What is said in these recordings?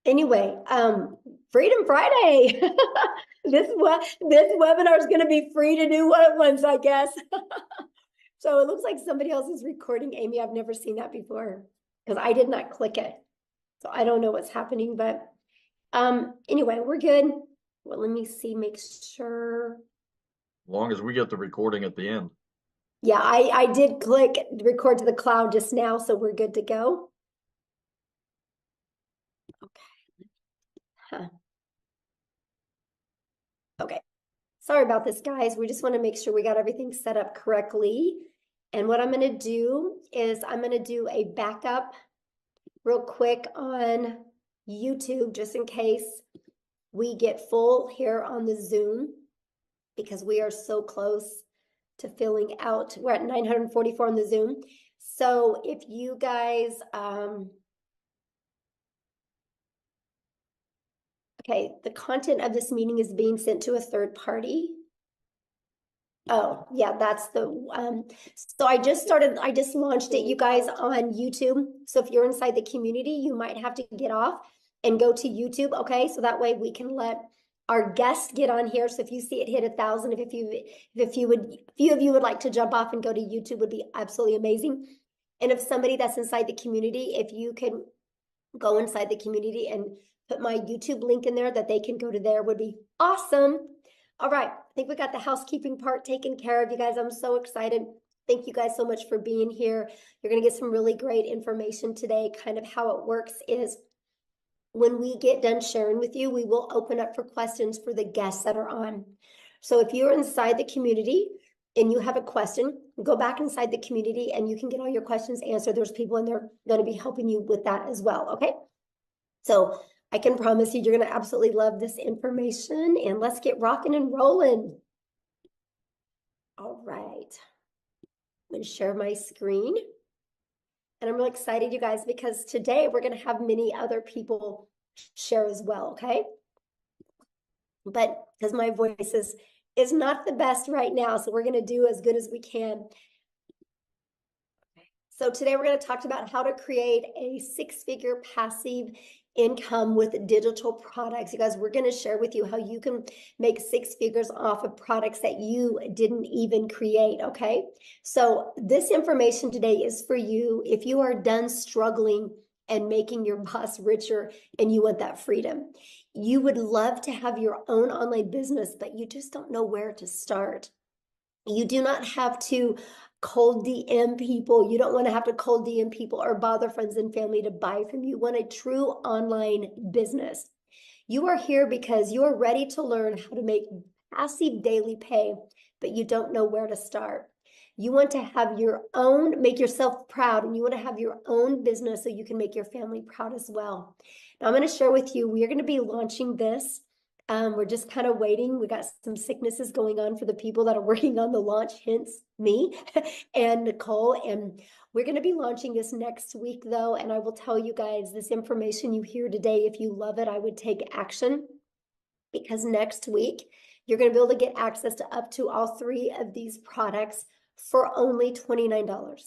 Anyway, Freedom Friday. This webinar is going to be free to do once, I guess. So it looks like somebody else is recording. Amy, I've never seen that before because I did not click it. So I don't know what's happening, but anyway, we're good. Well, let me see, make sure. As long as we get the recording at the end. Yeah, I did click record to the cloud just now, so we're good to go. Okay. Huh. Okay. Sorry about this, guys. We just want to make sure we got everything set up correctly. And what I'm going to do is I'm going to do a backup real quick on YouTube, just in case we get full here on the Zoom, because we are so close to filling out. We're at 944 on the Zoom. So if you guys, okay, the content of this meeting is being sent to a third party. Oh, yeah, that's the, so I just launched it, you guys, on YouTube. So if you're inside the community, you might have to get off and go to YouTube, okay? So that way we can let our guests get on here. So if you see it hit 1,000, if a few of you would like to jump off and go to YouTube, would be absolutely amazing. And if somebody that's inside the community, if you can go inside the community and put my YouTube link in there that they can go to there, would be awesome. All right, I think we got the housekeeping part taken care of, you guys. I'm so excited. Thank you guys so much for being here. You're going to get some really great information today. Kind of how it works is when we get done sharing with you, we will open up for questions for the guests that are on. So if you're inside the community and you have a question, go back inside the community and you can get all your questions answered. There's people in there going to be helping you with that as well, okay? So I can promise you, you're going to absolutely love this information, and let's get rocking and rolling. All right. I'm going to share my screen. And I'm really excited, you guys, because today we're going to have many other people share as well, okay? But because my voice is not the best right now, so we're going to do as good as we can. So today we're going to talk about how to create a six-figure passive income with digital products. You guys, we're going to share with you how you can make six figures off of products that you didn't even create, okay? So this information today is for you if you are done struggling and making your boss richer and you want that freedom. You would love to have your own online business, but you just don't know where to start. You do not have to cold DM people. You don't want to have to cold DM people or bother friends and family to buy from you. You want a true online business. You are here because you are ready to learn how to make passive daily pay, but you don't know where to start. You want to have your own, make yourself proud, and you want to have your own business so you can make your family proud as well. Now, I'm going to share with you, we are going to be launching this. We're just kind of waiting. We got some sicknesses going on for the people that are working on the launch, hence me and Nicole. And we're going to be launching this next week, though. And I will tell you guys, this information you hear today, if you love it, I would take action, because next week you're going to be able to get access to up to all three of these products for only $29.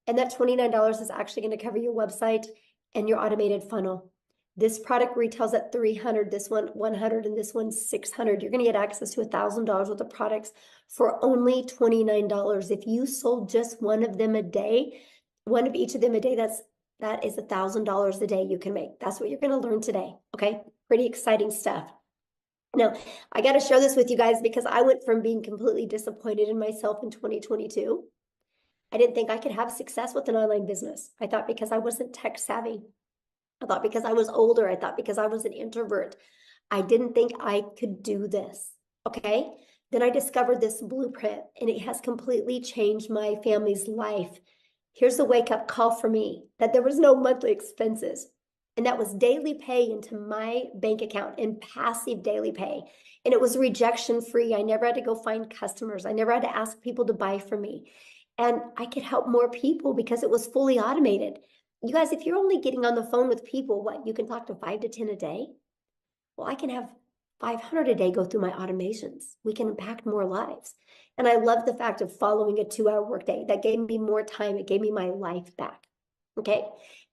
And that $29 is actually going to cover your website and your automated funnel. This product retails at $300, this one $100, and this one $600. You're going to get access to $1,000 worth of products for only $29. If you sold just one of them a day, one of each of them a day, that is $1,000 a day you can make. That's what you're going to learn today. Okay, pretty exciting stuff. Now, I got to share this with you guys because I went from being completely disappointed in myself in 2022. I didn't think I could have success with an online business. I thought because I wasn't tech savvy. I thought because I was older. I thought because I was an introvert. I didn't think I could do this, okay? Then I discovered this blueprint, and it has completely changed my family's life. Here's a wake-up call for me, that there was no monthly expenses, and that was daily pay into my bank account and passive daily pay. And it was rejection-free. I never had to go find customers. I never had to ask people to buy from me. And I could help more people because it was fully automated. You guys, if you're only getting on the phone with people, what, you can talk to 5 to 10 a day? Well, I can have 500 a day go through my automations. We can impact more lives. And I love the fact of following a 2-hour workday. That gave me more time. It gave me my life back. Okay.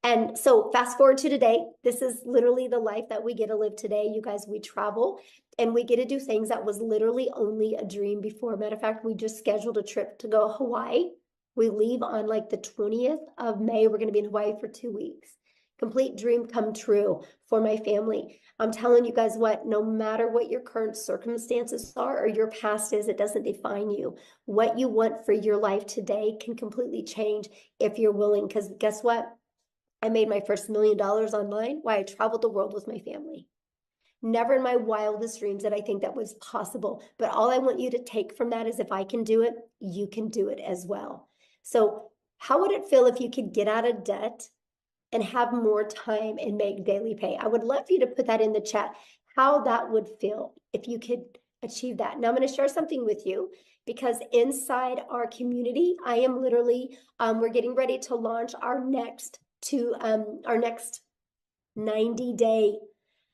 And so fast forward to today, this is literally the life that we get to live today. You guys, we travel and we get to do things that was literally only a dream before. Matter of fact, we just scheduled a trip to go to Hawaii. We leave on like the 20th of May. We're going to be in Hawaii for 2 weeks. Complete dream come true for my family. I'm telling you guys what, no matter what your current circumstances are or your past is, it doesn't define you. What you want for your life today can completely change if you're willing. Because guess what? I made my first $1 million online while I traveled the world with my family. Never in my wildest dreams did I think that was possible. But all I want you to take from that is if I can do it, you can do it as well. So how would it feel if you could get out of debt and have more time and make daily pay? I would love for you to put that in the chat, how that would feel if you could achieve that. Now I'm going to share something with you because inside our community, I am literally, we're getting ready to launch our next 90-day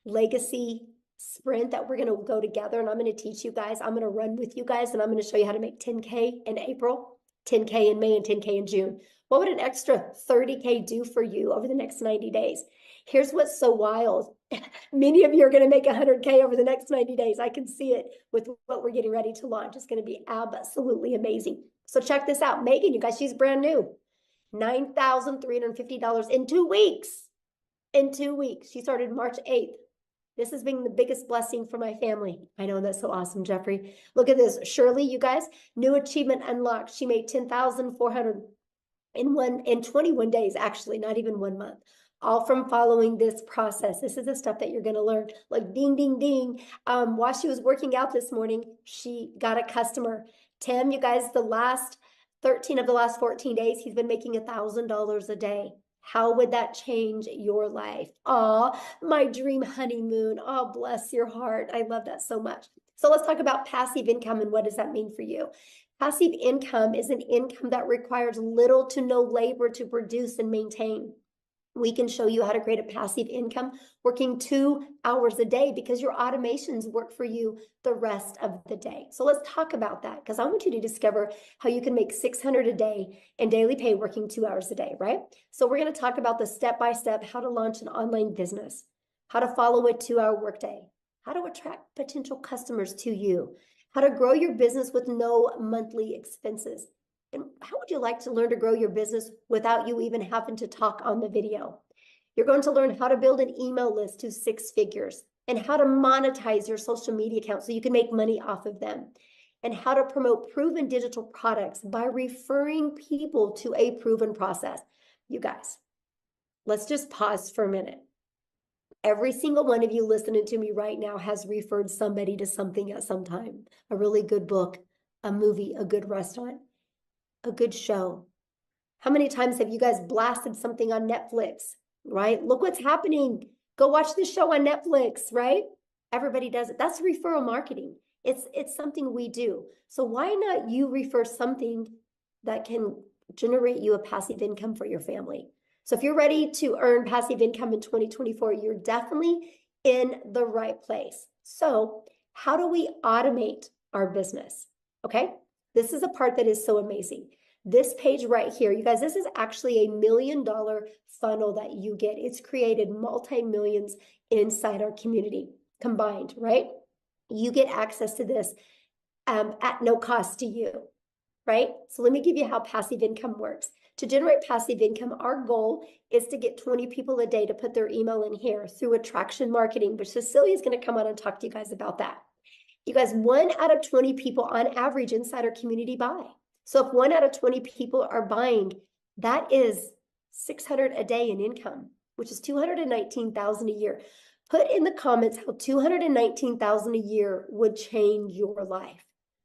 legacy sprint that we're going to go together. And I'm going to teach you guys, I'm going to run with you guys, and I'm going to show you how to make 10K in April, 10K in May, and 10K in June. What would an extra 30K do for you over the next 90 days? Here's what's so wild. Many of you are going to make 100K over the next 90 days. I can see it with what we're getting ready to launch. It's going to be absolutely amazing. So check this out. Megan, you guys, she's brand new. $9,350 in 2 weeks. In 2 weeks. She started March 8th. This has been the biggest blessing for my family. I know, that's so awesome, Jeffrey. Look at this. Shirley, you guys, new achievement unlocked. She made 10,400 in 21 days, actually, not even 1 month. All from following this process. This is the stuff that you're going to learn. Like ding, ding, ding. While she was working out this morning, she got a customer. Tim, you guys, the last 13 of the last 14 days, he's been making $1,000 a day. How would that change your life? Oh, my dream honeymoon. Oh, bless your heart. I love that so much. So let's talk about passive income and what does that mean for you? Passive income is an income that requires little to no labor to produce and maintain. We can show you how to create a passive income working 2 hours a day because your automations work for you the rest of the day. So let's talk about that because I want you to discover how you can make $600 a day in daily pay working 2 hours a day, right? So we're going to talk about the step-by-step how to launch an online business, how to follow a 2-hour workday, how to attract potential customers to you, how to grow your business with no monthly expenses. And how would you like to learn to grow your business without you even having to talk on the video? You're going to learn how to build an email list to 6 figures and how to monetize your social media account so you can make money off of them, and how to promote proven digital products by referring people to a proven process. You guys, let's just pause for a minute. Every single one of you listening to me right now has referred somebody to something at some time. A really good book, a movie, a good restaurant, a good show. How many times have you guys blasted something on Netflix, right? Look what's happening. Go watch this show on Netflix, right? Everybody does it. That's referral marketing. It's something we do. So why not you refer something that can generate you a passive income for your family? So if you're ready to earn passive income in 2024, you're definitely in the right place. So how do we automate our business? Okay, this is a part that is so amazing. This page right here, you guys, this is actually $1 million funnel that you get. It's created multi-millions inside our community combined, right? You get access to this at no cost to you, right? So let me give you how passive income works. To generate passive income, our goal is to get 20 people a day to put their email in here through attraction marketing, which Cecilia is going to come on and talk to you guys about that. You guys, 1 out of 20 people on average inside our community buy. So if 1 out of 20 people are buying, that is $600 a day in income, which is $219,000 a year. Put in the comments how $219,000 a year would change your life.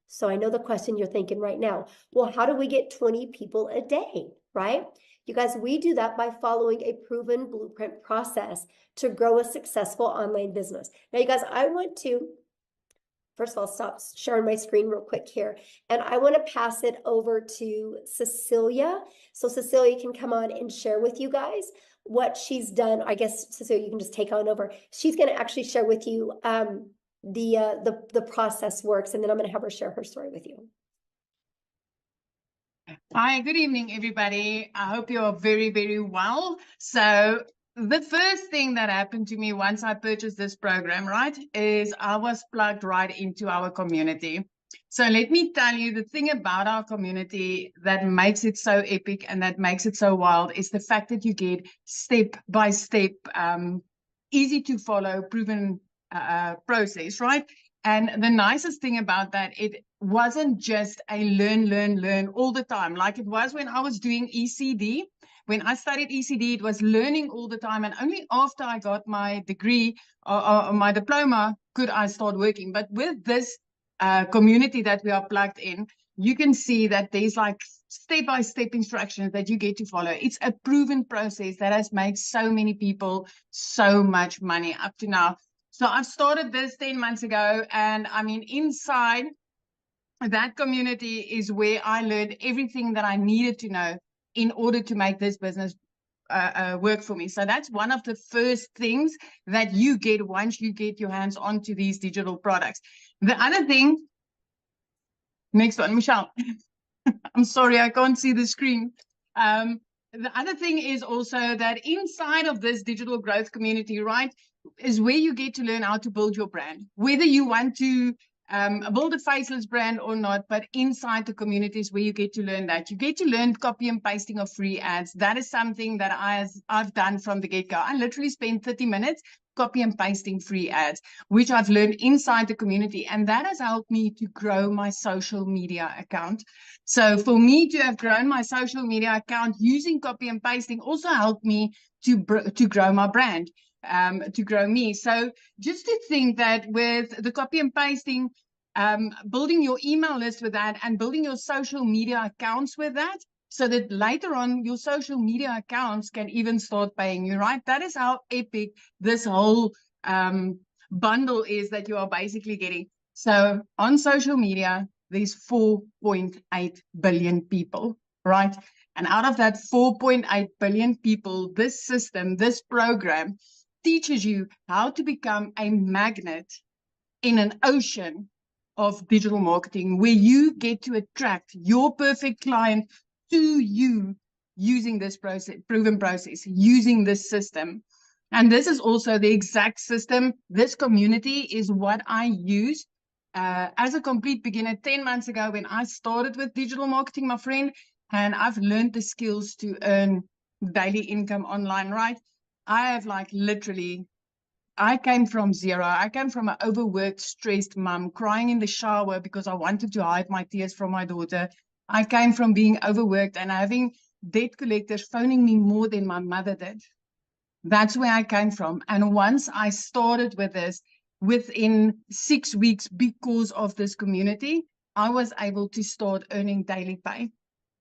So I know the question you're thinking right now, well, how do we get 20 people a day, right? You guys, we do that by following a proven blueprint process to grow a successful online business. Now, you guys, I want to first of all, stop sharing my screen real quick here. And I want to pass it over to Cecilia. So Cecilia can come on and share with you guys what she's done. I guess, Cecilia, you can just take on over. She's going to actually share with you the process works, and then I'm going to have her share her story with you. Hi, good evening, everybody. I hope you are very, very well. So, the first thing that happened to me once I purchased this program, right, is I was plugged right into our community. So, let me tell you the thing about our community that makes it so epic and that makes it so wild is the fact that you get step by step, easy to follow, proven process, right? And the nicest thing about that, it wasn't just a learn all the time, like it was when I was doing ECD. When I studied ECD, it was learning all the time. And only after I got my degree or my diploma could I start working. But with this community that we are plugged in, you can see that there's like step-by-step instructions that you get to follow. It's a proven process that has made so many people so much money up to now. So I've started this 10 months ago, and I mean, inside that community is where I learned everything that I needed to know in order to make this business work for me. So that's one of the first things that you get once you get your hands onto these digital products. The other thing, next one, Michelle. I'm sorry, I can't see the screen. The other thing is also that inside of this digital growth community, right, is where you get to learn how to build your brand, whether you want to build a faceless brand or not. But inside the communities where you get to learn that, you get to learn copy and pasting of free ads. That is something that I've done from the get-go. I literally spent 30 minutes copy and pasting free ads, which I've learned inside the community. And that has helped me to grow my social media account. So for me to have grown my social media account using copy and pasting also helped me to grow my brand, to grow me. So just to think that with the copy and pasting, building your email list with that and building your social media accounts with that, so that later on your social media accounts can even start paying you, right? That is how epic this whole bundle is that you are basically getting. So on social media, there's 4.8 billion people, right? And out of that 4.8 billion people, this system, this program teaches you how to become a magnet in an ocean of digital marketing where you get to attract your perfect client to you using this process, proven process, using this system. And this is also the exact system. This community is what I use as a complete beginner 10 months ago when I started with digital marketing, my friend, and I've learned the skills to earn daily income online, right? I have like literally, I came from zero. I came from an overworked, stressed mom, crying in the shower because I wanted to hide my tears from my daughter. I came from being overworked and having debt collectors phoning me more than my mother did. That's where I came from. And once I started with this, within 6 weeks, because of this community, I was able to start earning daily pay.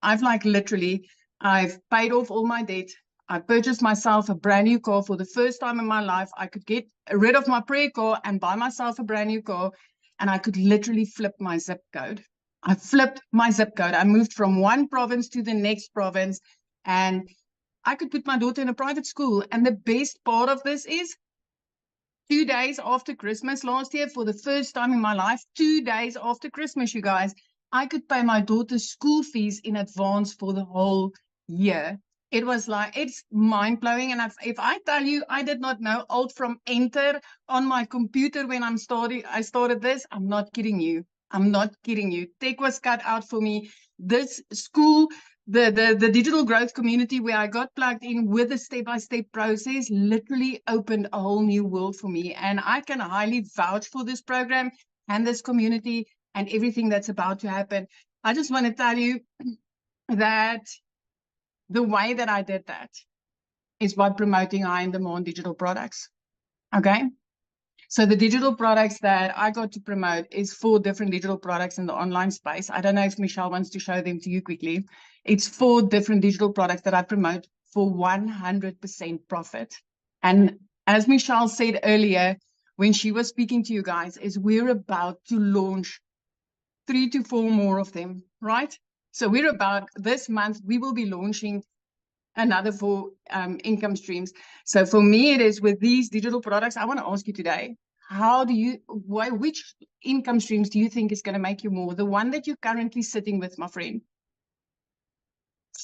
I've like literally, I've paid off all my debt. I purchased myself a brand new car for the first time in my life. I could get rid of my pre car and buy myself a brand new car. And I could literally flip my zip code. I flipped my zip code. I moved from one province to the next province. And I could put my daughter in a private school. And the best part of this is 2 days after Christmas last year, for the first time in my life, 2 days after Christmas, you guys, I could pay my daughter's school fees in advance for the whole year. It was like, it's mind blowing. And if I tell you, I did not know Alt from Enter on my computer when I started this, I'm not kidding you. I'm not kidding you. Tech was cut out for me. This school, the digital growth community where I got plugged in with a step-by-step process literally opened a whole new world for me. And I can highly vouch for this program and this community and everything that's about to happen. I just want to tell you that the way that I did that is by promoting high-in-demand digital products. Okay? So the digital products that I got to promote is 4 different digital products in the online space. I don't know if Michelle wants to show them to you quickly. It's 4 different digital products that I promote for 100% profit. And as Michelle said earlier, when she was speaking to you guys, is we're about to launch 3 to 4 more of them, right? So we're about, this month, we will be launching another 4 income streams. So for me, it is with these digital products. I want to ask you today, which income streams do you think is going to make you more? The one that you're currently sitting with, my friend?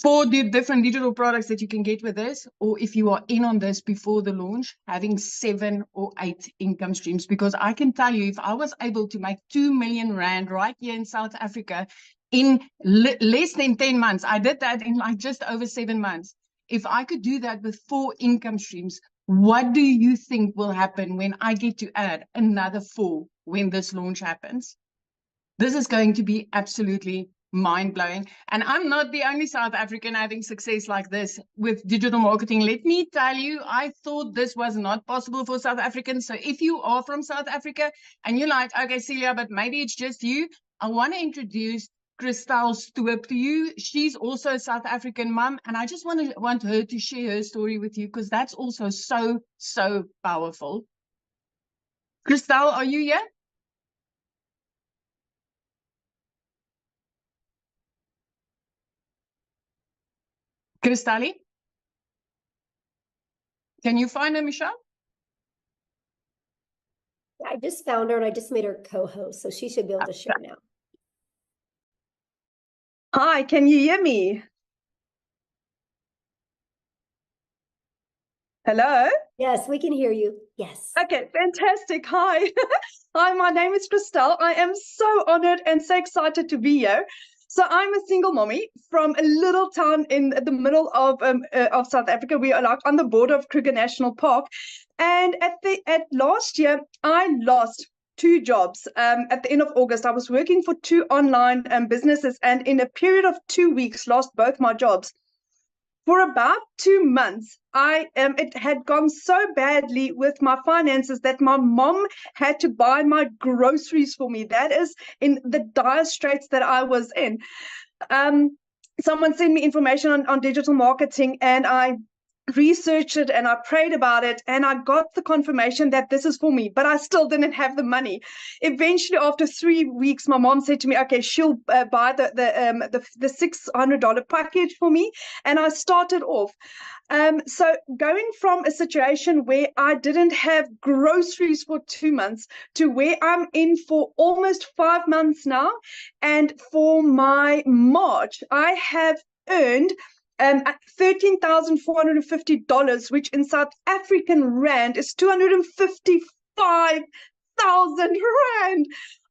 for the different digital products that you can get with this, or if you are in on this before the launch, having 7 or 8 income streams. Because I can tell you, if I was able to make 2 million rand right here in South Africa in less than 10 months, I did that in like just over 7 months. If I could do that with 4 income streams, what do you think will happen when I get to add another 4 when this launch happens? This is going to be absolutely mind-blowing. And I'm not the only South African having success like this with digital marketing. Let me tell you, I thought this was not possible for South Africans. So if you are from South Africa and you're like, okay, Celia, but maybe it's just you, I want to introduce Christelle Stoop to you. She's also a South African mom, and I just want her to share her story with you, because that's also so powerful. Christelle, are you here? Christelle? Can you find her, Michelle? I just found her and I just made her co-host, so she should be able to share now. Hi, can you hear me? Hello? Yes, we can hear you. Yes. Okay, fantastic. Hi. Hi, my name is Christelle. I am so honored and so excited to be here. So I'm a single mommy from a little town in the middle of South Africa. We are like on the border of Kruger National Park. And at last year, I lost 2 jobs. At the end of August, I was working for 2 online businesses, and in a period of 2 weeks, lost both my jobs. For about 2 months, it had gone so badly with my finances that my mom had to buy my groceries for me. That is in the dire straits that I was in. Someone sent me information on digital marketing, and I researched it and I prayed about it, and I got the confirmation that this is for me, but I still didn't have the money. Eventually, after 3 weeks, my mom said to me, okay, she'll buy the $600 package for me, and I started off. So going from a situation where I didn't have groceries for 2 months to where I'm in for almost 5 months now, and for my March, I have earned $13,450, which in South African rand is 255,000 rand.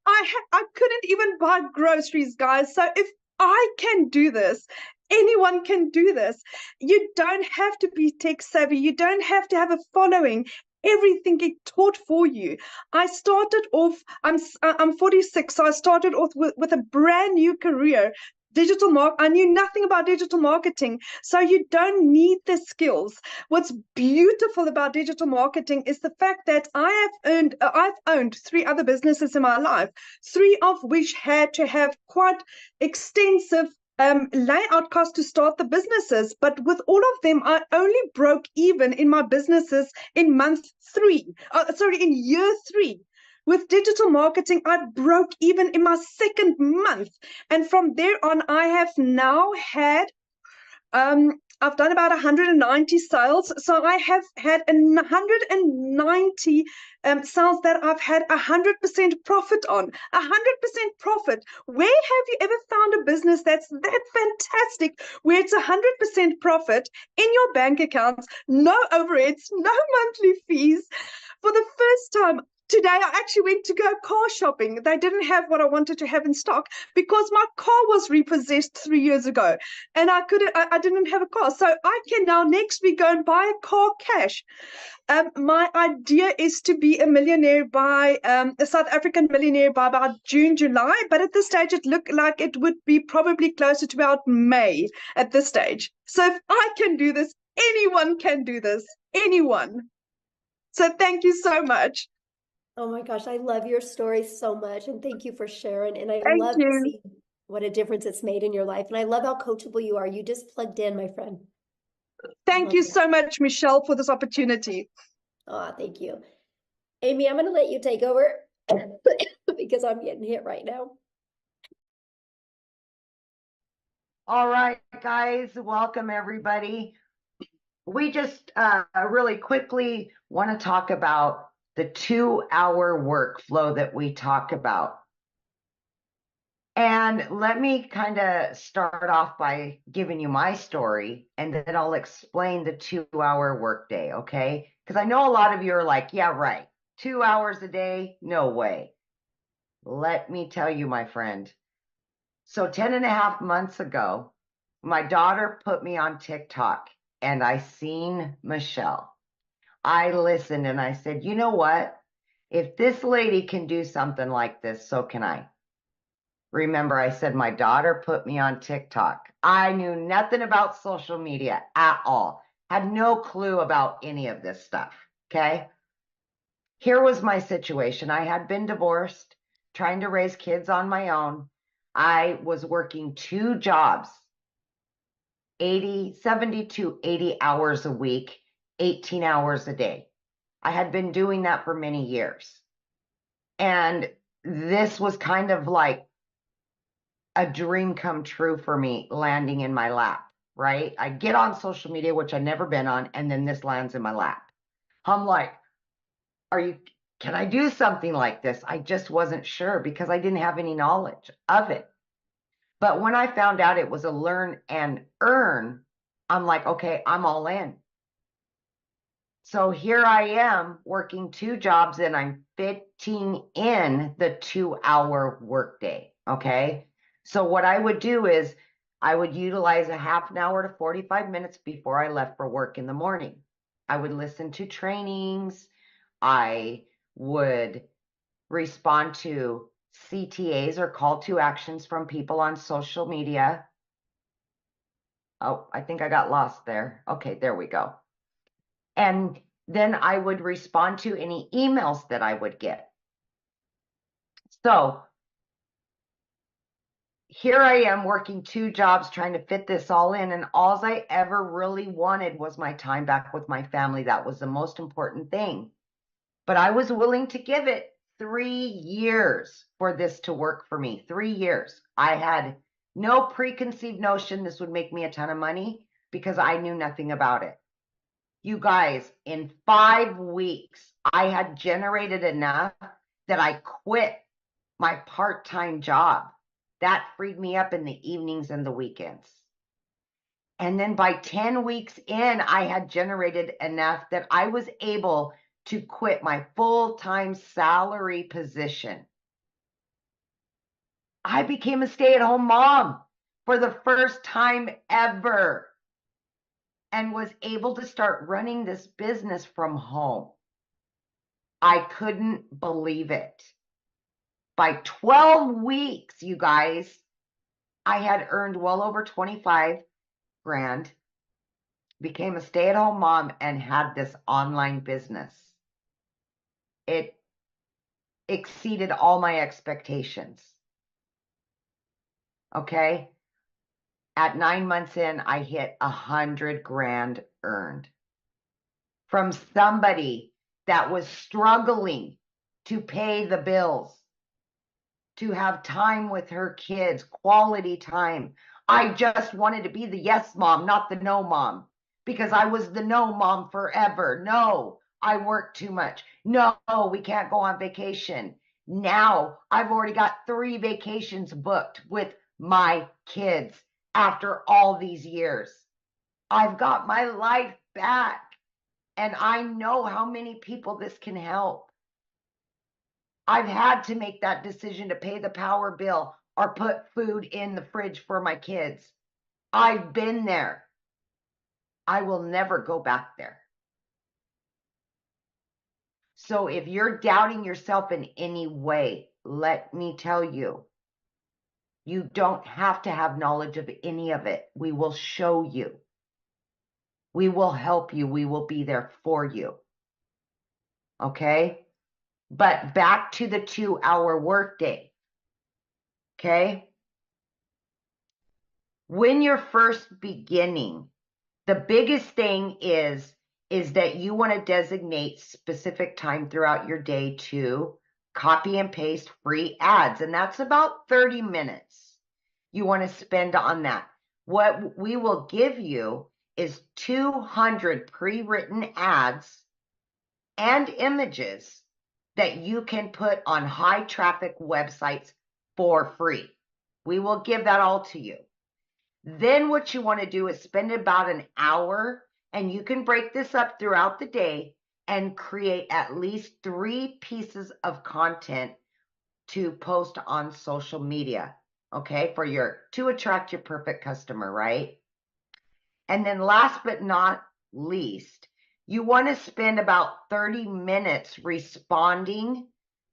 I couldn't even buy groceries, guys. So if I can do this, anyone can do this. You don't have to be tech savvy. You don't have to have a following. Everything get taught for you. I started off, I'm 46, so I started off with a brand new career. I knew nothing about digital marketing, so you don't need the skills. What's beautiful about digital marketing is the fact that I've owned 3 other businesses in my life, 3 of which had to have quite extensive layout costs to start the businesses. But with all of them, I only broke even in my businesses in in year 3. With digital marketing, I broke even in my 2nd month. And from there on, I have now had, I've done about 190 sales. So I have had 190 sales that I've had 100% profit on. 100% profit. Where have you ever found a business that's that fantastic, where it's 100% profit in your bank accounts, no overheads, no monthly fees? For the first time, today, I actually went to go car shopping. They didn't have what I wanted to have in stock because my car was repossessed 3 years ago, and I didn't have a car. So I can now next week go and buy a car cash. My idea is to be a millionaire a South African millionaire by about June, July. But at this stage, it looked like it would be probably closer to about May at this stage. So if I can do this, anyone can do this. Anyone. So thank you so much. Oh my gosh, I love your story so much, and thank you for sharing. And I Thank love you. to see what a difference it's made in your life. And I love how coachable you are. You just plugged in, my friend. Thank you so much, Michelle, for this opportunity. Oh, thank you. Amy, I'm going to let you take over because I'm getting hit right now. All right, guys, welcome everybody. We just really quickly want to talk about the 2-hour workflow that we talk about. And let me kind of start off by giving you my story, and then I'll explain the 2-hour workday, okay? Because I know a lot of you are like, yeah, right. 2 hours a day? No way. Let me tell you, my friend. So 10 and a half months ago, my daughter put me on TikTok and I seen Michelle. I listened and I said, you know what? If this lady can do something like this, so can I. Remember, I said my daughter put me on TikTok. I knew nothing about social media at all. Had no clue about any of this stuff, okay? Here was my situation. I had been divorced, trying to raise kids on my own. I was working 2 jobs, 70 to 80 hours a week, 18 hours a day. I had been doing that for many years. And this was kind of like a dream come true for me landing in my lap, right? I get on social media, which I've never been on, and then this lands in my lap. I'm like, can I do something like this? I just wasn't sure because I didn't have any knowledge of it. But when I found out it was a learn and earn, I'm like, okay, I'm all in. So here I am working 2 jobs and I'm fitting in the 2-hour workday. Okay. So what I would do is I would utilize a half an hour to 45 minutes before I left for work in the morning. I would listen to trainings. I would respond to CTAs or call to actions from people on social media. Oh, I think I got lost there. Okay, there we go. And then I would respond to any emails that I would get. So here I am working 2 jobs trying to fit this all in, and all I ever really wanted was my time back with my family. That was the most important thing. But I was willing to give it 3 years for this to work for me. 3 years. I had no preconceived notion this would make me a ton of money because I knew nothing about it. You guys, in 5 weeks, I had generated enough that I quit my part-time job. That freed me up in the evenings and the weekends. And then by 10 weeks in, I had generated enough that I was able to quit my full-time salary position. I became a stay-at-home mom for the first time ever and was able to start running this business from home. I couldn't believe it. By 12 weeks, you guys, I had earned well over 25 grand, became a stay-at-home mom, and had this online business. It exceeded all my expectations. Okay. At 9 months in, I hit 100 grand earned from somebody that was struggling to pay the bills, to have time with her kids, quality time. I just wanted to be the yes mom, not the no mom, because I was the no mom forever. No, I work too much. No, we can't go on vacation. Now I've already got 3 vacations booked with my kids after all these years. I've got my life back, and I know how many people this can help. I've had to make that decision to pay the power bill or put food in the fridge for my kids. I've been there. I will never go back there. So if you're doubting yourself in any way, let me tell you, you don't have to have knowledge of any of it. We will show you. We will help you. We will be there for you. Okay? But back to the 2-hour workday. Okay? When you're first beginning, the biggest thing is that you want to designate specific time throughout your day to copy and paste free ads. And that's about 30 minutes you want to spend on that. What we will give you is 200 pre-written ads and images that you can put on high traffic websites for free. We will give that all to you. Then what you want to do is spend about an hour, and you can break this up throughout the day and create at least 3 pieces of content to post on social media, okay, to attract your perfect customer, right? And then last but not least, you want to spend about 30 minutes responding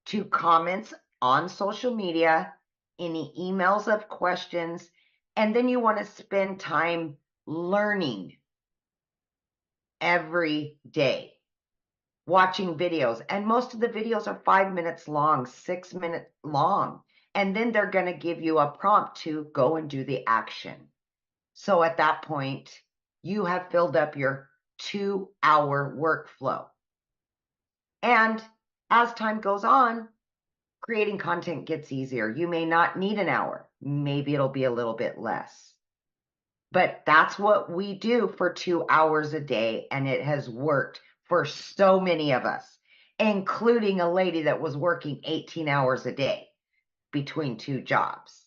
to comments on social media, any emails of questions, and then you want to spend time learning every day, watching videos. And most of the videos are 5 minutes long, 6 minutes long. And then they're going to give you a prompt to go and do the action. So at that point, you have filled up your 2-hour workflow. And as time goes on, creating content gets easier. You may not need an hour. Maybe it'll be a little bit less. But that's what we do for 2 hours a day. And it has worked for so many of us, including a lady that was working 18 hours a day between 2 jobs.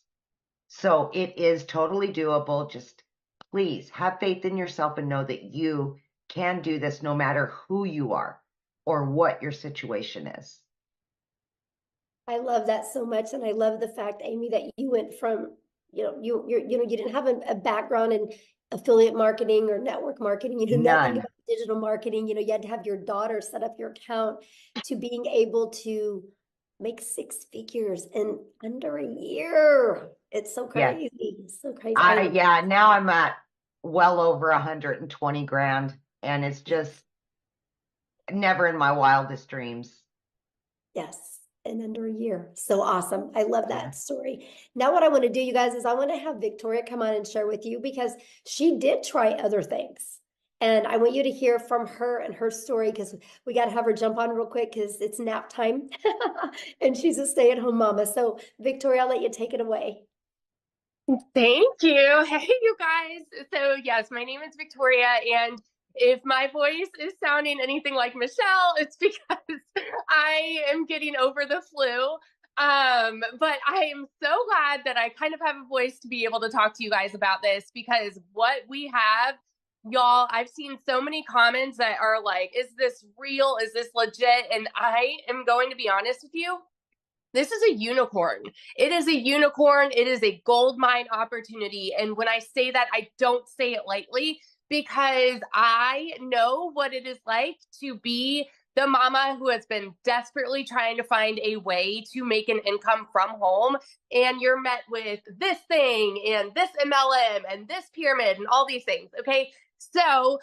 So it is totally doable. Just please have faith in yourself and know that you can do this no matter who you are or what your situation is. I love that so much. And I love the fact, Amy, that you went from, you didn't have a background in affiliate marketing or network marketing. You knew nothing None. about digital marketing. You had to have your daughter set up your account, to being able to make 6 figures in under a year. It's so Yes. crazy. It's so crazy. Yeah, now I'm at well over 120 grand, and it's just never in my wildest dreams. Yes, in under a year. So awesome. I love that Yeah. story. Now what I want to do, you guys, is I want to have Victoria come on and share with you, because she did try other things. And I want you to hear from her and her story, because we got to have her jump on real quick because it's nap time and she's a stay-at-home mama. So Victoria, I'll let you take it away. Thank you. Hey, you guys. So yes, my name is Victoria, and if my voice is sounding anything like Michelle, it's because I am getting over the flu. But I am so glad that I kind of have a voice to be able to talk to you guys about this, because what we have, y'all, I've seen so many comments that are like, is this real? Is this legit? And I am going to be honest with you. This is a unicorn. It is a unicorn. It is a gold mine opportunity. And when I say that, I don't say it lightly, because I know what it is like to be the mama who has been desperately trying to find a way to make an income from home. And you're met with this thing and this MLM and this pyramid and all these things. Okay. So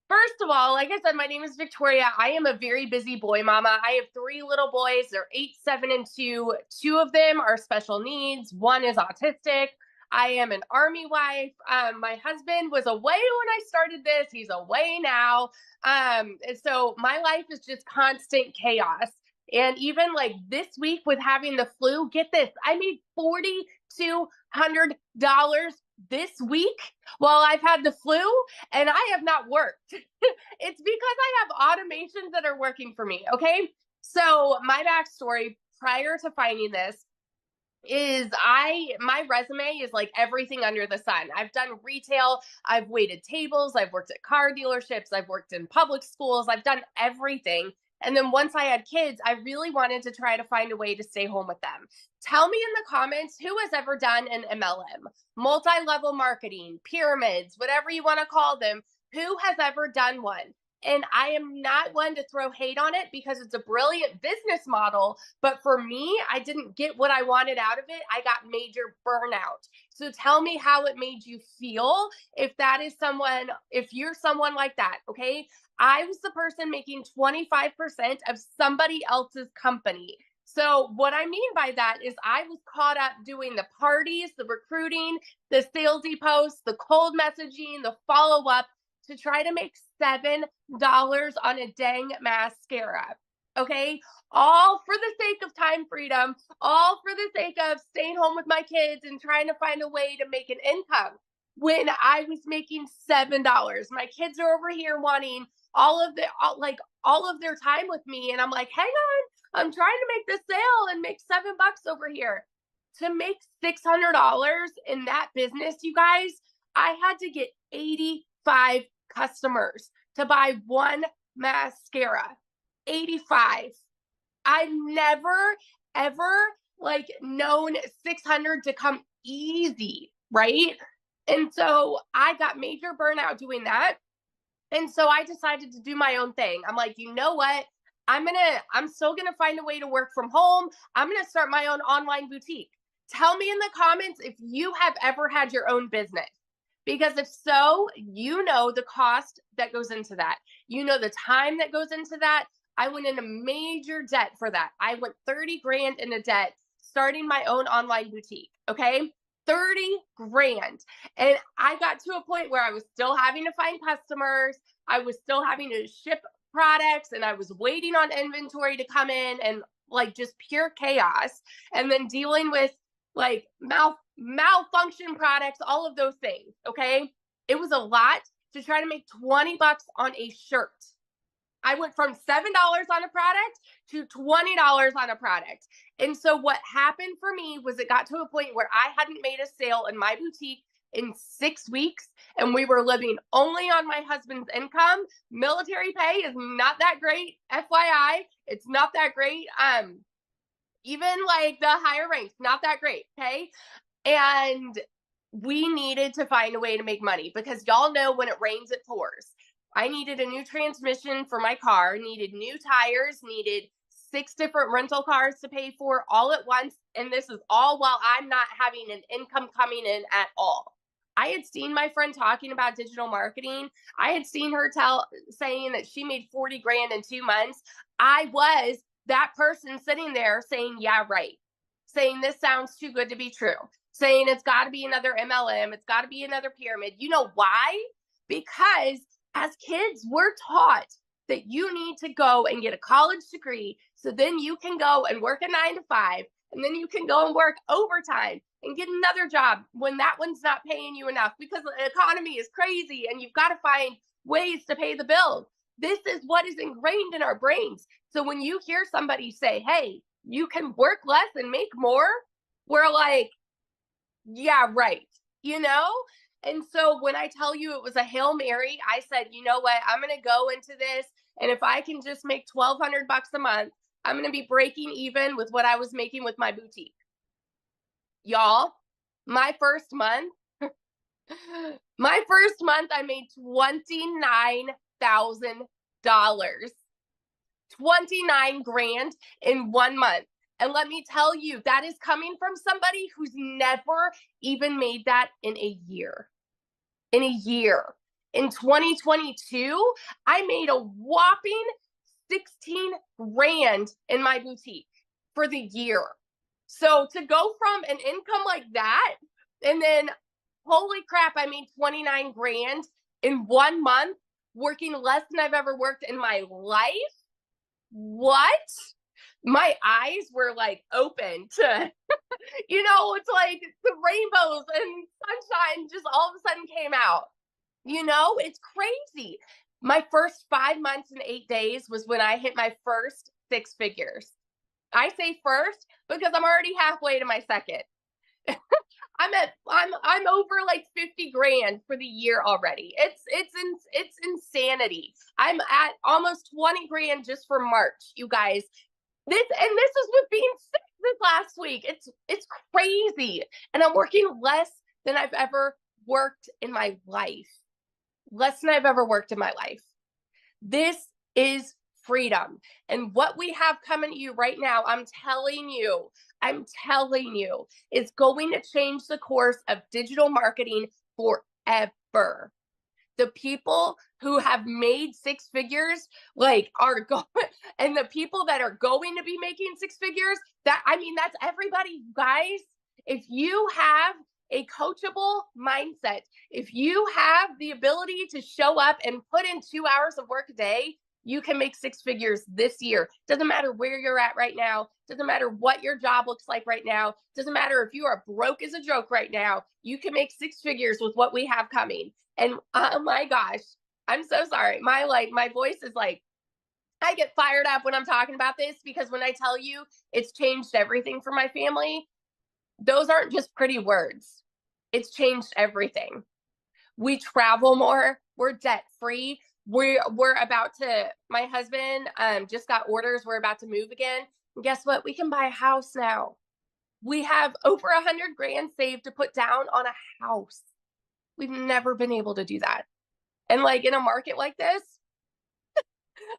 first of all, like I said, my name is Victoria. I am a very busy boy mama. I have 3 little boys. They're 8, 7, and 2. 2 of them are special needs. 1 is autistic. I am an Army wife. My husband was away when I started this. He's away now. And so my life is just constant chaos. And even like this week with having the flu, get this, I made $4,200 this week while I've had the flu, and I have not worked. It's because I have automations that are working for me. Okay. So my backstory prior to finding this is my resume is like everything under the sun. I've done retail, I've waited tables, I've worked at car dealerships, I've worked in public schools, I've done everything. And then once I had kids, I really wanted to try to find a way to stay home with them. Tell me in the comments, who has ever done an MLM, multi-level marketing, pyramids, whatever you want to call them, who has ever done one? And I am not one to throw hate on it, because it's a brilliant business model. But for me, I didn't get what I wanted out of it. I got major burnout. So tell me how it made you feel if you're someone like that. Okay. I was the person making 25% of somebody else's company. So what I mean by that is I was caught up doing the parties, the recruiting, the salesy posts, the cold messaging, the follow-up, to try to make $7 on a dang mascara. Okay. All for the sake of time freedom, all for the sake of staying home with my kids and trying to find a way to make an income. When I was making $7, my kids are over here wanting all of their time with me. And I'm like, hang on, I'm trying to make this sale and make $7 over here. to make $600 in that business, you guys, I had to get 85 customers to buy one mascara. 85. I've never, ever like known 600 to come easy, right? And so I got major burnout doing that. And so I decided to do my own thing. I'm like, you know what? I'm still gonna find a way to work from home. I'm gonna start my own online boutique. Tell me in the comments if you have ever had your own business. Because if so, you know the cost that goes into that. You know the time that goes into that. I went into major debt for that. I went 30 grand into debt starting my own online boutique, okay? 30 grand. And I got to a point where I was still having to find customers. I was still having to ship products, and I was waiting on inventory to come in, and like just pure chaos. And then dealing with like malfunction products, all of those things, okay? It was a lot to try to make 20 bucks on a shirt. I went from $7 on a product to $20 on a product. And so what happened for me was it got to a point where I hadn't made a sale in my boutique in 6 weeks, and we were living only on my husband's income. Military pay is not that great, FYI. It's not that great. Even like the higher ranks, not that great, okay? And we needed to find a way to make money, because y'all know when it rains, it pours. I needed a new transmission for my car, needed new tires, needed 6 different rental cars to pay for all at once. And this is all while I'm not having an income coming in at all. I had seen my friend talking about digital marketing. I had seen her saying that she made 40 grand in 2 months. I was that person sitting there saying, yeah, right. Saying this sounds too good to be true. Saying it's got to be another MLM. It's got to be another pyramid. You know why? Because as kids, we're taught that you need to go and get a college degree, so then you can go and work a 9 to 5, and then you can go and work overtime and get another job when that one's not paying you enough, because the economy is crazy and you've got to find ways to pay the bills. This is what is ingrained in our brains. So when you hear somebody say, hey, you can work less and make more, we're like, yeah, right, you know? And so when I tell you it was a Hail Mary, I said, you know what? I'm going to go into this. And if I can just make $1,200 a month, I'm going to be breaking even with what I was making with my boutique. Y'all, my first month, I made $29,000. 29 grand in 1 month. And let me tell you, that is coming from somebody who's never even made that in a year. In a year. In 2022, I made a whopping 16 grand in my boutique for the year. So to go from an income like that, and then holy crap, I made 29 grand in 1 month, working less than I've ever worked in my life. What? My eyes were like open to, you know, it's like the rainbows and sunshine just all of a sudden came out. You know, it's crazy. My first 5 months and 8 days was when I hit my first 6 figures. I say first because I'm already halfway to my second. I'm over like 50 grand for the year already. It's insanity. I'm at almost 20 grand just for March, you guys. This is with being sick this last week. It's crazy. And I'm working less than I've ever worked in my life. Less than I've ever worked in my life. This is freedom. And what we have coming to you right now, I'm telling you, it's going to change the course of digital marketing forever. The people who have made 6 figures, like, are going, and the people that are going to be making 6 figures, that's everybody, you guys. If you have a coachable mindset, if you have the ability to show up and put in 2 hours of work a day, you can make 6 figures this year. Doesn't matter where you're at right now. Doesn't matter what your job looks like right now. Doesn't matter if you are broke as a joke right now. You can make 6 figures with what we have coming. And oh my gosh, I'm so sorry. My voice is like, I get fired up when I'm talking about this, because when I tell you it's changed everything for my family, those aren't just pretty words. It's changed everything. We travel more. We're debt free. We're about to, my husband just got orders. We're about to move again. And guess what? We can buy a house now. We have over 100 grand saved to put down on a house. We've never been able to do that. And like in a market like this,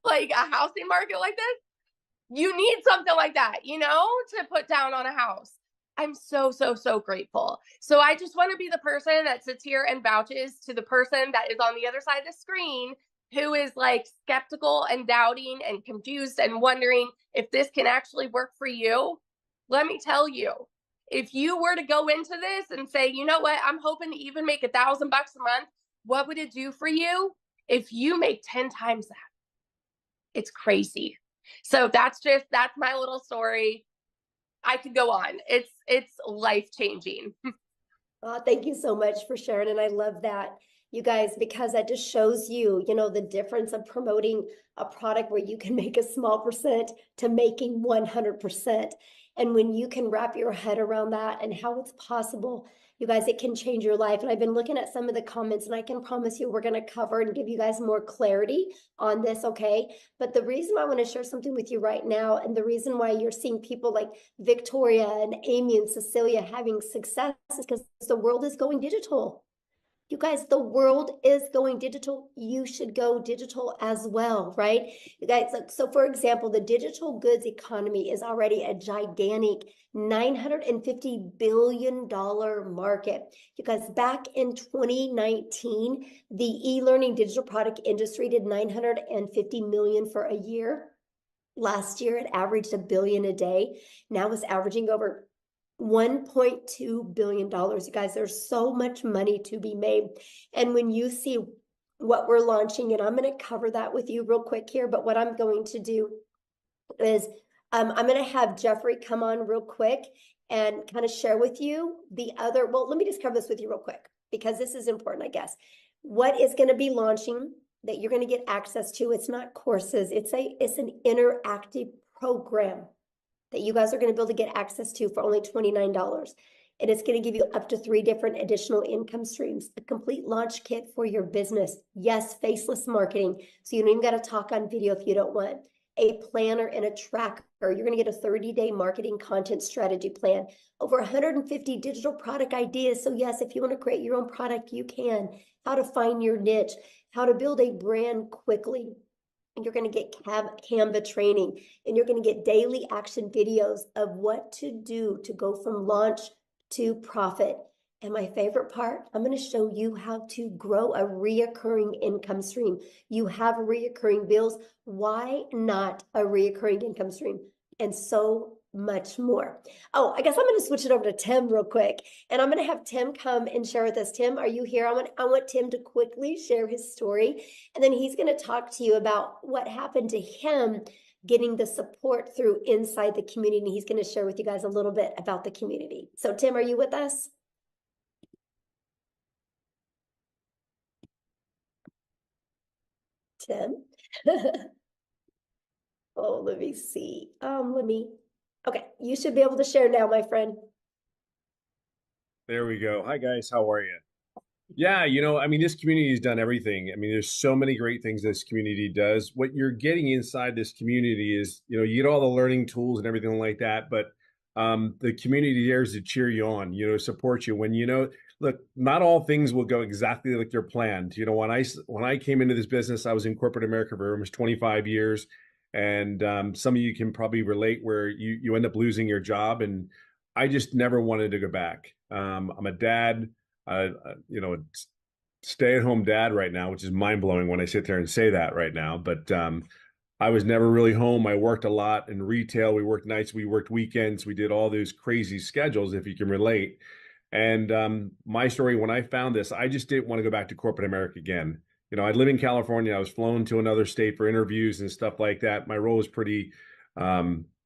like a housing market like this, you need something like that, you know, to put down on a house. I'm so, so, so grateful. So I just want to be the person that sits here and vouches to the person that is on the other side of the screen who is like skeptical and doubting and confused and wondering if this can actually work for you. Let me tell you, if you were to go into this and say, you know what, I'm hoping to even make $1,000 a month, what would it do for you if you make 10 times that? It's crazy. So that's my little story. I could go on. It's life-changing. Thank you so much for sharing. And I love that, you guys, because that just shows you, you know, the difference of promoting a product where you can make a small percent to making 100%. And when you can wrap your head around that and how it's possible, you guys, it can change your life. And I've been looking at some of the comments, and I can promise you we're going to cover and give you guys more clarity on this, okay? But the reason why I want to share something with you right now, and the reason why you're seeing people like Victoria and Amy and Cecilia having success is because the world is going digital. You guys, the world is going digital. You should go digital as well, right? You guys, so for example, the digital goods economy is already a gigantic $950 billion market. You guys, back in 2019, the e-learning digital product industry did 950 million for a year. Last year, it averaged $1 billion a day. Now it's averaging over $1.2 billion. You guys, there's so much money to be made. And when you see what we're launching, and I'm going to cover that with you real quick here, but what I'm going to do is I'm going to have Jeffrey come on real quick and kind of share with you the other, well, let me just cover this with you real quick, because this is important, I guess. What is going to be launching that you're going to get access to? It's not courses. It's an interactive program that you guys are going to be able to get access to for only $29. And it's going to give you up to 3 different additional income streams, a complete launch kit for your business. Yes, faceless marketing. So you don't even got to talk on video if you don't want. A planner and a tracker. You're going to get a 30-day marketing content strategy plan. Over 150 digital product ideas. So yes, if you want to create your own product, you can. How to find your niche. How to build a brand quickly. And you're going to get Canva training, and you're going to get daily action videos of what to do to go from launch to profit. And my favorite part, I'm going to show you how to grow a reoccurring income stream. You have reoccurring bills. Why not a reoccurring income stream? And so much more. Oh, I guess I'm going to switch it over to Tim real quick, and I'm going to have Tim come and share with us. Tim, are you here? I want Tim to quickly share his story, and then he's going to talk to you about what happened to him getting the support through inside the community. And he's going to share with you guys a little bit about the community. So Tim, are you with us? Tim? Oh, let me see. Okay, you should be able to share now, my friend. There we go. Hi, guys. How are you? Yeah, I mean, this community has done everything. I mean, there's so many great things this community does. What you're getting inside this community is, you get all the learning tools and everything like that, but the community there is to cheer you on, support you when, look, not all things will go exactly like they're planned. When I came into this business, I was in corporate America for almost 25 years. And some of you can probably relate where you end up losing your job. And I just never wanted to go back. I'm a dad, stay-at-home dad right now, which is mind-blowing when I sit there and say that right now. But I was never really home. I worked a lot in retail. We worked nights, we worked weekends. We did all those crazy schedules, if you can relate. And my story, when I found this, I just didn't want to go back to corporate America again. I live in California. I was flown to another state for interviews and stuff like that. My role was pretty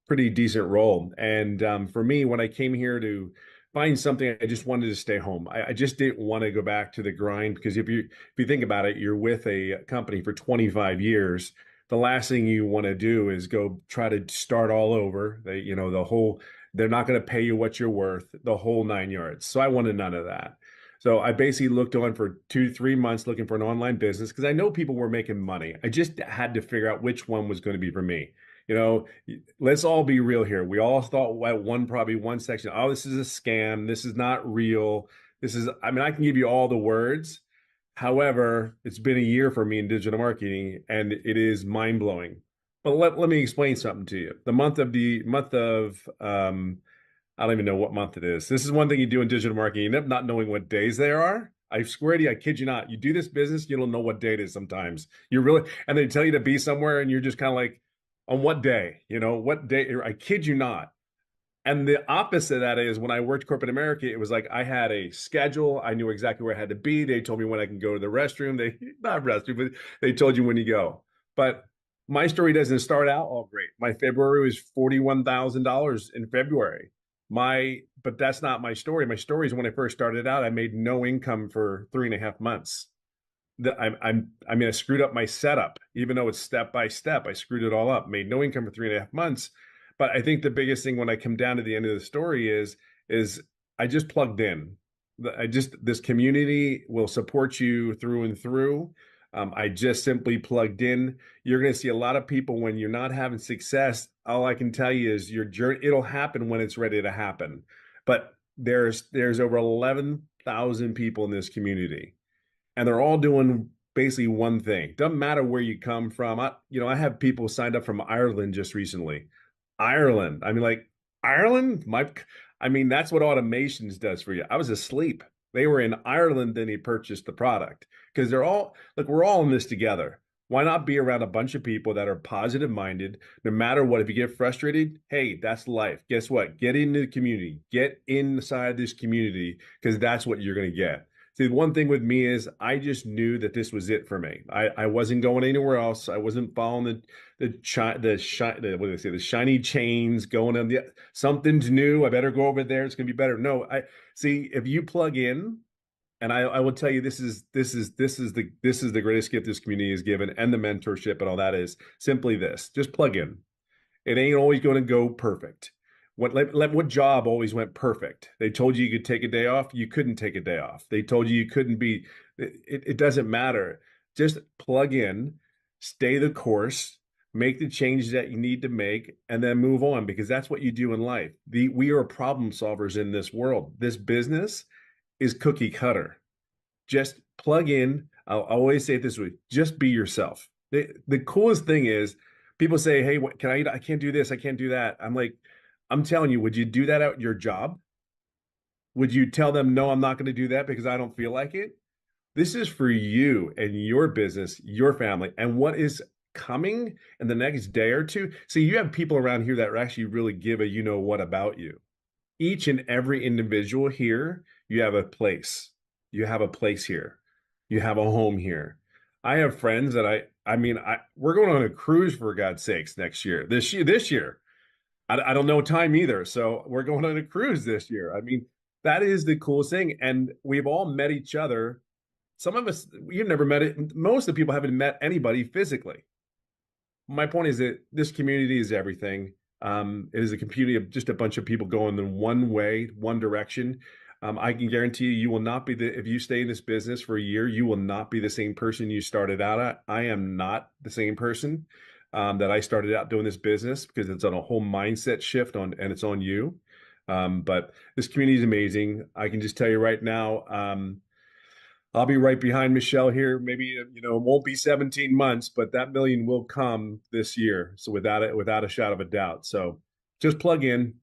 decent role. And for me, when I came here to find something, I just wanted to stay home. I just didn't want to go back to the grind, because if you think about it, you're with a company for 25 years. The last thing you want to do is go try to start all over. The whole They're not going to pay you what you're worth, the whole 9 yards. So I wanted none of that. So I basically looked on for 2 to 3 months looking for an online business because I know people were making money. I just had to figure out which one was going to be for me. You know, let's all be real here. We all thought at probably one section, oh, this is a scam. This is not real. I mean, I can give you all the words. However, it's been a year for me in digital marketing and it is mind blowing. But let me explain something to you. The month of I don't even know what month it is. This is one thing you do in digital marketing. You end up not knowing what days there are. I swear to you, I kid you not. You do this business, you don't know what day it is sometimes. And they tell you to be somewhere and you're just kind of like, on what day? You know, what day? I kid you not. And the opposite of that is when I worked corporate America, it was like I had a schedule. I knew exactly where I had to be. They told me when I can go to the restroom. Not restroom, but they told you when you go. But my story doesn't start out all great. My February was $41,000 in February. But that's not my story. My story is when I first started out, I made no income for 3.5 months. I mean, I screwed up my setup, even though it's step by step. I screwed it all up, made no income for 3.5 months. But I think the biggest thing when I come down to the end of the story is I just plugged in. This community will support you through and through. I just simply plugged in. You're going to see a lot of people when you're not having success. All I can tell you is your journey, it'll happen when it's ready to happen. But there's over 11,000 people in this community, and they're all doing basically one thing. Doesn't matter where you come from. I have people signed up from Ireland just recently. Ireland. I mean, like Ireland, that's what automations does for you. I was asleep. They were in Ireland, then he purchased the product because we're all in this together. Why not be around a bunch of people that are positive minded, no matter what? If you get frustrated, hey, that's life. Guess what? Get into the community, get inside this community because that's what you're going to get. See, the one thing with me is I just knew that this was it for me. I wasn't going anywhere else. I wasn't following the shiny chains going on something's new. I better go over there. It's going to be better. No, if you plug in, and I will tell you, this is the greatest gift this community has given, and the mentorship and all that is simply this: just plug in. It ain't always going to go perfect. What job always went perfect? They told you could take a day off. You couldn't take a day off. They told you couldn't be. It doesn't matter. Just plug in, stay the course, make the changes that you need to make, and then move on, because that's what you do in life. We are problem solvers in this world. This business is cookie cutter. Just plug in. I'll always say it this way: just be yourself. The coolest thing is people say, "Hey, what can I eat? I can't do this. I can't do that." I'm like, I'm telling you, would you do that at your job? Would you tell them, no, I'm not going to do that because I don't feel like it? This is for you and your business, your family, and what is coming in the next day or two. See, you have people around here that actually really give a you know what about you. Each and every individual here, you have a place. You have a place here. You have a home here. I have friends that we're going on a cruise, for God's sakes, this year. I don't know time either. So we're going on a cruise this year. I mean, that is the coolest thing. And we've all met each other. Some of us, you've never met it. Most of the people haven't met anybody physically. My point is that this community is everything. It is a community of just a bunch of people going in one way, one direction. I can guarantee you will not be if you stay in this business for a year, you will not be the same person you started out at. I am not the same person that I started out doing this business, because it's on a whole mindset shift and it's on you. But this community is amazing. I can just tell you right now, I'll be right behind Michelle here. Maybe, it won't be 17 months, but that million will come this year. So without a shadow of a doubt. So just plug in,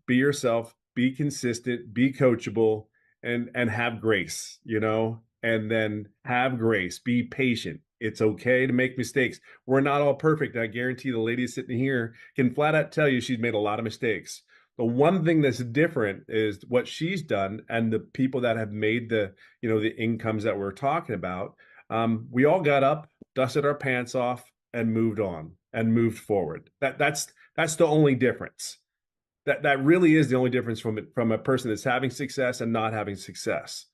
be yourself, be consistent, be coachable, and have grace, and then have grace, be patient. It's okay to make mistakes. We're not all perfect. I guarantee the lady sitting here can flat out tell you she's made a lot of mistakes. The one thing that's different is what she's done, and the people that have made the incomes that we're talking about. We all got up, dusted our pants off, and moved on and moved forward. That's the only difference. That really is the only difference from a person that's having success and not having success.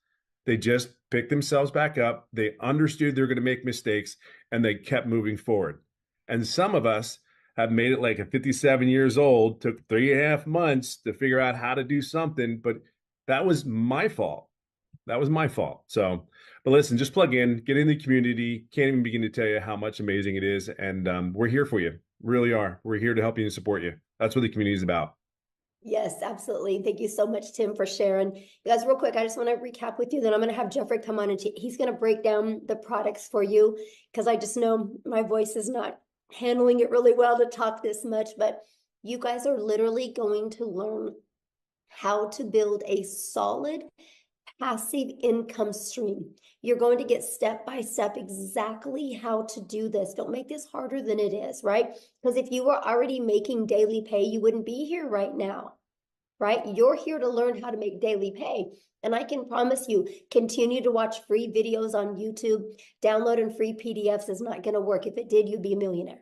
They just picked themselves back up. They understood they're going to make mistakes, and they kept moving forward. And some of us have made it like a 57 years old, took 3.5 months to figure out how to do something, but that was my fault. That was my fault. So, but listen, just plug in, get in the community. Can't even begin to tell you how much amazing it is. And we're here for you. Really are. We're here to help you and support you. That's what the community is about. Yes, absolutely. Thank you so much, Tim, for sharing. You guys, real quick, I just want to recap with you. Then I'm going to have Jeffrey come on and he's going to break down the products for you because I just know my voice is not handling it really well to talk this much. But you guys are literally going to learn how to build a solid passive income stream. You're going to get step by step exactly how to do this. Don't make this harder than it is, right? Because if you were already making daily pay, you wouldn't be here right now, right? You're here to learn how to make daily pay. And I can promise you, continue to watch free videos on YouTube. Downloading free PDFs is not going to work. If it did, you'd be a millionaire.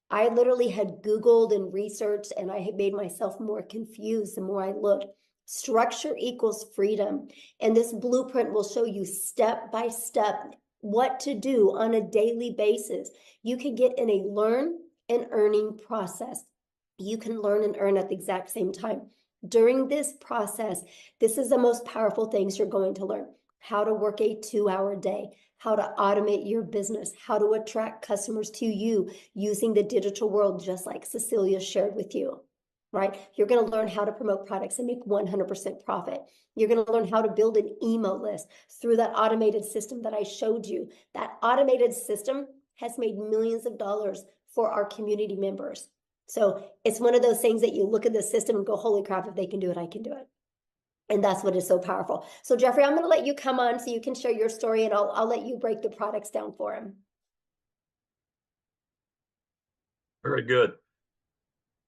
I literally had Googled and researched, and I had made myself more confused the more I looked. Structure equals freedom. And this blueprint will show you step by step what to do on a daily basis. You can get in a learn and earning process. You can learn and earn at the exact same time. During this process, this is the most powerful things you're going to learn. How to work a 2-hour day, how to automate your business, how to attract customers to you using the digital world, just like Cecilia shared with you. Right? You're going to learn how to promote products and make 100% profit. You're going to learn how to build an email list through that automated system that I showed you. That automated system has made millions of dollars for our community members. So it's one of those things that you look at the system and go, holy crap, if they can do it, I can do it. And that's what is so powerful. So Jeffrey, I'm going to let you come on so you can share your story, and I'll let you break the products down for him. Very good.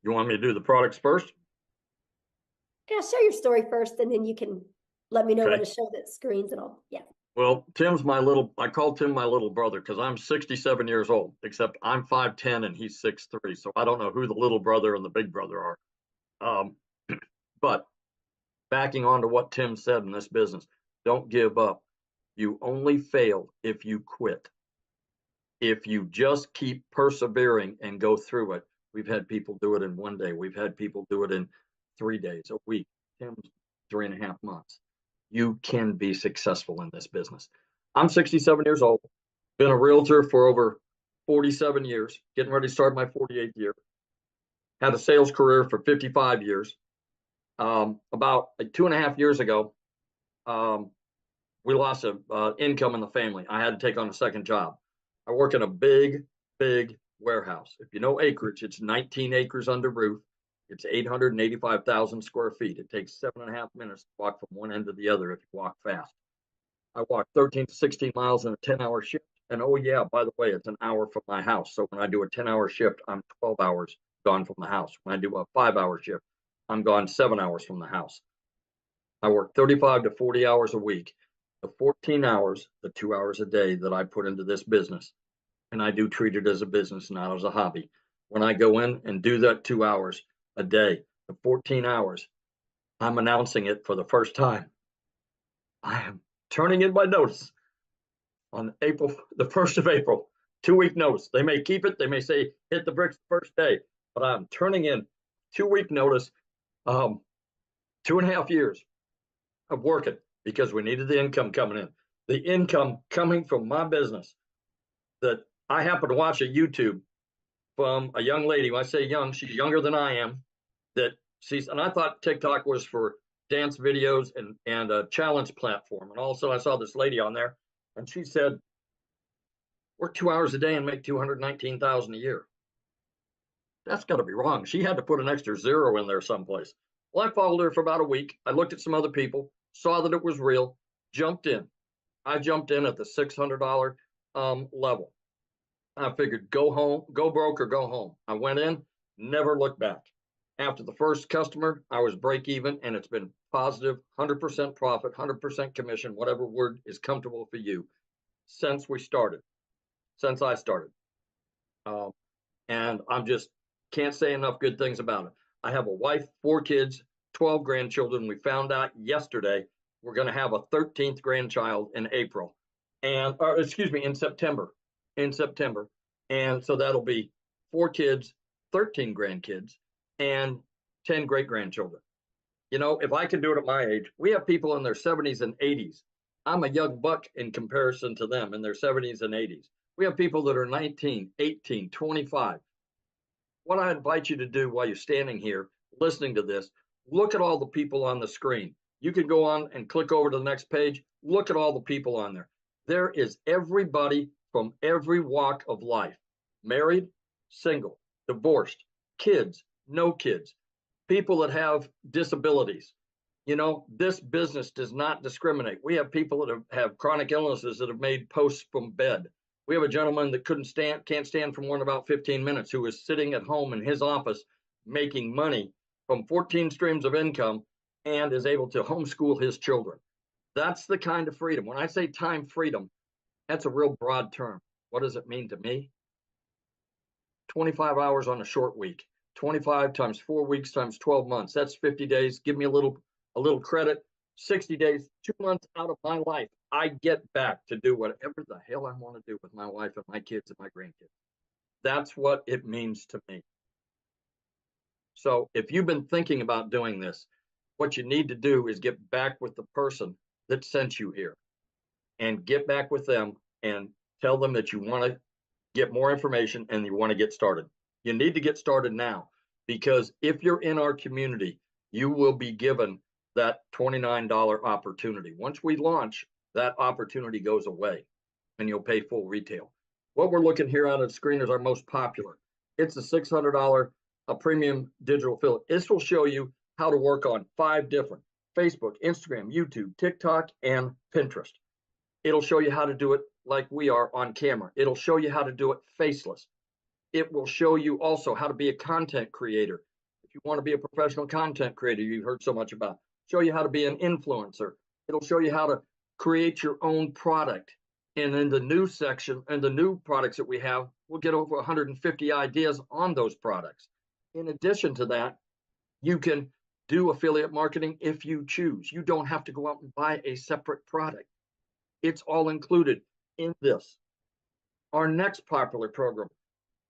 You want me to do the products first? Yeah, share your story first, and then you can let me know Okay. what to show the screens and all. Yeah. Well, I call Tim my little brother because I'm 67 years old, except I'm 5'10" and he's 6'3". So I don't know who the little brother and the big brother are. But backing on to what Tim said in this business, don't give up. You only fail if you quit. If you just keep persevering and go through it, we've had people do it in 1 day. We've had people do it in 3 days, a week, Tim's 3.5 months. You can be successful in this business. I'm 67 years old, been a realtor for over 47 years, getting ready to start my 48th year. Had a sales career for 55 years. About 2.5 years ago, we lost income in the family. I had to take on a second job. I work in a big, big warehouse. If you know acreage, it's 19 acres under roof. It's 885,000 square feet. It takes 7.5 minutes to walk from one end to the other if you walk fast. I walk 13 to 16 miles in a 10-hour shift. And oh yeah, by the way, it's an hour from my house. So when I do a 10-hour shift, I'm 12 hours gone from the house. When I do a 5-hour shift, I'm gone 7 hours from the house. I work 35 to 40 hours a week. The 14 hours, the 2 hours a day that I put into this business, and I do treat it as a business, not as a hobby. When I go in and do that 2 hours a day, the 14 hours, I'm announcing it for the first time. I am turning in my notice on the 1st of April, 2-week notice. They may keep it. They may say, hit the bricks the first day, but I'm turning in 2-week notice, 2.5 years of working because we needed the income coming in. The income coming from my business that I happen to watch a YouTube from a young lady. When I say young, she's younger than I am. And I thought TikTok was for dance videos and a challenge platform. And also I saw this lady on there, and she said, work 2 hours a day and make $219,000 a year. That's got to be wrong. She had to put an extra zero in there someplace. Well, I followed her for about a week. I looked at some other people, saw that it was real, jumped in. I jumped in at the $600 level. I figured go home, go broke or go home. I went in, never looked back. After the first customer, I was break even, and it's been positive, 100% profit, 100% commission, whatever word is comfortable for you, since I started. And I'm just can't say enough good things about it. I have a wife, 4 kids, 12 grandchildren. We found out yesterday we're going to have a 13th grandchild in April, in September. And so that'll be 4 kids, 13 grandkids and 10 great-grandchildren. You know, if I can do it at my age, we have people in their 70s and 80s. I'm a young buck in comparison to them in their 70s and 80s. We have people that are 19, 18, 25. What I invite you to do while you're standing here listening to this, look at all the people on the screen. You can go on and click over to the next page. Look at all the people on there. There is everybody from every walk of life. Married, single, divorced, kids, no kids, people that have disabilities. You know, this business does not discriminate. We have people that have chronic illnesses that have made posts from bed. We have a gentleman that can't stand for more than about 15 minutes, who is sitting at home in his office making money from 14 streams of income and is able to homeschool his children. That's the kind of freedom. When I say time freedom, that's a real broad term. What does it mean to me? 25 hours on a short week, 25 times 4 weeks times 12 months. That's 50 days. Give me a little credit. 60 days, 2 months out of my life, I get back to do whatever the hell I want to do with my wife and my kids and my grandkids. That's what it means to me. So if you've been thinking about doing this, what you need to do is get back with the person that sent you here, and get back with them and tell them that you want to get more information and you want to get started. You need to get started now, because if you're in our community, you will be given that $29 opportunity. Once we launch, that opportunity goes away and you'll pay full retail. What we're looking here on the screen is our most popular. It's a $600 premium digital affiliate. This will show you how to work on 5 different: Facebook, Instagram, YouTube, TikTok, and Pinterest. It'll show you how to do it like we are on camera. It'll show you how to do it faceless. It will show you also how to be a content creator. If you want to be a professional content creator you've heard so much about, show you how to be an influencer. It'll show you how to create your own product. And in the new section and the new products that we have, we'll get over 150 ideas on those products. In addition to that, you can do affiliate marketing if you choose. You don't have to go out and buy a separate product. It's all included in this. Our next popular program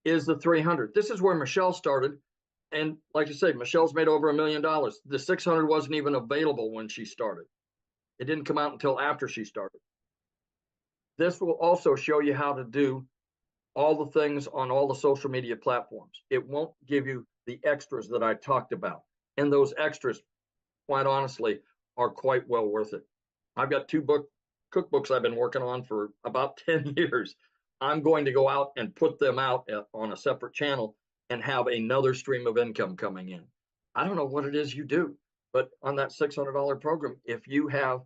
is the 300. This is where Michelle started. And like I say, Michelle's made over $1 million. The 600 wasn't even available when she started. It didn't come out until after she started. This will also show you how to do all the things on all the social media platforms. It won't give you the extras that I talked about. And those extras, quite honestly, are quite well worth it. I've got 2 cookbooks I've been working on for about 10 years. I'm going to go out and put them out on a separate channel and have another stream of income coming in. I don't know what it is you do, but on that $600 program, if you have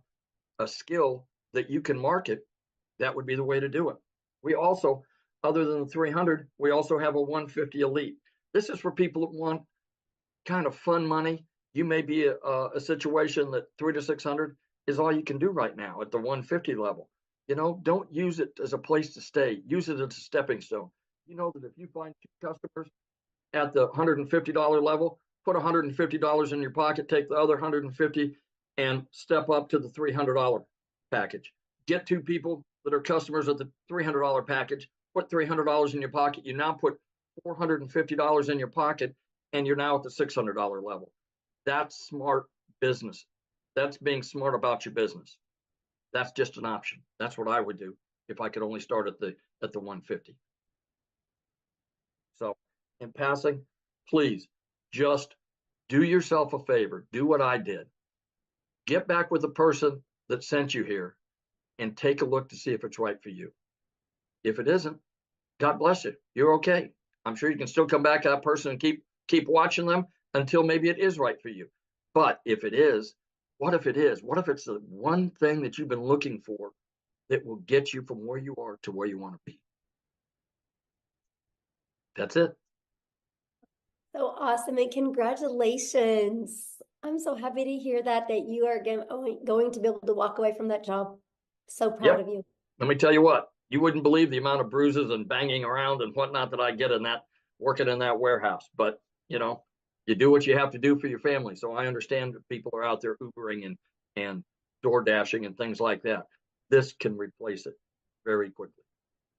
a skill that you can market, that would be the way to do it. We also, other than the 300, we also have a 150 Elite. This is for people that want kind of fun money. You may be a situation that 300 to 600 is all you can do right now at the 150 level. You know, don't use it as a place to stay. Use it as a stepping stone. You know that if you find 2 customers at the $150 level, put $150 in your pocket, take the other 150 and step up to the $300 package. Get 2 people that are customers at the $300 package, put $300 in your pocket. You now put $450 in your pocket, and you're now at the $600 level. That's smart business. That's being smart about your business. That's just an option. That's what I would do if I could only start at the 150. So in passing, please just do yourself a favor. Do what I did. Get back with the person that sent you here and take a look to see if it's right for you. If it isn't, God bless you. You're okay. I'm sure you can still come back to that person and keep watching them until maybe it is right for you. But if it is, what if it is? What if it's the one thing that you've been looking for that will get you from where you are to where you want to be? That's it. So awesome, and congratulations. I'm so happy to hear that you are going to be able to walk away from that job. So proud of you. Let me tell you what, you wouldn't believe the amount of bruises and banging around and whatnot that I get in that, working in that warehouse. But, you know, you do what you have to do for your family. So I understand that people are out there Ubering and door dashing and things like that. This can replace it very quickly.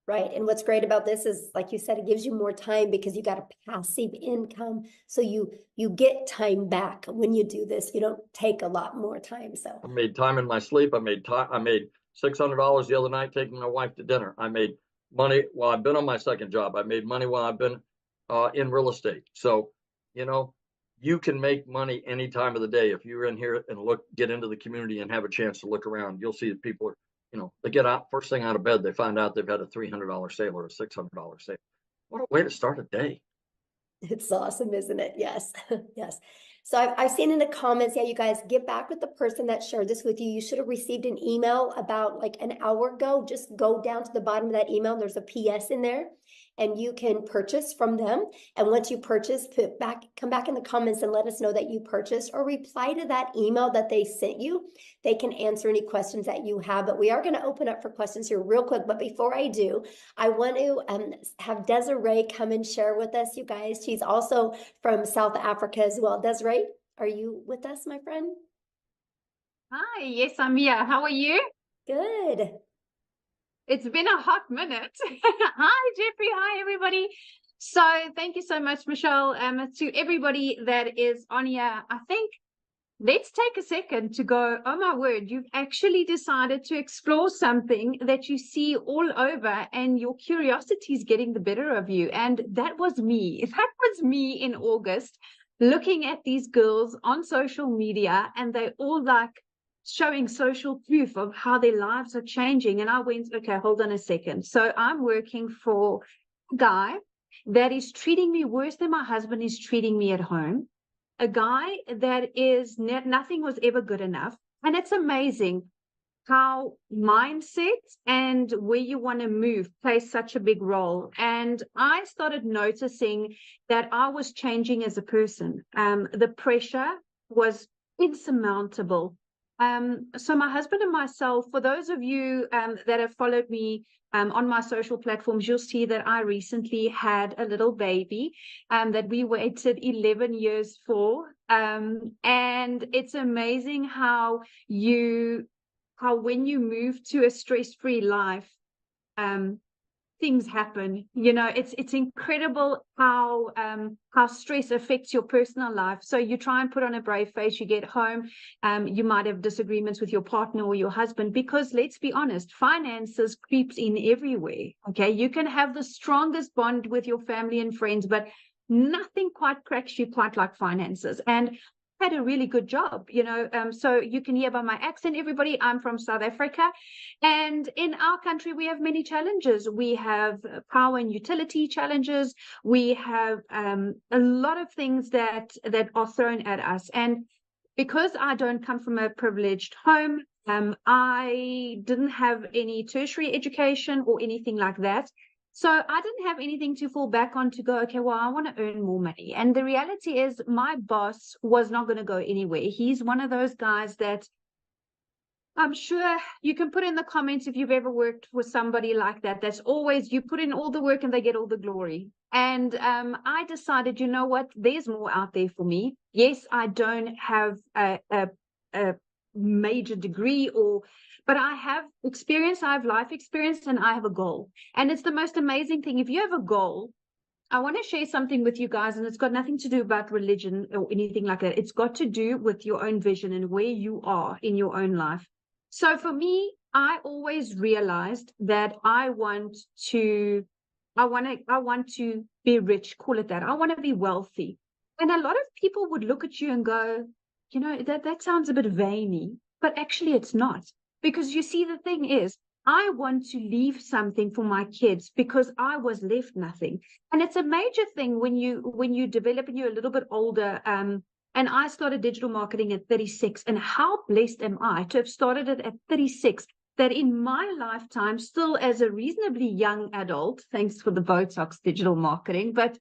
Right. And what's great about this is, like you said, it gives you more time because you got a passive income. So you get time back when you do this. You don't take a lot more time. So I made time in my sleep. I made $600 the other night taking my wife to dinner. I made money while I've been on my second job. I made money while I've been in real estate. So, you know, you can make money any time of the day. If you're in here and get into the community and have a chance to look around, you'll see that people are, they get out first thing out of bed, they find out they've had a $300 sale or a $600 sale. What a way to start a day. it's awesome, isn't it? Yes. Yes. So I've seen in the comments, yeah, you guys get back with the person that shared this with you. You should have received an email about like an hour ago. Just go down to the bottom of that email. There's a PS in there and you can purchase from them. And once you purchase, come back in the comments and let us know that you purchased, or reply to that email that they sent you. They can answer any questions that you have, but we are going to open up for questions here real quick. But before I do, I want to have Desiree come and share with us, you guys. She's also from South Africa as well. Desiree, are you with us, my friend? Hi, yes, I'm here. How are you? Good. It's been a hot minute. Hi, Jeffrey. Hi, everybody. So thank you so much, Michelle. To everybody that is on here, I think let's take a second to go, oh my word, you've actually decided to explore something that you see all over and your curiosity is getting the better of you. And that was me. That was me in August, looking at these girls on social media, and they all like showing social proof of how their lives are changing. And I went, okay, hold on a second. So I'm working for a guy that is treating me worse than my husband is treating me at home. A guy that is nothing was ever good enough. And it's amazing how mindset and where you want to move plays such a big role. And I started noticing that I was changing as a person. The pressure was insurmountable. So my husband and myself, for those of you that have followed me on my social platforms, you'll see that I recently had a little baby that we waited 11 years for. And it's amazing how when you move to a stress-free life, things happen. It's incredible how stress affects your personal life. So you try and put on a brave face, you get home, you might have disagreements with your partner or your husband, because let's be honest, finances creeps in everywhere. Okay, you can have the strongest bond with your family and friends, but nothing quite cracks you quite like finances. And had a really good job, so you can hear by my accent, everybody, I'm from South Africa, and in our country we have many challenges. We have power and utility challenges. We have a lot of things that are thrown at us, and because I don't come from a privileged home, I didn't have any tertiary education or anything like that. So I didn't have anything to fall back on to go, okay, well, I want to earn more money. And the reality is my boss was not going to go anywhere. He's one of those guys that I'm sure you can put in the comments if you've ever worked with somebody like that. That's always, you put in all the work and they get all the glory. And I decided, you know what, there's more out there for me. Yes, I don't have a major degree, but I have experience, I have life experience, and I have a goal. And it's the most amazing thing. If you have a goal, I want to share something with you guys, and it's got nothing to do about religion or anything like that. It's got to do with your own vision and where you are in your own life. So for me, I always realized that I want to be rich, call it that. I want to be wealthy. And a lot of people would look at you and go, that sounds a bit veiny, but actually it's not. Because you see, the thing is, I want to leave something for my kids because I was left nothing. And it's a major thing when you develop and you're a little bit older. And I started digital marketing at 36. And how blessed am I to have started it at 36, that in my lifetime, still as a reasonably young adult, thanks for the Botox digital marketing, but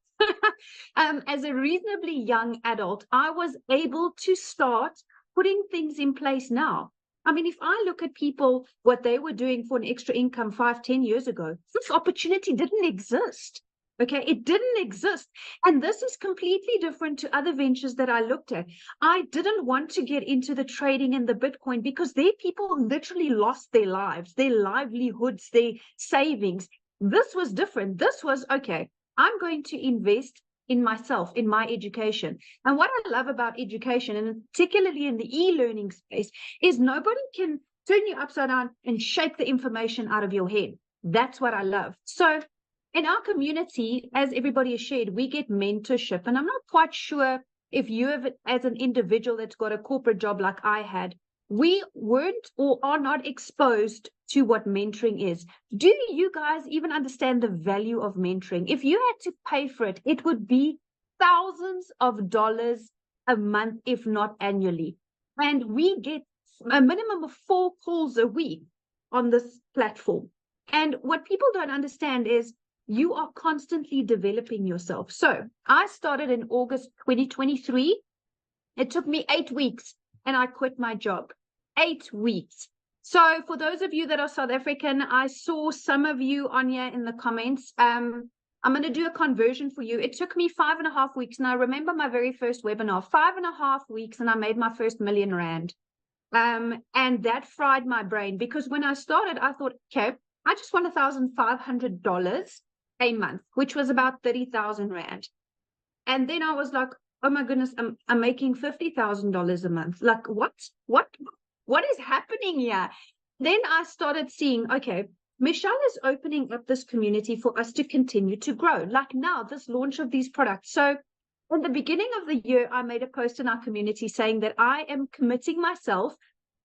as a reasonably young adult, I was able to start putting things in place now. I mean, if I look at people, what they were doing for an extra income 5-10 years ago, this opportunity didn't exist. Okay, it didn't exist. And this is completely different to other ventures that I looked at. I didn't want to get into the trading and the Bitcoin because there people literally lost their lives, their livelihoods, their savings. This was different. This was, okay, I'm going to invest in myself, in my education. And what I love about education, and particularly in the e-learning space, is nobody can turn you upside down and shake the information out of your head. That's what I love. So in our community, as everybody has shared, we get mentorship. And I'm not quite sure if you have, as an individual that's got a corporate job like I had, we weren't or are not exposed to what mentoring is. Do you guys even understand the value of mentoring? If you had to pay for it, it would be thousands of dollars a month, if not annually. And we get a minimum of 4 calls a week on this platform. And what people don't understand is you are constantly developing yourself. So I started in August 2023. It took me 8 weeks and I quit my job. 8 weeks. So for those of you that are South African, I saw some of you on here in the comments. I'm going to do a conversion for you. It took me 5.5 weeks. And I remember my very first webinar, 5.5 weeks, and I made my first R1 million. And that fried my brain, because when I started, I thought, okay, I just want $1,500 a month, which was about 30,000 Rand. And then I was like, oh my goodness, I'm making $50,000 a month. Like, what is happening here? Then I started seeing, okay, Michelle is opening up this community for us to continue to grow. Like now, this launch of these products. So in the beginning of the year, I made a post in our community saying that I am committing myself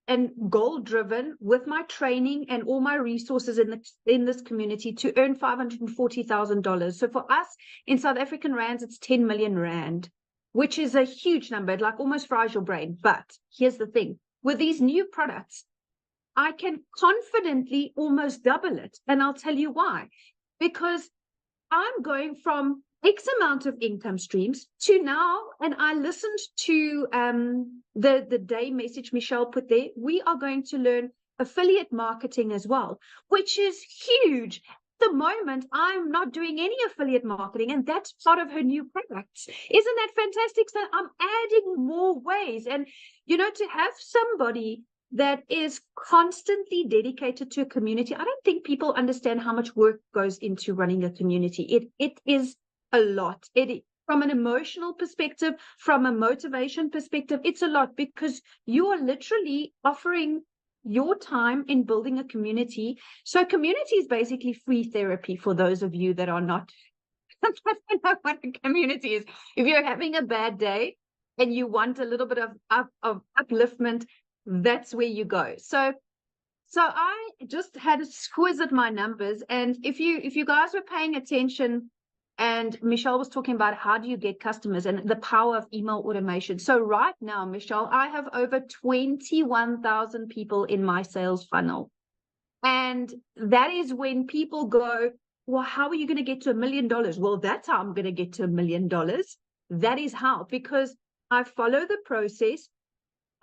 and goal-driven with my training and all my resources in this community to earn $540,000. So for us in South African rands, it's 10 million Rand, which is a huge number. It like almost fries your brain. But here's the thing. With these new products, I can confidently almost double it. And I'll tell you why. Because I'm going from X amount of income streams to now, and I listened to the day message Michelle put there, we are going to learn affiliate marketing as well, which is huge. At the moment, I'm not doing any affiliate marketing, and that's part of her new products. Isn't that fantastic? So I'm adding more ways. And, you know, to have somebody that is constantly dedicated to a community, I don't think people understand how much work goes into running a community. It is a lot. From an emotional perspective, from a motivation perspective, it's a lot, because you are literally offering your time in building a community. So community is basically free therapy for those of you that are not. I don't know what a community is. If you're having a bad day and you want a little bit of upliftment, that's where you go. So I just had a squiz at my numbers, and if you guys were paying attention, and Michelle was talking about how do you get customers and the power of email automation. So right now, Michelle, I have over 21,000 people in my sales funnel. And that is when people go, well, how are you going to get to $1 million? Well, that's how I'm going to get to $1 million. That is how, because I follow the process.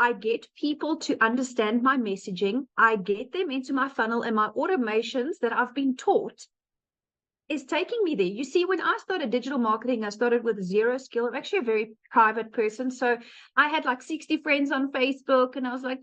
I get people to understand my messaging. I get them into my funnel, and my automations that I've been taught is taking me there. You see, when I started digital marketing, I started with zero skill. I'm actually a very private person. So I had like 60 friends on Facebook, and I was like,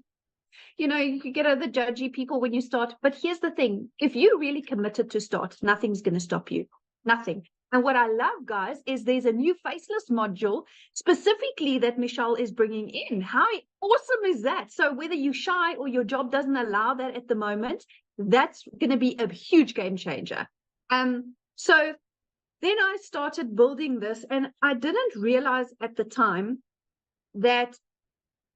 you know, you get the judgy people when you start. But here's the thing. If you're really committed to start, nothing's going to stop you. Nothing. And what I love, guys, is there's a new faceless module specifically that Michelle is bringing in. How awesome is that? So whether you're shy or your job doesn't allow that at the moment, that's going to be a huge game changer. So then I started building this, and I didn't realize at the time that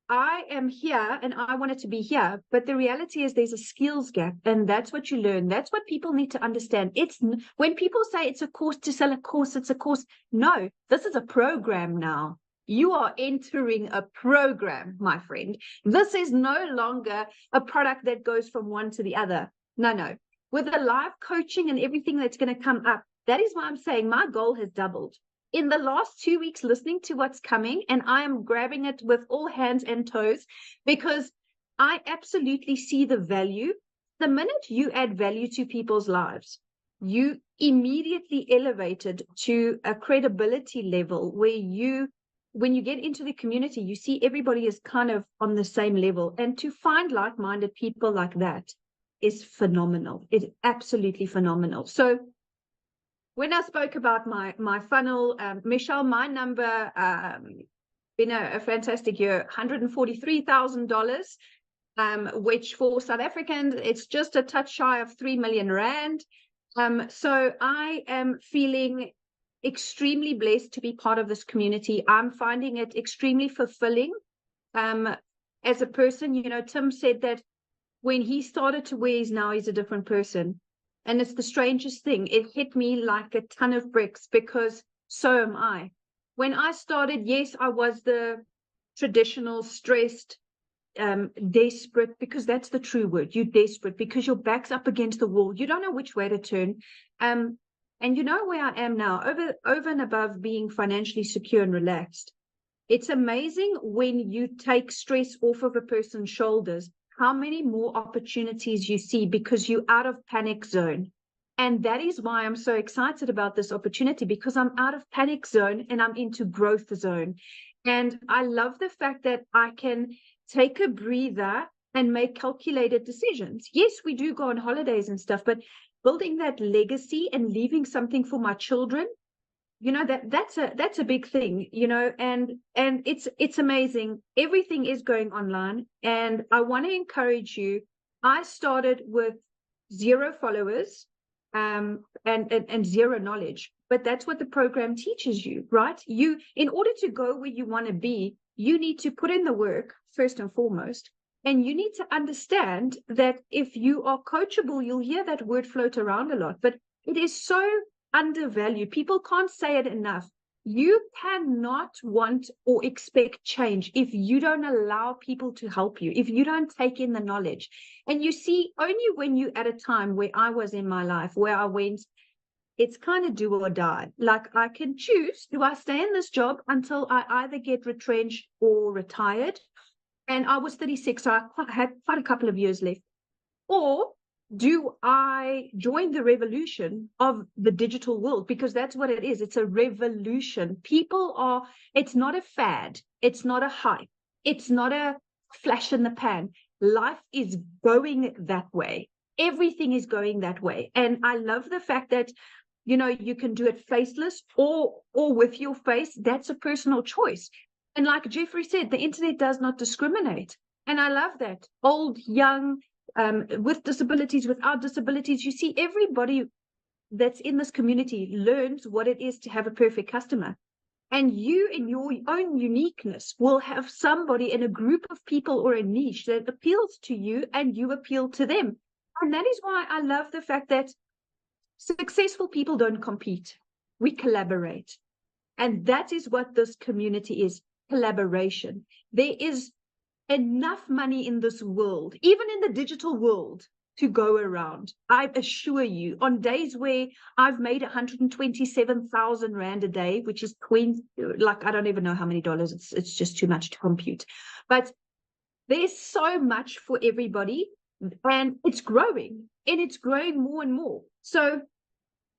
I am here and I wanted to be here. But the reality is there's a skills gap, and that's what you learn. That's what people need to understand. It's when people say it's a course to sell a course, it's a course. No, this is a program now. You are entering a program, my friend. This is no longer a product that goes from one to the other. No. With the live coaching and everything that's going to come up, that is why I'm saying my goal has doubled. In the last 2 weeks, listening to what's coming, and I am grabbing it with all hands and toes, because I absolutely see the value. The minute you add value to people's lives, you immediately elevated to a credibility level where when you get into the community, you see everybody is kind of on the same level. And to find like-minded people like that is phenomenal. It's absolutely phenomenal. So when I spoke about my funnel, Michelle, my number, been a fantastic year, $143,000, which for South Africans, it's just a touch shy of 3 million rand. So I am feeling extremely blessed to be part of this community. I'm finding it extremely fulfilling. As a person, you know, Tim said that when he started to where he's now, he's a different person. And it's the strangest thing. It hit me like a ton of bricks, because so am I. When I started, yes, I was the traditional stressed, desperate, because that's the true word. You're desperate because your back's up against the wall. You don't know which way to turn. And you know where I am now, over and above being financially secure and relaxed. It's amazing when you take stress off of a person's shoulders, how many more opportunities you see, because you're out of panic zone. And that is why I'm so excited about this opportunity, because I'm out of panic zone and I'm into growth zone. And I love the fact that I can take a breather and make calculated decisions. Yes, we do go on holidays and stuff, but building that legacy and leaving something for my children, you know, that's a big thing, you know, and it's amazing. Everything is going online, and I want to encourage you. I started with 0 followers, and 0 knowledge, but that's what the program teaches you, right? You, in order to go where you want to be, you need to put in the work first and foremost, and you need to understand that if you are coachable, you'll hear that word float around a lot, but it is so undervalued. People can't say it enough. You cannot want or expect change if you don't allow people to help you, if you don't take in the knowledge. And you see, only when you at a time where I was in my life, where I went, it's kind of do or die. Like, I can choose, do I stay in this job until I either get retrenched or retired? And I was 36, so I had quite a couple of years left. Or do I join the revolution of the digital world? Because that's what it is. It's a revolution. People are, it's not a fad. It's not a hype. It's not a flash in the pan. Life is going that way. Everything is going that way. And I love the fact that, you know, you can do it faceless or with your face. That's a personal choice. And like Jeffrey said, the internet does not discriminate. And I love that. Old, young, with disabilities, without disabilities, you see everybody that's in this community learns what it is to have a perfect customer. And you, in your own uniqueness, will have somebody in a group of people or a niche that appeals to you, and you appeal to them. And that is why I love the fact that successful people don't compete. We collaborate. And that is what this community is, collaboration. There is enough money in this world, even in the digital world, to go around. I assure you, on days where I've made 127,000 Rand a day, which is like, I don't even know how many dollars, it's just too much to compute. But there's so much for everybody, and it's growing, and it's growing more and more. So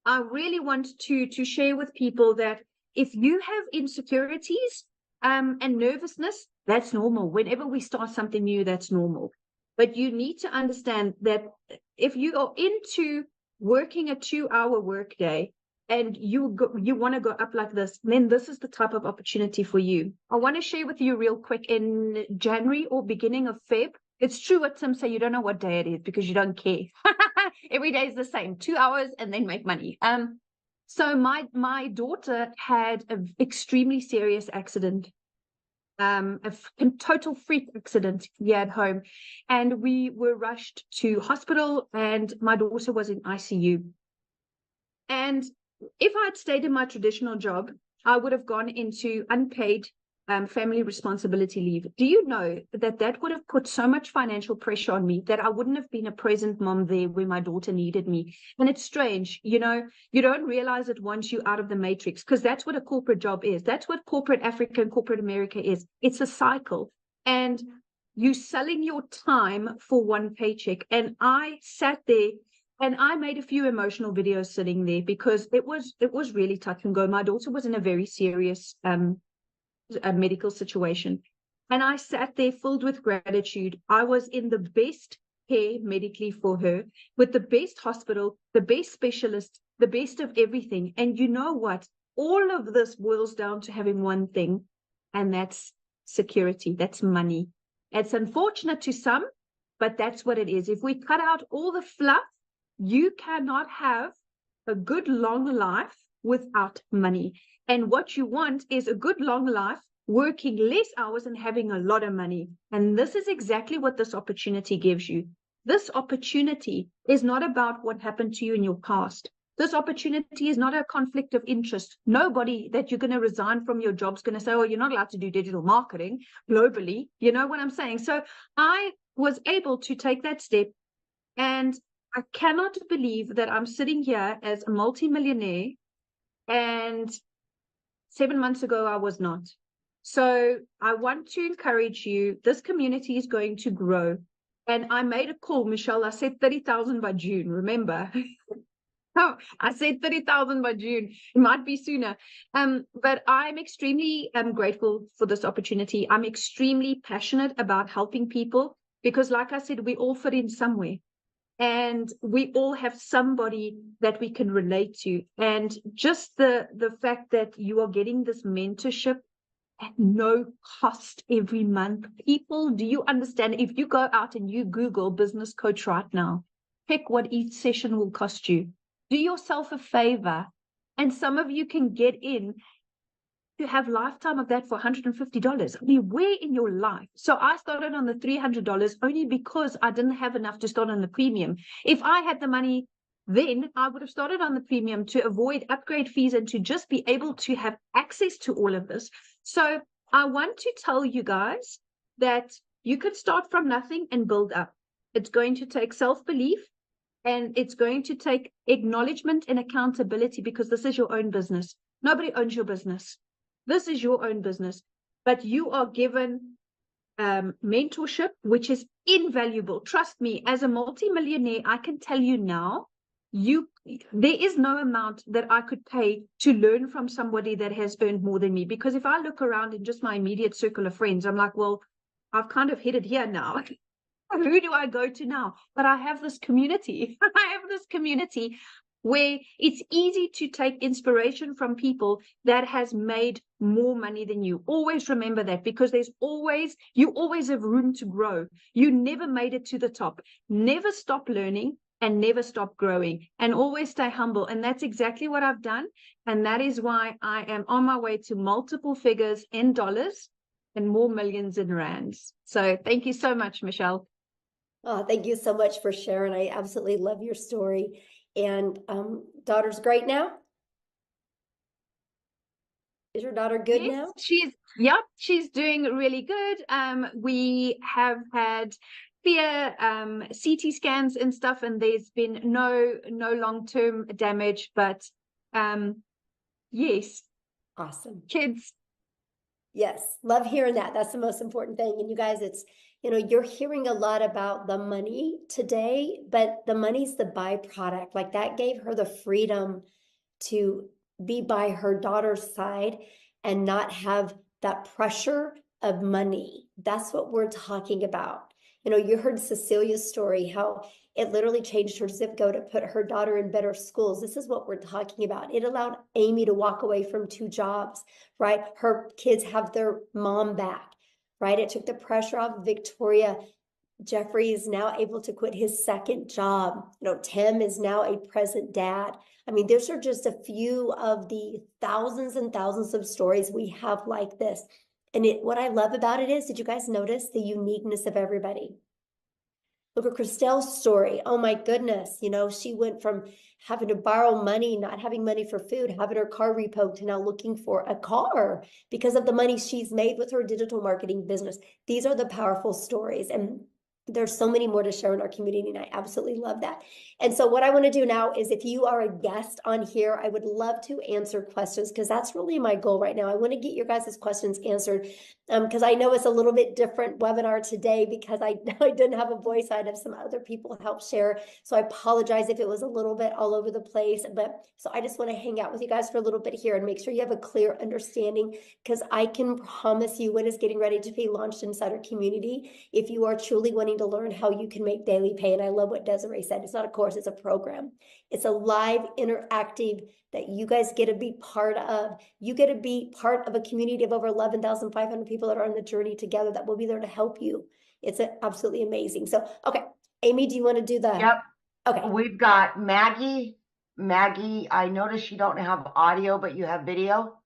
I really want to share with people that if you have insecurities and nervousness, that's normal. Whenever we start something new, that's normal. But you need to understand that if you are into working a 2-hour workday and you want to go up like this, then this is the type of opportunity for you. I want to share with you real quick, in January or beginning of Feb. It's true what Tim said, you don't know what day it is because you don't care. Every day is the same, 2 hours and then make money. So my daughter had an extremely serious accident. A total freak accident here at home, and we were rushed to hospital, and my daughter was in ICU. And if I had stayed in my traditional job, I would have gone into unpaid family responsibility leave. Do you know that would have put so much financial pressure on me that I wouldn't have been a present mom there where my daughter needed me? And it's strange, you know, you don't realize it once you're out of the matrix, because that's what a corporate job is. That's what corporate Africa and corporate America is. It's a cycle, and you selling your time for one paycheck. And I sat there and I made a few emotional videos sitting there, because it was really touch and go. My daughter was in a very serious a medical situation, and I sat there filled with gratitude. I was in the best care medically for her with the best hospital, the best specialist, the best of everything. And you know what? All of this boils down to having one thing, and that's security. That's money. It's unfortunate to some, but that's what it is. If we cut out all the fluff, you cannot have a good long life without money. And what you want is a good long life, working less hours and having a lot of money. And this is exactly what this opportunity gives you. This opportunity is not about what happened to you in your past. This opportunity is not a conflict of interest. Nobody that you're going to resign from your job is going to say, oh, you're not allowed to do digital marketing globally. You know what I'm saying? So I was able to take that step, and I cannot believe that I'm sitting here as a multimillionaire, and 7 months ago I was not. So I want to encourage you. This community is going to grow. And I made a call, Michelle. I said 30,000 by June, remember? Oh, I said 30,000 by June. It might be sooner. But I'm extremely grateful for this opportunity. I'm extremely passionate about helping people because, like I said, we all fit in somewhere. And we all have somebody that we can relate to. And just the fact that you are getting this mentorship at no cost every month. People, do you understand? If you go out and you Google business coach right now, pick what each session will cost you. Do yourself a favor. And some of you can get in to have lifetime of that for $150. I mean, where in your life? So I started on the $300 only because I didn't have enough to start on the premium. If I had the money then, I would have started on the premium to avoid upgrade fees and to just be able to have access to all of this. So I want to tell you guys that you could start from nothing and build up. It's going to take self-belief, and it's going to take acknowledgement and accountability, because this is your own business. Nobody owns your business. This is your own business, but you are given mentorship, which is invaluable. Trust me, as a multimillionaire, I can tell you now, there is no amount that I could pay to learn from somebody that has earned more than me. Because if I look around in just my immediate circle of friends, I'm like, well, I've kind of hit it here now. Who do I go to now? But I have this community. I have this community where it's easy to take inspiration from people that has made more money than you. Always remember that, because you always have room to grow. You never made it to the top. Never stop learning and never stop growing, and always stay humble. And that's exactly what I've done. And that is why I am on my way to multiple figures in dollars and more millions in rands. So thank you so much, Michelle. Oh, thank you so much for sharing. I absolutely love your story. And daughter's great now? Is your daughter good now? She's doing really good. We have had clear CT scans and stuff, and there's been no long-term damage, but yes. Awesome. Kids. Yes, love hearing that. That's the most important thing. And you guys, it's, you're hearing a lot about the money today, but the money's the byproduct. Like, that gave her the freedom to be by her daughter's side and not have that pressure of money. That's what we're talking about. You heard Cecilia's story, how it literally changed her zip code to put her daughter in better schools. This is what we're talking about. It allowed Amy to walk away from 2 jobs, right? Her kids have their mom back, right? It took the pressure off Victoria. Jeffrey is now able to quit his 2nd job. Tim is now a present dad. I mean, those are just a few of the thousands and thousands of stories we have like this. And what I love about it is, did you guys notice the uniqueness of everybody? Look at Christelle's story. Oh my goodness. She went from having to borrow money, not having money for food, having her car repoed, to now looking for a car because of the money she's made with her digital marketing business. These are the powerful stories. And there's so many more to share in our community, and I absolutely love that. And so what I want to do now is, if you are a guest on here, I would love to answer questions, because that's really my goal right now. I want to get your guys' questions answered, because I know it's a little bit different webinar today, because I didn't have a voice. I had some other people help share. So I apologize if it was a little bit all over the place. But so I just want to hang out with you guys for a little bit here and make sure you have a clear understanding, because I can promise you, when it's getting ready to be launched inside our community, if you are truly wanting wanting to learn how you can make daily pay. And I love what Desiree said. It's not a course, it's a program. It's a live interactive that you guys get to be part of. You get to be part of a community of over 11,500 people that are on the journey together that will be there to help you. It's absolutely amazing. So, okay, Amy, do you want to do the? Yep. Okay. We've got Maggie. Maggie, I noticed you don't have audio, but you have video.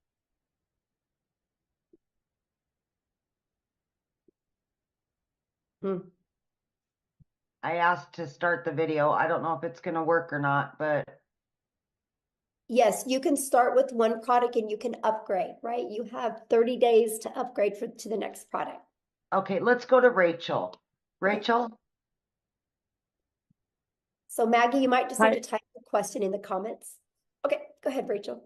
I asked to start the video. I don't know if it's going to work or not, but. Yes, you can start with one product and you can upgrade, right? You have 30 days to upgrade to the next product. Okay, let's go to Rachel. Rachel? So Maggie, you might just need Hi. to type the question in the comments. Okay, go ahead, Rachel.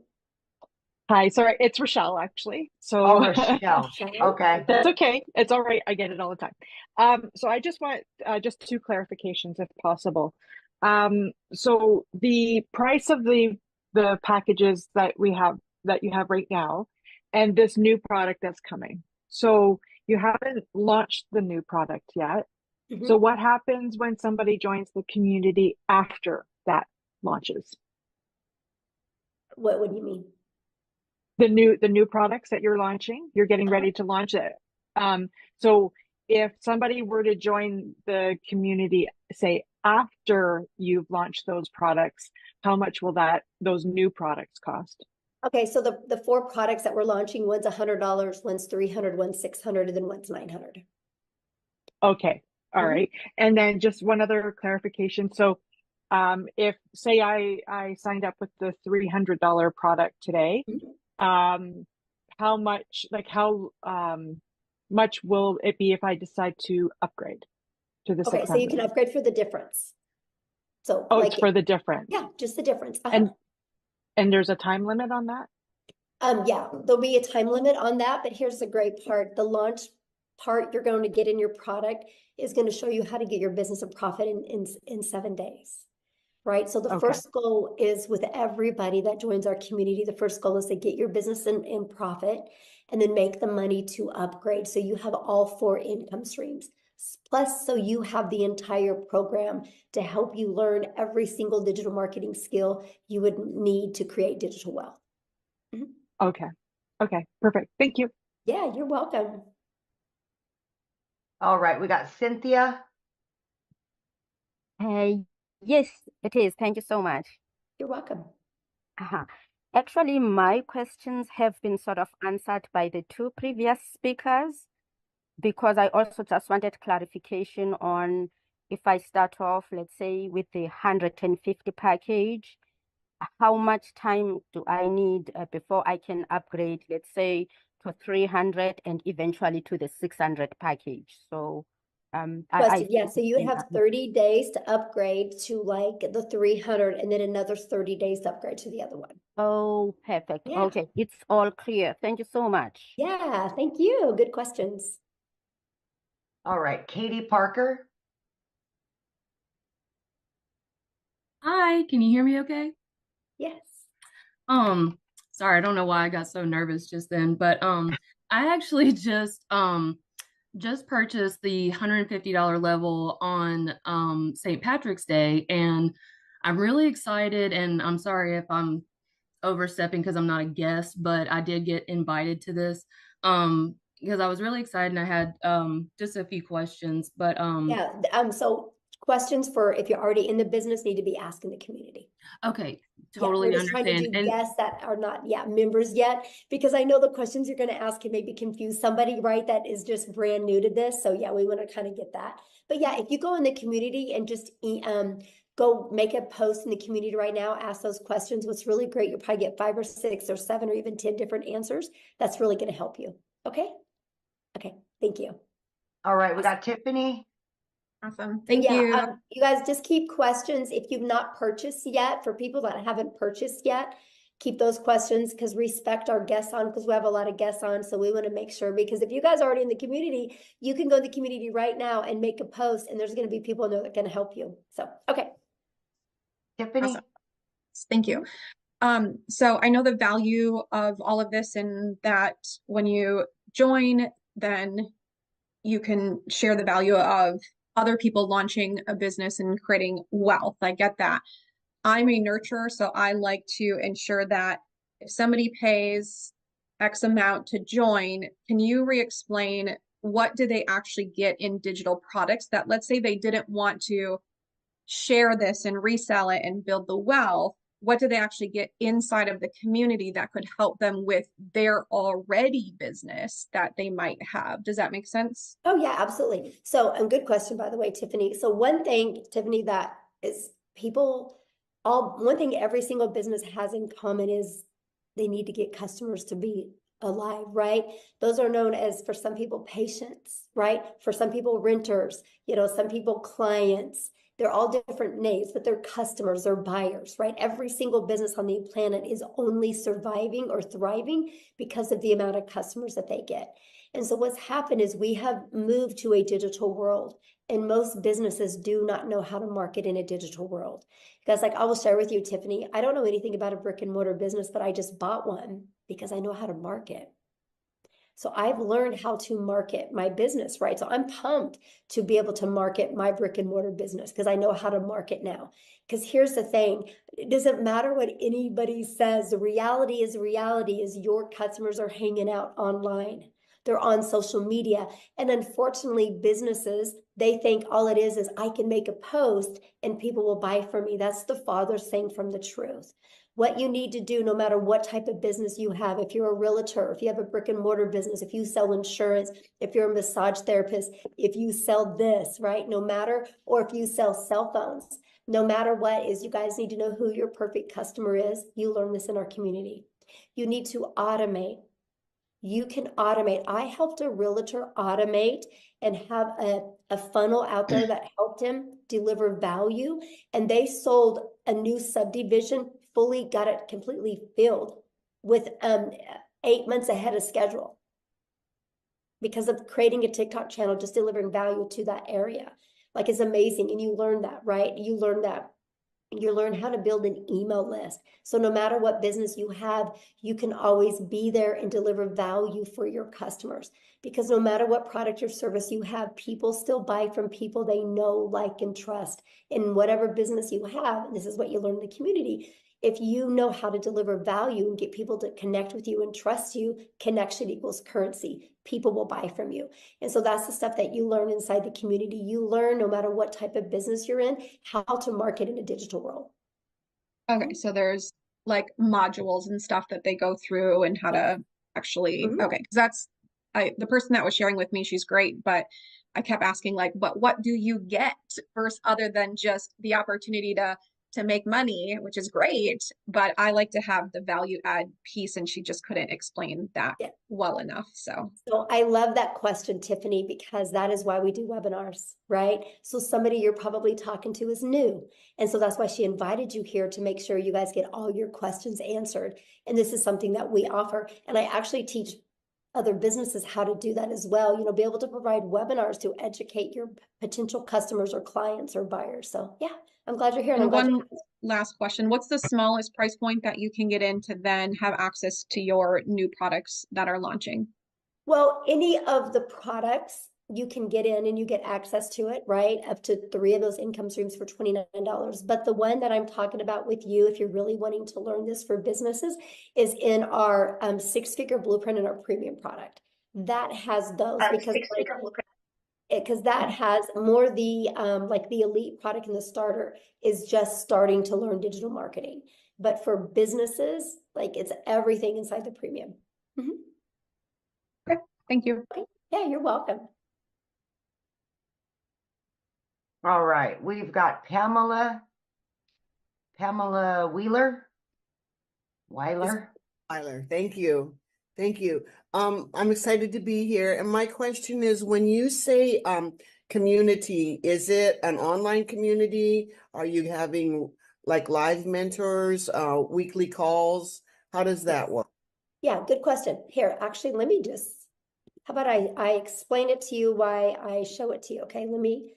Hi, sorry, it's Rochelle actually. So Oh, Rochelle. Okay. that's okay. It's all right. I get it all the time. So I just want just two clarifications if possible. So the price of the packages that you have right now and this new product that's coming. So you haven't launched the new product yet. So what happens when somebody joins the community after that launches? What do you mean? The new products that you're launching, you're getting ready to launch it. So if somebody were to join the community, say after you've launched those products, how much will those new products cost? Okay, so the 4 products that we're launching, one's $100, one's $300, one's $600, and then one's $900. Okay, all right. And then just one other clarification. So if say I signed up with the $300 product today, how much much will it be if I decide to upgrade to the 600? Okay, so you can upgrade for the difference. So it's for the difference. Yeah, just the difference. And there's a time limit on that? Yeah, there'll be a time limit on that, but here's the great part. The launch part you're going to get in your product is going to show you how to get your business a profit in 7 days. Right. So the first goal is with everybody that joins our community, the first goal is to get your business in profit and then make the money to upgrade. So you have all 4 income streams. Plus, so you have the entire program to help you learn every single digital marketing skill you would need to create digital wealth. Okay, perfect. Thank you. Yeah, you're welcome. All right, we got Cynthia. Yes, it is. Thank you so much. You're welcome. Actually, my questions have been sort of answered by the 2 previous speakers, because I also just wanted clarification on if I start off, let's say, with the 150 package, how much time do I need before I can upgrade, let's say, to 300 and eventually to the 600 package? So so you have 30 days to upgrade to like the 300 and then another 30 days to upgrade to the other one. Oh, perfect. Yeah. Okay, it's all clear. Thank you so much. Yeah, thank you. Good questions. All right, Katie Parker. Hi, can you hear me okay? Yes. Sorry, I don't know why I got so nervous just then, but I actually just purchased the $150 level on St. Patrick's Day, and I'm really excited, and I'm sorry if I'm overstepping because I'm not a guest, but I did get invited to this because I was really excited and I had just a few questions, but so questions for if you're already in the business need to be asked in the community. Okay, totally we're just understand. Trying to do guests that are not members yet, because I know the questions you're going to ask can maybe confuse somebody, right, that is just brand new to this. So yeah, we want to kind of get that. But yeah, if you go in the community and just go make a post in the community right now, ask those questions. What's really great, you'll probably get 5 or 6 or 7 or even 10 different answers. That's really going to help you. Okay, thank you. All right, we got Tiffany. Awesome. Thank you. You guys just keep questions if you've not purchased yet. For people that haven't purchased yet, keep those questions, because respect our guests on, because we have a lot of guests on. So we want to make sure, because if you guys are already in the community, you can go to the community right now and make a post, and there's going to be people in there that can help you. So, okay. Tiffany. Awesome. Thank you. So I know the value of all of this, and that when you join, then you can share the value of other people launching a business and creating wealth. I get that. I'm a nurturer, so I like to ensure that if somebody pays X amount to join, can you re-explain what do they actually get in digital products that, let's say they didn't want to share this and resell it and build the wealth, what do they actually get inside of the community that could help them with their already business that they might have? Does that make sense? Oh yeah, absolutely. So, good question, by the way, Tiffany. So one thing, Tiffany, that is one thing every single business has in common is they need to get customers to be alive, right? Those are known as, for some people, patients, right? For some people, renters, some people, clients. They're all different names, but they're customers, they're buyers, right? Every single business on the planet is only surviving or thriving because of the amount of customers that they get. And so what's happened is we have moved to a digital world, and most businesses do not know how to market in a digital world. Because I will share with you, Tiffany, I don't know anything about a brick and mortar business, but I just bought one because I know how to market. So I've learned how to market my business, right? So I'm pumped to be able to market my brick and mortar business because I know how to market now. Because here's the thing, it doesn't matter what anybody says. The reality is your customers are hanging out online. They're on social media. And unfortunately, businesses, they think all it is I can make a post and people will buy from me. That's the farthest thing from the truth. What you need to do, no matter what type of business you have, if you're a realtor, if you have a brick and mortar business, if you sell insurance, if you're a massage therapist, if you sell this, right? No matter, or if you sell cell phones, no matter what is, you guys need to know who your perfect customer is. You learn this in our community. You need to automate. You can automate. I helped a realtor automate and have a funnel out there that helped him deliver value. And they sold a new subdivision, fully got it completely filled with 8 months ahead of schedule because of creating a TikTok channel, just delivering value to that area. Like, it's amazing. And you learn that, right? You learn that. You learn how to build an email list. So no matter what business you have, you can always be there and deliver value for your customers. Because no matter what product or service you have, people still buy from people they know, like, and trust. In whatever business you have, and this is what you learn in the community, if you know how to deliver value and get people to connect with you and trust you, connection equals currency. People will buy from you. And so that's the stuff that you learn inside the community. You learn, no matter what type of business you're in, how to market in a digital world. Okay, so there's like modules and stuff that they go through and how to actually, okay, because that's, the person that was sharing with me, she's great, but I kept asking, like, what do you get first, other than just the opportunity to make money, which is great, but I like to have the value add piece, and she just couldn't explain that well enough. So I love that question, Tiffany, because that is why we do webinars, right? So somebody you're probably talking to is new. And so that's why she invited you here, to make sure you guys get all your questions answered. And this is something that we offer. And I actually teach other businesses how to do that as well. Be able to provide webinars to educate your potential customers or clients or buyers. So yeah, I'm glad you're here. And one last question. What's the smallest price point that you can get in to then have access to your new products that are launching? Well, any of the products you can get in and you get access to it, right? Up to 3 of those income streams for $29. But the one that I'm talking about with you, if you're really wanting to learn this for businesses, is in our 6-figure blueprint in our premium product. That has those, because that has more the like the elite product, and the starter is just starting to learn digital marketing. But for businesses, like, it's everything inside the premium. Okay, thank you. Yeah, you're welcome. All right, we've got Pamela Weiler. Thank you. Thank you. I'm excited to be here. And my question is, when you say community, is it an online community? Are you having like live mentors, weekly calls? How does that work? Yeah, good question. Here, actually, let me just, how about I explain it to you, why I show it to you, okay? Let me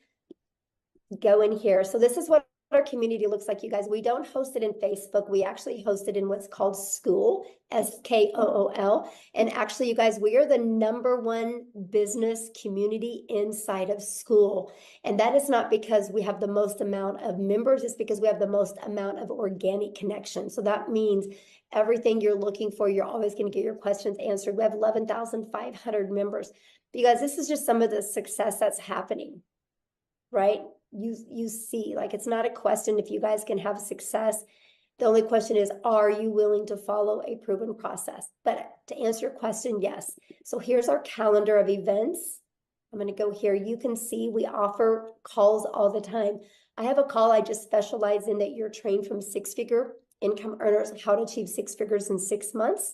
go in here. So this is what our community looks like, you guys. We don't host it in Facebook. We actually host it in what's called School, SKOOL. And actually, you guys, we are the #1 business community inside of School. And that is not because we have the most amount of members, it's because we have the most amount of organic connection. So that means everything you're looking for, you're always going to get your questions answered. We have 11,500 members. You guys, this is just some of the success that's happening, right? You see, like, it's not a question if you guys can have success. The only question is, are you willing to follow a proven process? But to answer your question, yes. So here's our calendar of events. I'm going to go here. You can see we offer calls all the time. I have a call I just specialize in that you're trained from six-figure income earners, how to achieve 6 figures in 6 months.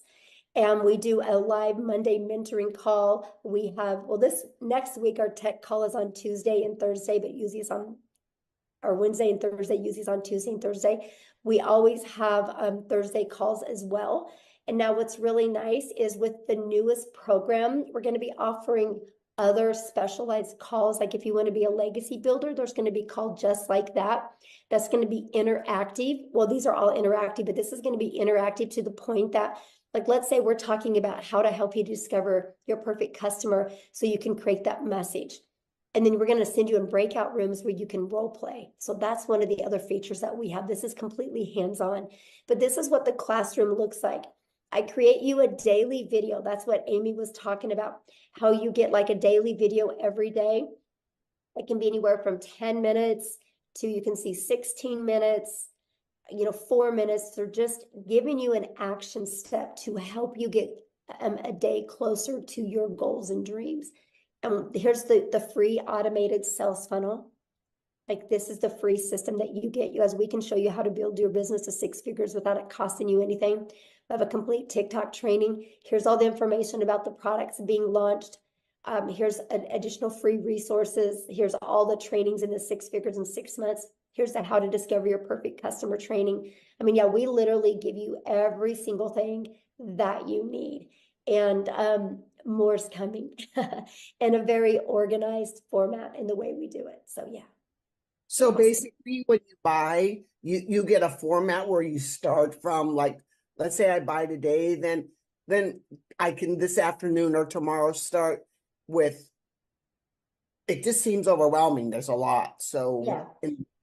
And we do a live Monday mentoring call. We have, well, this next week, our tech call is on Tuesday and Thursday, but usually it's on, or Wednesday and Thursday, usually it's on Tuesday and Thursday. We always have Thursday calls as well. And now what's really nice is with the newest program, we're going to be offering other specialized calls. Like if you want to be a legacy builder, there's going to be called just like that. That's going to be interactive. Well, these are all interactive, but this is going to be interactive to the point that, like, let's say we're talking about how to help you discover your perfect customer so you can create that message. And then we're going to send you in breakout rooms where you can role play. So that's one of the other features that we have. This is completely hands-on, but this is what the classroom looks like. I create you a daily video. That's what Amy was talking about, how you get like a daily video every day. It can be anywhere from 10 minutes to, you can see 16 minutes, 4 minutes. They're just giving you an action step to help you get a day closer to your goals and dreams. And here's the free automated sales funnel. Like, this is the free system that you get. You guys, we can show you how to build your business to 6 figures without it costing you anything. We have a complete TikTok training. Here's all the information about the products being launched. Here's additional free resources. Here's all the trainings in the 6 figures in 6 months. Here's the how to discover your perfect customer training. I mean, yeah, we literally give you every single thing that you need. And more's coming in a very organized format in the way we do it. So yeah. So basically when you buy, you get a format where you start from, like, let's say I buy today, then I can this afternoon or tomorrow start with, it just seems overwhelming. There's a lot. So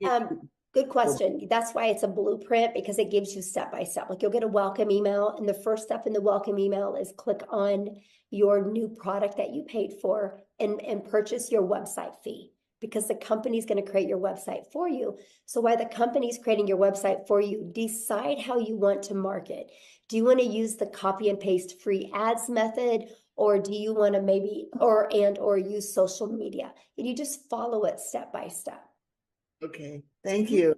yeah. Good question. That's why it's a blueprint, because it gives you step by step. Like, you'll get a welcome email, and the first step in the welcome email is click on your new product that you paid for and purchase your website fee, because the company's going to create your website for you. So while the company's creating your website for you, decide how you want to market. Do you want to use the copy and paste free ads method, or do you want to maybe or use social media? And you just follow it step by step. Okay, thank you.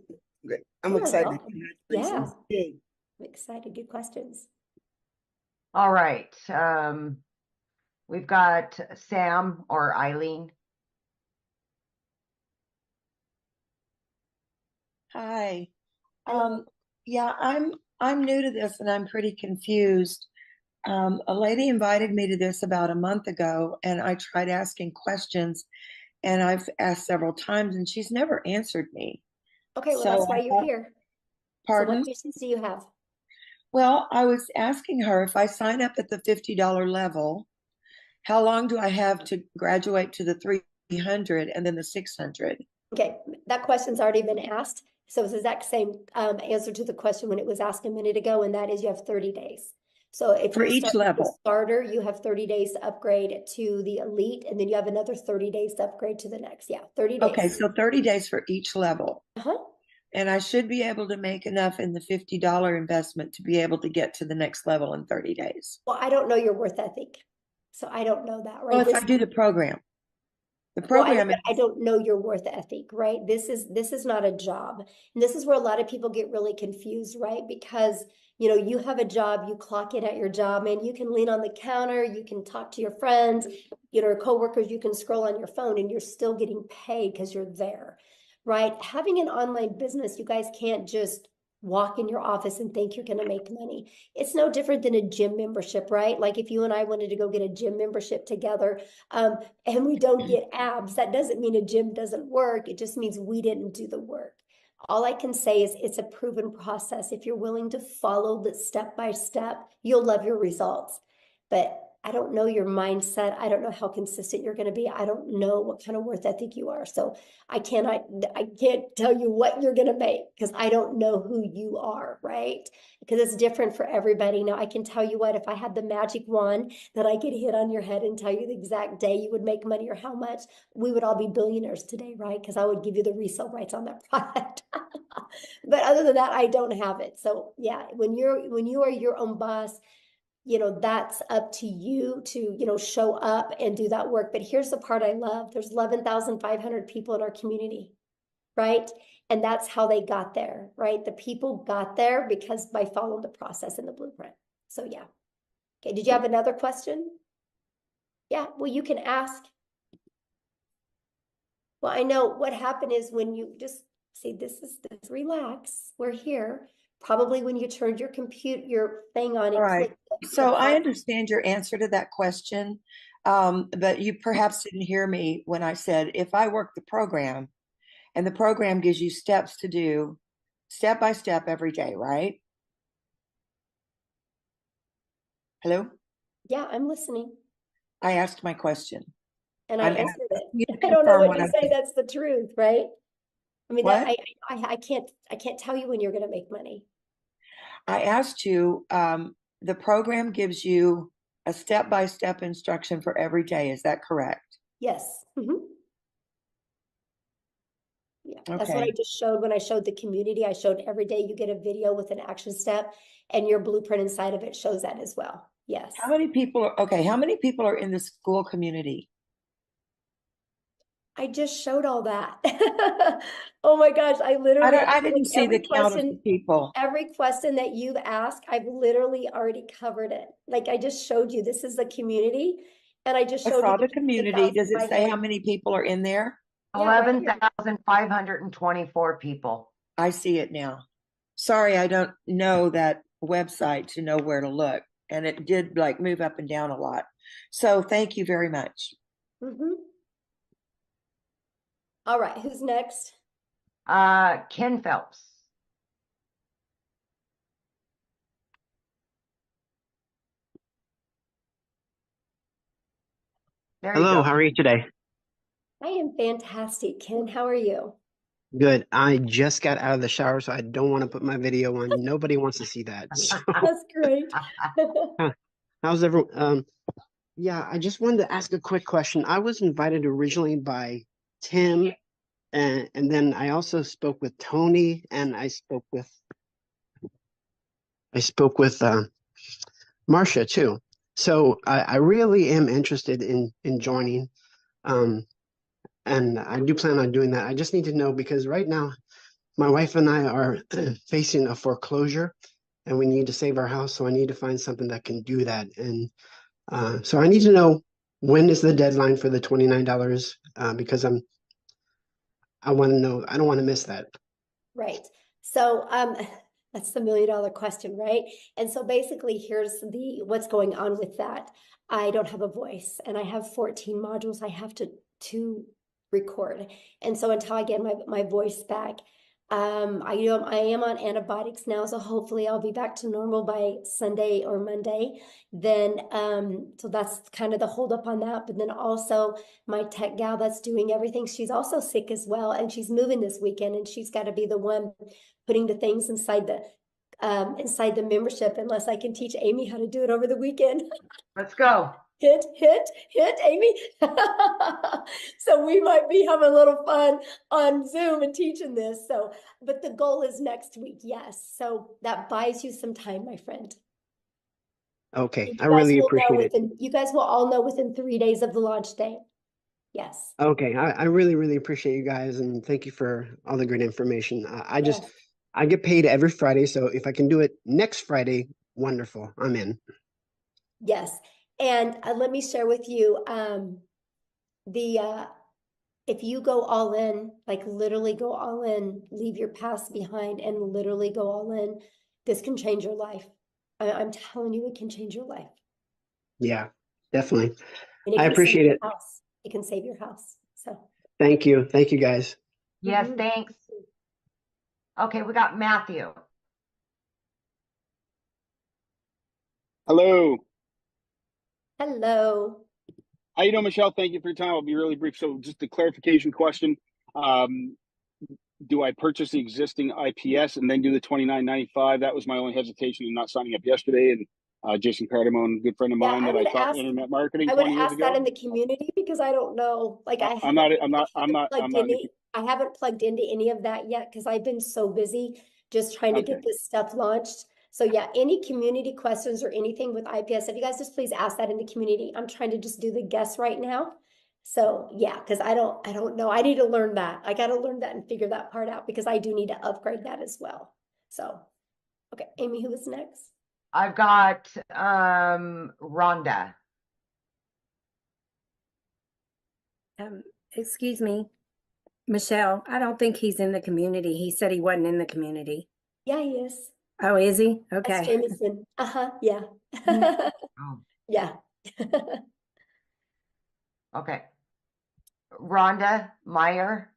I'm excited. Yeah, I'm excited. Good questions. All right. We've got Sam or Eileen. Hi. Yeah, I'm new to this and I'm pretty confused. A lady invited me to this about a month ago, and I tried asking questions, and I've asked several times, and she's never answered me. Okay, well, that's why you're here. Pardon? So what questions do you have? Well, I was asking her, if I sign up at the $50 level, how long do I have to graduate to the 300 and then the 600? Okay, that question's already been asked. So it's the exact same answer to the question when it was asked a minute ago, and that is you have 30 days. So if for you each level starter, you have 30 days to upgrade to the elite, and then you have another 30 days to upgrade to the next. Yeah, 30 days. Okay, so 30 days for each level. Uh-huh. And I should be able to make enough in the $50 investment to be able to get to the next level in 30 days. Well, I don't know your worth ethic, so I don't know that, right? Well, if I do the program. The program, well, I don't know your worth ethic, right? This is not a job. And this is where a lot of people get really confused, right? Because, you have a job, you clock in at your job, and you can lean on the counter, you can talk to your friends, coworkers, you can scroll on your phone, and you're still getting paid because you're there, right? Having an online business, you guys can't just walk in your office and think you're going to make money. It's no different than a gym membership, right? Like if you and I wanted to go get a gym membership together, and we don't get abs, that doesn't mean a gym doesn't work. It just means we didn't do the work. All I can say is it's a proven process. If you're willing to follow the step by step, you'll love your results. But I don't know your mindset. I don't know how consistent you're going to be. I don't know what kind of worth ethic you are. So I can't tell you what you're going to make because I don't know who you are, right? Because it's different for everybody. Now I can tell you what, if I had the magic wand that I could hit on your head and tell you the exact day you would make money or how much, we would all be billionaires today, right? Because I would give you the resale rights on that product. But other than that, I don't have it. So yeah, when you are your own boss, that's up to you to, show up and do that work. But here's the part I love. There's 11,500 people in our community, right? And that's how they got there, right? The people got there because by following the process and the blueprint. So yeah. Okay, did you have another question? Yeah, well, you can ask. Well, I know what happened is when you just see, this, relax, we're here. Probably when you turned your thing on, All it right. clicked. So I understand your answer to that question, but you perhaps didn't hear me when I said, if I work the program and the program gives you steps to do step by step every day, right? Hello? Yeah, I'm listening. I asked my question. And I I'm answered you it. to I don't know confirm what what to I'm say. saying. That's the truth, right? I mean, What? I can't tell you when you're going to make money. I asked you, the program gives you a step-by-step instruction for every day. Is that correct? Yes. Yeah, that's what I Okay. just showed when I showed the community. I showed every day you get a video with an action step, and your blueprint inside of it shows that as well. Yes. How many people are in the school community? I just showed all that. Oh my gosh, I literally I didn't see the count of the people. Every question that you've asked, I've literally already covered it. Like I just showed you, this is the community, and I just I showed saw you the community. Does it say how 11,500. many people are in there? Yeah, right here. 11,524 people. I see it now. Sorry, I don't know that website to know where to look. And it did like move up and down a lot. So thank you very much. All right, who's next? Ken Phelps. There you Hello, go. how are you today? I am fantastic, Ken. How are you? Good. I just got out of the shower, so I don't want to put my video on. Nobody wants to see that. So, That's great. how's everyone? Yeah, I just wanted to ask a quick question. I was invited originally by Tim, and then I also spoke with Tony, and I spoke with Marcia too. So I really am interested in joining. And I do plan on doing that. I just need to know because right now my wife and I are facing a foreclosure and we need to save our house. So I need to find something that can do that. And so I need to know when is the deadline for the $29 because I want to know, I don't want to miss that. Right. So that's the $1 million question, right? And so basically here's what's going on with that. I don't have a voice and I have 14 modules I have to record. And so until I get my voice back, I am on antibiotics now, so hopefully I'll be back to normal by Sunday or Monday. Then so that's kind of the holdup on that. But then also my tech gal that's doing everything, she's also sick as well, and she's moving this weekend, and she's got to be the one putting the things inside the membership, unless I can teach Amy how to do it over the weekend. Let's go. Hit, Amy. So we might be having a little fun on Zoom and teaching this. So, but the goal is next week. Yes. So that buys you some time, my friend. Okay. I really appreciate it. You guys will all know within 3 days of the launch day. Yes. Okay. I really, really appreciate you guys. And thank you for all the great information. I get paid every Friday. So if I can do it next Friday, wonderful. I'm in. Yes. And let me share with you if you go all in, like literally go all in, leave your past behind and literally go all in, this can change your life. I'm telling you, it can change your life. Yeah, definitely. And I appreciate it. It can save your house. So thank you. Thank you guys. Yes, thanks. Okay, we got Matthew. Hello. Hello. How you doing, Michelle? Thank you for your time. I'll be really brief. So just a clarification question. Do I purchase the existing IPS and then do the $29.95? That was my only hesitation in not signing up yesterday. And Jason Cardamone, a good friend of Yeah, mine I that would I taught ask, internet marketing I would 20 years ask that ago. in the community because I don't know. Like I I'm haven't, not I haven't plugged in the, any, I haven't plugged into any of that yet because I've been so busy just trying to okay. get this stuff launched. So yeah, any community questions or anything with IPS, if you guys just please ask that in the community. I'm trying to just do the guess right now. So yeah, because I don't know. I need to learn that. I got to learn that and figure that part out because I do need to upgrade that as well. So, okay, Amy, who is next? I've got Rhonda. Excuse me, Michelle, I don't think he's in the community. He said he wasn't in the community. Yeah, he is. Oh, is he? That's Okay. Jameson. Yeah. Oh, Yeah. okay. Rhonda Meyer.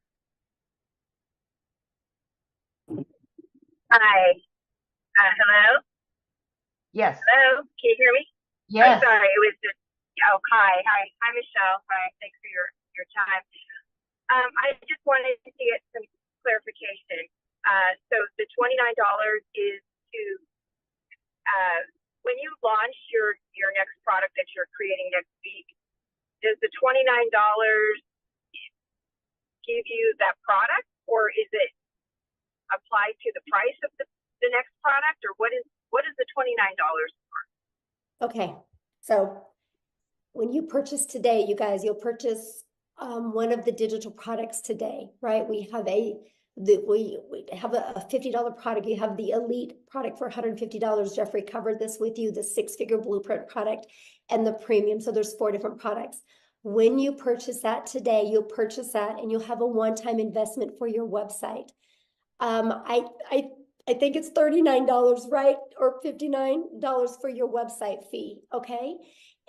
Hi. Hello? Yes. Hello? Can you hear me? Yes. I'm sorry. It was just, oh, hi. Hi, Michelle. Hi. Thanks for your time. I just wanted to get some clarification. So the $29 is to, when you launch your next product that you're creating next week, does the $29 give you that product, or is it applied to the price of the next product, or what is the $29 for? Okay. So when you purchase today, you guys, you'll purchase one of the digital products today, right? We have we have a $50 product. You have the elite product for $150. Jeffrey covered this with you, the 6-figure blueprint product and the premium. So there's 4 different products. When you purchase that today, you'll purchase that and you'll have a one-time investment for your website. I think it's $39, right? Or $59 for your website fee, okay?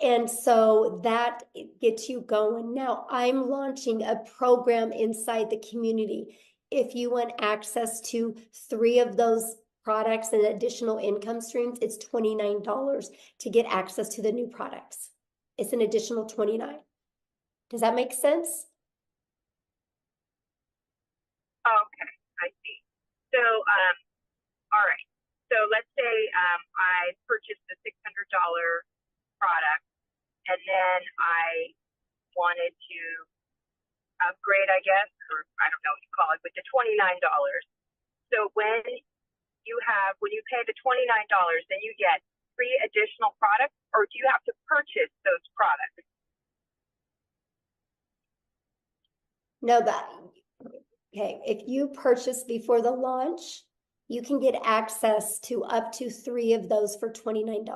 And so that gets you going. Now, I'm launching a program inside the community. If you want access to 3 of those products and additional income streams, it's $29 to get access to the new products. It's an additional $29. Does that make sense? Okay, I see. So, all right. So let's say I purchased the $600 product, and then I wanted to upgrade, I guess, or I don't know what you call it, with the $29. So when you pay the $29, then you get 3 additional products, or do you have to purchase those products? No, okay. If you purchase before the launch, you can get access to up to 3 of those for $29. 3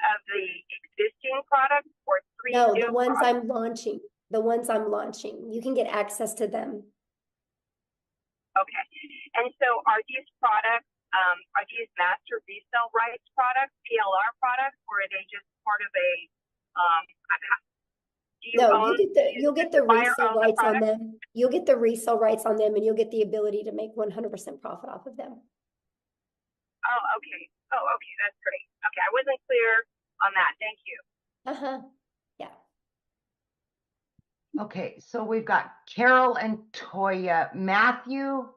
of the existing products, or 3 No, new the ones products? I'm launching. The ones I'm launching. You can get access to them. Okay. And so are these products, are these master resale rights products, PLR products, or are they just part of a, do you No, own, you'll get the buyer resale own the rights on product? them. You'll get the resale rights on them and you'll get the ability to make 100% profit off of them. Oh, okay. Oh, okay. That's great. Okay. I wasn't clear on that. Thank you. Yeah. Okay, so we've got Carol and Toya. Matthew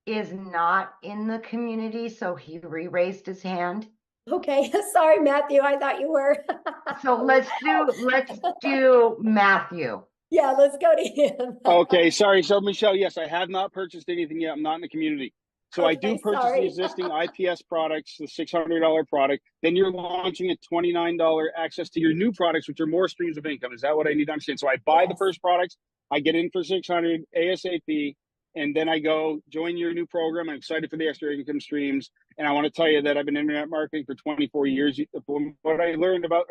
is not in the community, so he re-raised his hand. Okay. Sorry, Matthew. I thought you were. So let's do Matthew. Yeah, let's go to him. Okay, sorry. So Michelle, yes, I have not purchased anything yet. I'm not in the community. So I do Okay, purchase the sorry. existing IPS products, the $600 product. Then you're launching a $29 access to your new products, which are more streams of income. Is that what I need to understand? So I buy the first products, I get in for $600 ASAP, and then I go join your new program. I'm excited for the extra income streams. And I want to tell you that I've been internet marketing for 24 years. From what I learning about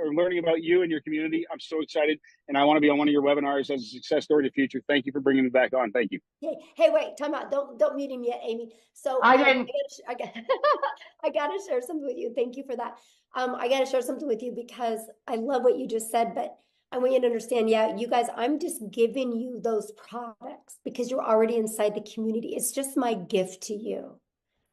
you and your community, I'm so excited. And I want to be on one of your webinars as a success story of the future. Thank you for bringing me back on. Thank you. Hey, wait, time out. Don't mute him yet, Amy. So I didn't. I gotta share something with you. Thank you for that. I gotta share something with you because I love what you just said, but I want you to understand, yeah, you guys, I'm just giving you those products because you're already inside the community. It's just my gift to you,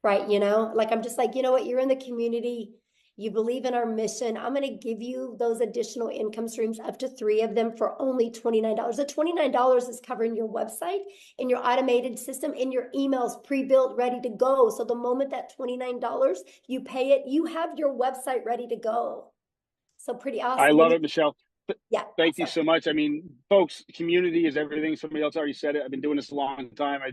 right? You know, like I'm just like, you know what, you're in the community, you believe in our mission. I'm going to give you those additional income streams, up to 3 of them for only $29. The $29 is covering your website and your automated system and your emails pre-built, ready to go. So the moment that $29, you pay it, you have your website ready to go. So pretty awesome. I love it, Michelle. Yeah. Thank you so much. I mean, folks, community is everything. Somebody else already said it. I've been doing this a long time. I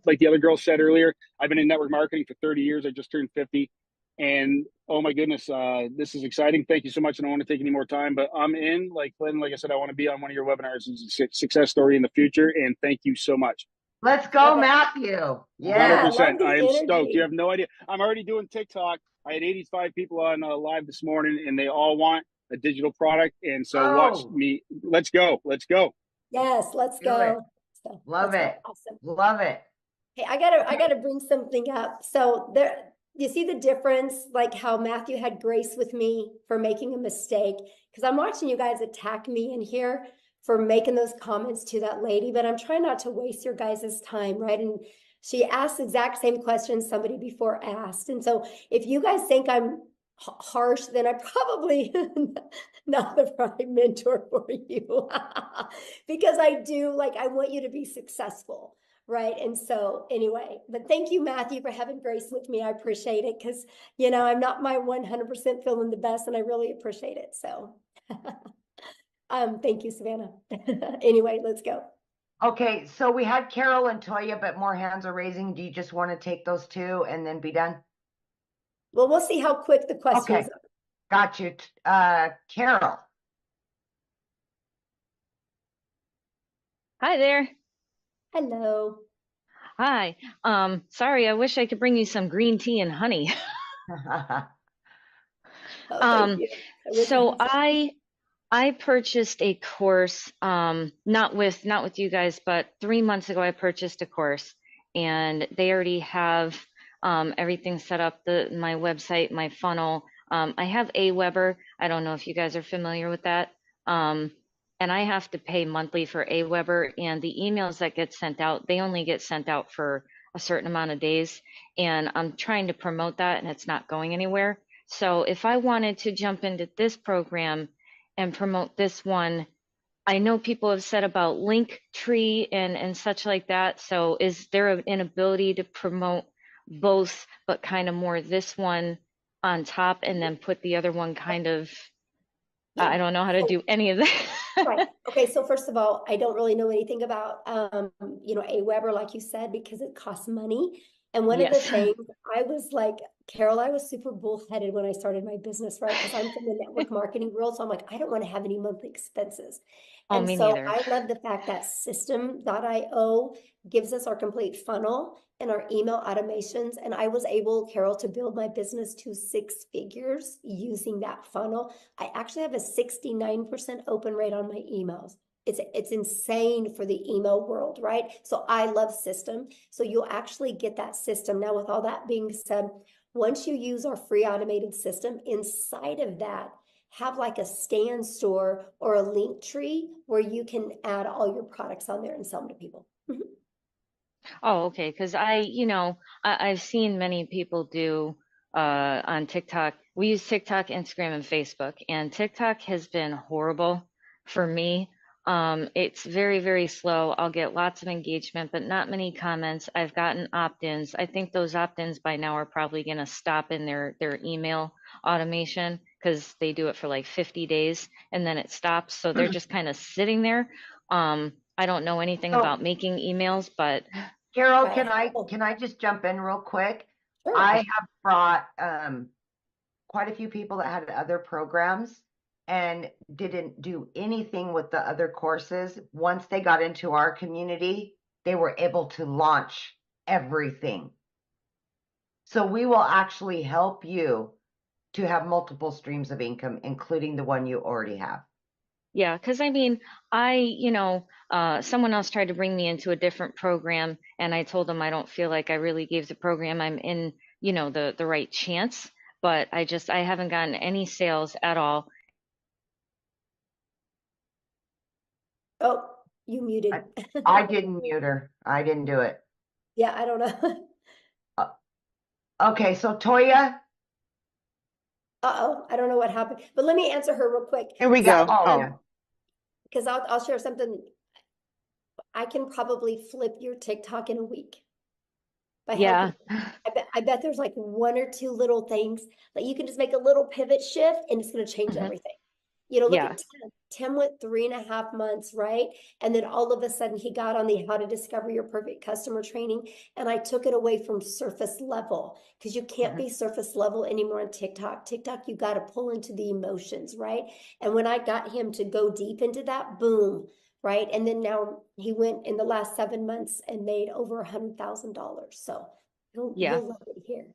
like the other girl said earlier, I've been in network marketing for 30 years. I just turned 50. And oh my goodness, this is exciting. Thank you so much. I don't want to take any more time, but I'm in. Like Glenn, like I said, I want to be on one of your webinars as a success story in the future. And thank you so much. Let's go, Matthew. Yeah, Yeah. 100%. I am stoked. You have no idea. I'm already doing TikTok. I had 85 people on live this morning, and they all want a digital product. And so watch me. Let's go. Let's go. Yes, let's go. So, Love it. Awesome. Love it. Hey, I gotta bring something up. So there, you see the difference, like how Matthew had grace with me for making a mistake, because I'm watching you guys attack me in here for making those comments to that lady, but I'm trying not to waste your guys' time, right? And she asked the exact same question somebody before asked. And so if you guys think I'm harsh, then I'm probably not the right mentor for you. Because I do, like, I want you to be successful, right? And so anyway, but thank you, Matthew, for having grace with me. I appreciate it, because, you know, I'm not my 100% feeling the best, and I really appreciate it. So thank you, Savannah. Anyway, let's go. Okay, so we had Carol and Toya, but more hands are raising. Do you just want to take those 2 and then be done? Well, we'll see how quick the questions are. Got you. Carol. Hi there. Hello. Hi. Sorry, I wish I could bring you some green tea and honey. Thank you. So I purchased a course, not with you guys, but 3 months ago I purchased a course, and they already have everything set up, my website, my funnel. I have Aweber. I don't know if you guys are familiar with that. And I have to pay monthly for Aweber, and the emails that get sent out, they only get sent out for a certain amount of days. And I'm trying to promote that, and it's not going anywhere. So if I wanted to jump into this program and promote this one, I know people have said about Linktree and such like that. So is there an ability to promote both, but kind of more this one on top, and then put the other one kind of, I don't know how to do any of that. Right. Okay. So first of all, I don't really know anything about, you know, Aweber, like you said, because it costs money. And one of the things I was like, Carol, I was super bullheaded when I started my business, right? Because I'm from the network marketing world. So I'm like, I don't want to have any monthly expenses. Oh, And me so neither. I love the fact that system.io gives us our complete funnel and our email automations. And I was able, Carol, to build my business to 6 figures using that funnel. I actually have a 69% open rate on my emails. It's insane for the email world, right? So I love system. So you'll actually get that system. Now, with all that being said, once you use our free automated system, inside of that, have like a stand store or a link tree where you can add all your products on there and sell them to people. Oh, okay. Because I've seen many people do on TikTok. We use TikTok, Instagram, and Facebook, and TikTok has been horrible for me. It's very, very slow. I'll get lots of engagement, but not many comments. I've gotten opt-ins. I think those opt-ins by now are probably going to stop in their email automation, because they do it for like 50 days and then it stops. So they're just kind of sitting there. I don't know anything about making emails, but Carol, can I just jump in real quick? Sure. I have brought quite a few people that had other programs and didn't do anything with the other courses. Once they got into our community, they were able to launch everything. So we will actually help you to have multiple streams of income, including the one you already have. Yeah, because I mean, someone else tried to bring me into a different program, and I told them I don't feel like I really gave the program I'm in, the right chance, but I haven't gotten any sales at all. Oh, you muted. I didn't mute her. I didn't do it. Yeah, I don't know. Okay, so Toya. Uh-oh, I don't know what happened, but let me answer her real quick. Here we Yeah. go. Oh, Because I'll share something. I can probably flip your TikTok in a week by Yeah. helping. I bet there's like one or two little things that you can just make a little pivot shift and it's going to change Mhm. everything. You know, look Yeah. at Tim. Tim went 3.5 months, right? And then all of a sudden he got on the How to Discover Your Perfect Customer training. And I took it away from surface level because you can't be surface level anymore on TikTok. TikTok, you got to pull into the emotions, right? And when I got him to go deep into that, boom, right? And then now he went in the last 7 months and made over $100,000. So Yeah. you'll love it here.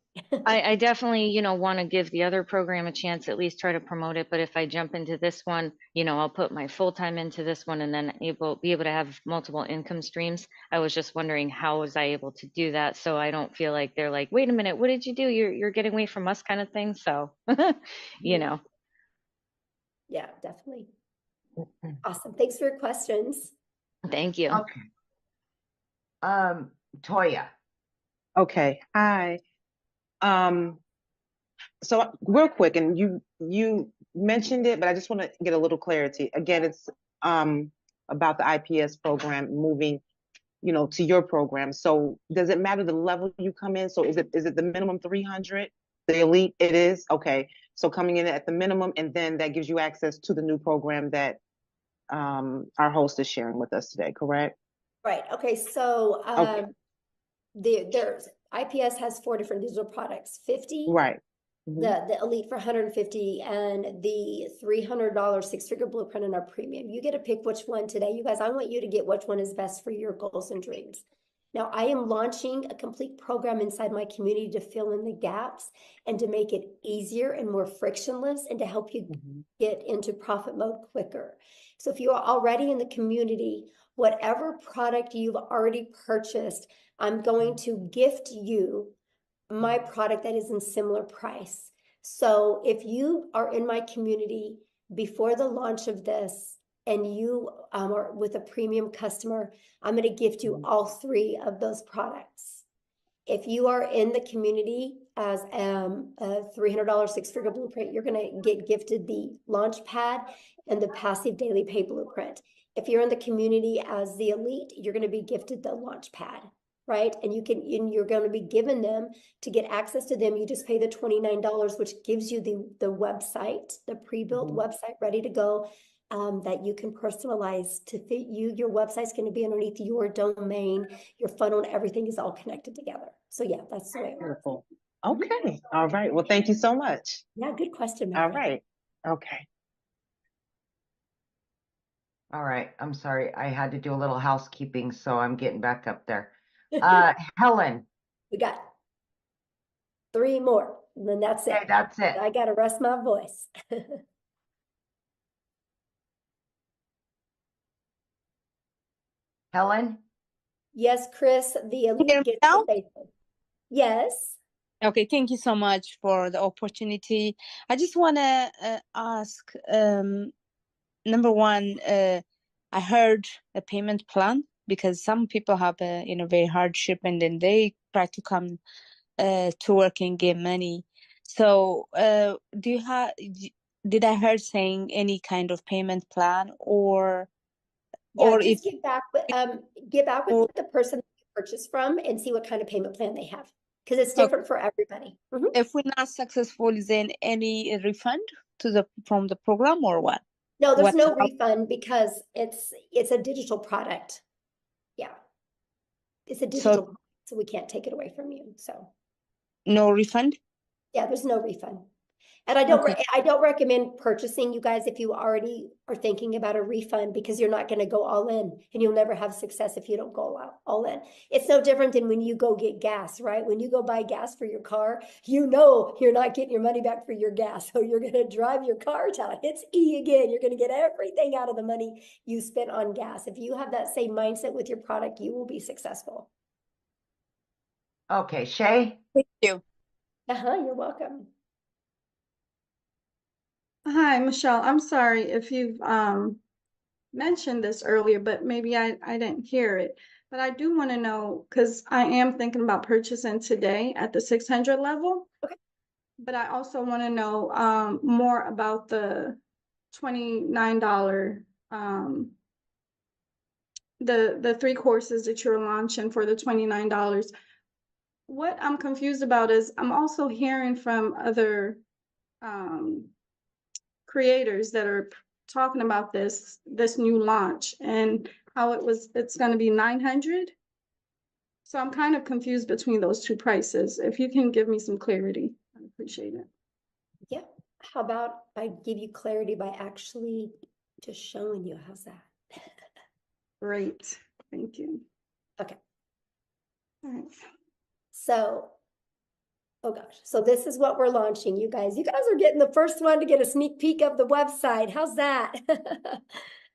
I definitely, want to give the other program a chance, at least try to promote it. But if I jump into this one, I'll put my full time into this one and then be able to have multiple income streams. I was just wondering how was I able to do that so I don't feel like they're like, wait a minute, what did you do? You're getting away from us kind of thing. So, Yeah, definitely. Awesome. Thanks for your questions. Thank you. Okay. Toya. okay. Hi. So real quick, and you mentioned it, but I just want to get a little clarity. Again, it's about the IPS program moving, to your program. So does it matter the level you come in? So is it the minimum 300? The elite it is? Okay. So coming in at the minimum, and then that gives you access to the new program that our host is sharing with us today, correct? Right. Okay. So Okay. there's IPS has 4 different digital products, 50, Right. the Elite for 150, and the $300 6-figure blueprint in our premium. You get to pick which one today. You guys, I want you to get which one is best for your goals and dreams. Now, I am launching a complete program inside my community to fill in the gaps and to make it easier and more frictionless and to help you get into profit mode quicker. So if you are already in the community, whatever product you've already purchased, I'm going to gift you my product that is in similar price. So if you are in my community before the launch of this and you are with a premium customer, I'm going to gift you all 3 of those products. If you are in the community as a $300 6-figure blueprint, you're going to get gifted the launch pad and the passive daily pay blueprint. If you're in the community as the elite, you're going to be gifted the launch pad, right? And you're going to be given them to get access to them. You just pay the $29, which gives you the website, the pre-built website ready to go. That you can personalize to fit you. Your website's going to be underneath your domain, your funnel, and everything is all connected together. So yeah, that's the way it works. Beautiful. Okay. All right. Well, thank you so much. Yeah, good question. All right. Okay. All right. I'm sorry. I had to do a little housekeeping, so I'm getting back up there. Helen. We got 3 more, and then that's it. Okay, that's it. I got to rest my voice. Helen? Yes, Chris, the elite Hear me gets now? the basic. Yes. Okay, thank you so much for the opportunity. I just want to ask, number one, I heard a payment plan because some people have a very hardship and then they try to come to work and get money. So, did I heard saying any kind of payment plan or Yeah, if just get back with the person that you purchased from and see what kind of payment plan they have, because it's different for everybody. if we're not successful, is there any refund from the program or what? No, there's no How- refund because it's a digital product. Yeah. It's a digital product, so we can't take it away from you. So no refund? yeah, there's no refund. And I don't recommend purchasing, you guys, if you already are thinking about a refund, because you're not going to go all in and you'll never have success if you don't go all in. It's no different than when you go get gas, right? When you go buy gas for your car, you're not getting your money back for your gas. So you're going to drive your car till it hits E again. You're going to get everything out of the money you spent on gas. If you have that same mindset with your product, you will be successful. Okay, Shay? Thank you. You're welcome. Hi, Michelle. I'm sorry if you've mentioned this earlier, but maybe I didn't hear it. But I do want to know, because I am thinking about purchasing today at the 600 level. Okay. But I also want to know more about the $29, the 3 courses that you're launching for the $29. What I'm confused about is I'm also hearing from other creators that are talking about this new launch and how it's going to be 900. So I'm kind of confused between those two prices. If you can give me some clarity, I'd appreciate it. Yeah. How about I give you clarity by actually just showing you? How's that? Great. Thank you. Okay. All right. So, oh gosh. So this is what we're launching, you guys. You guys are getting the first one to get a sneak peek of the website. How's that?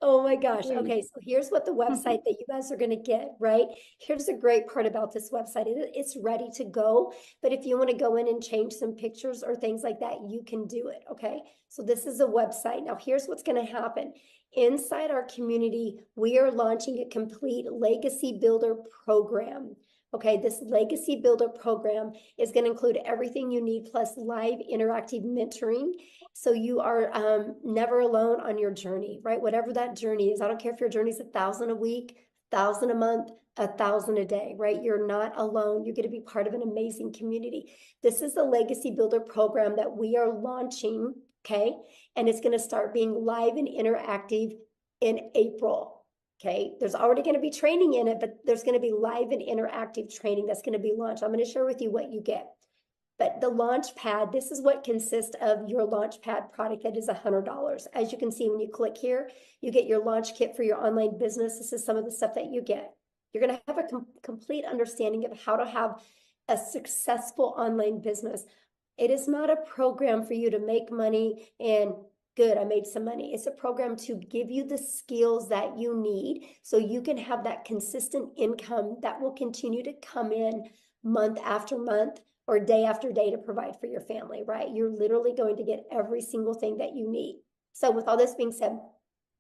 Oh my gosh. Okay, so here's what the website that you guys are going to get, right? Here's the great part about this website. It's ready to go, but if you want to go in and change some pictures or things like that, you can do it, okay? So this is a website. Now here's what's going to happen. Inside our community, we are launching a complete legacy builder program. Okay, this legacy builder program is going to include everything you need plus live interactive mentoring. So you are never alone on your journey, right? Whatever that journey is. I don't care if your journey is 1,000 a week, 1,000 a month, 1,000 a day, right? You're not alone. You're going to be part of an amazing community. This is the legacy builder program that we are launching, okay? And it's going to start being live and interactive in April. Okay, there's already going to be training in it, but there's going to be live and interactive training that's going to be launched. I'm going to share with you what you get. But the launch pad, this is what consists of your launch pad product that is $100. As you can see, when you click here, you get your launch kit for your online business. This is some of the stuff that you get. You're going to have a complete understanding of how to have a successful online business. It is not a program for you to make money and good, I made some money. It's a program to give you the skills that you need so you can have that consistent income that will continue to come in month after month or day after day to provide for your family, right? You're literally going to get every single thing that you need. So with all this being said,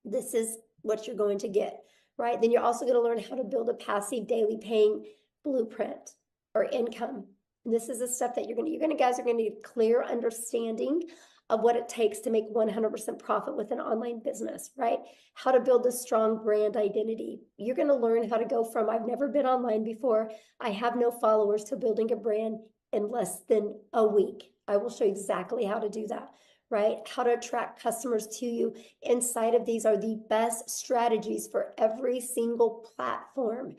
this is what you're going to get, right? Then you're also going to learn how to build a passive daily paying blueprint or income. And this is the stuff that you guys are going to get clear understanding of what it takes to make 100% profit with an online business, right? How to build a strong brand identity. You're going to learn how to go from I've never been online before, I have no followers, to building a brand in less than a week. I will show you exactly how to do that, right? How to attract customers to you. Inside of these are the best strategies for every single platform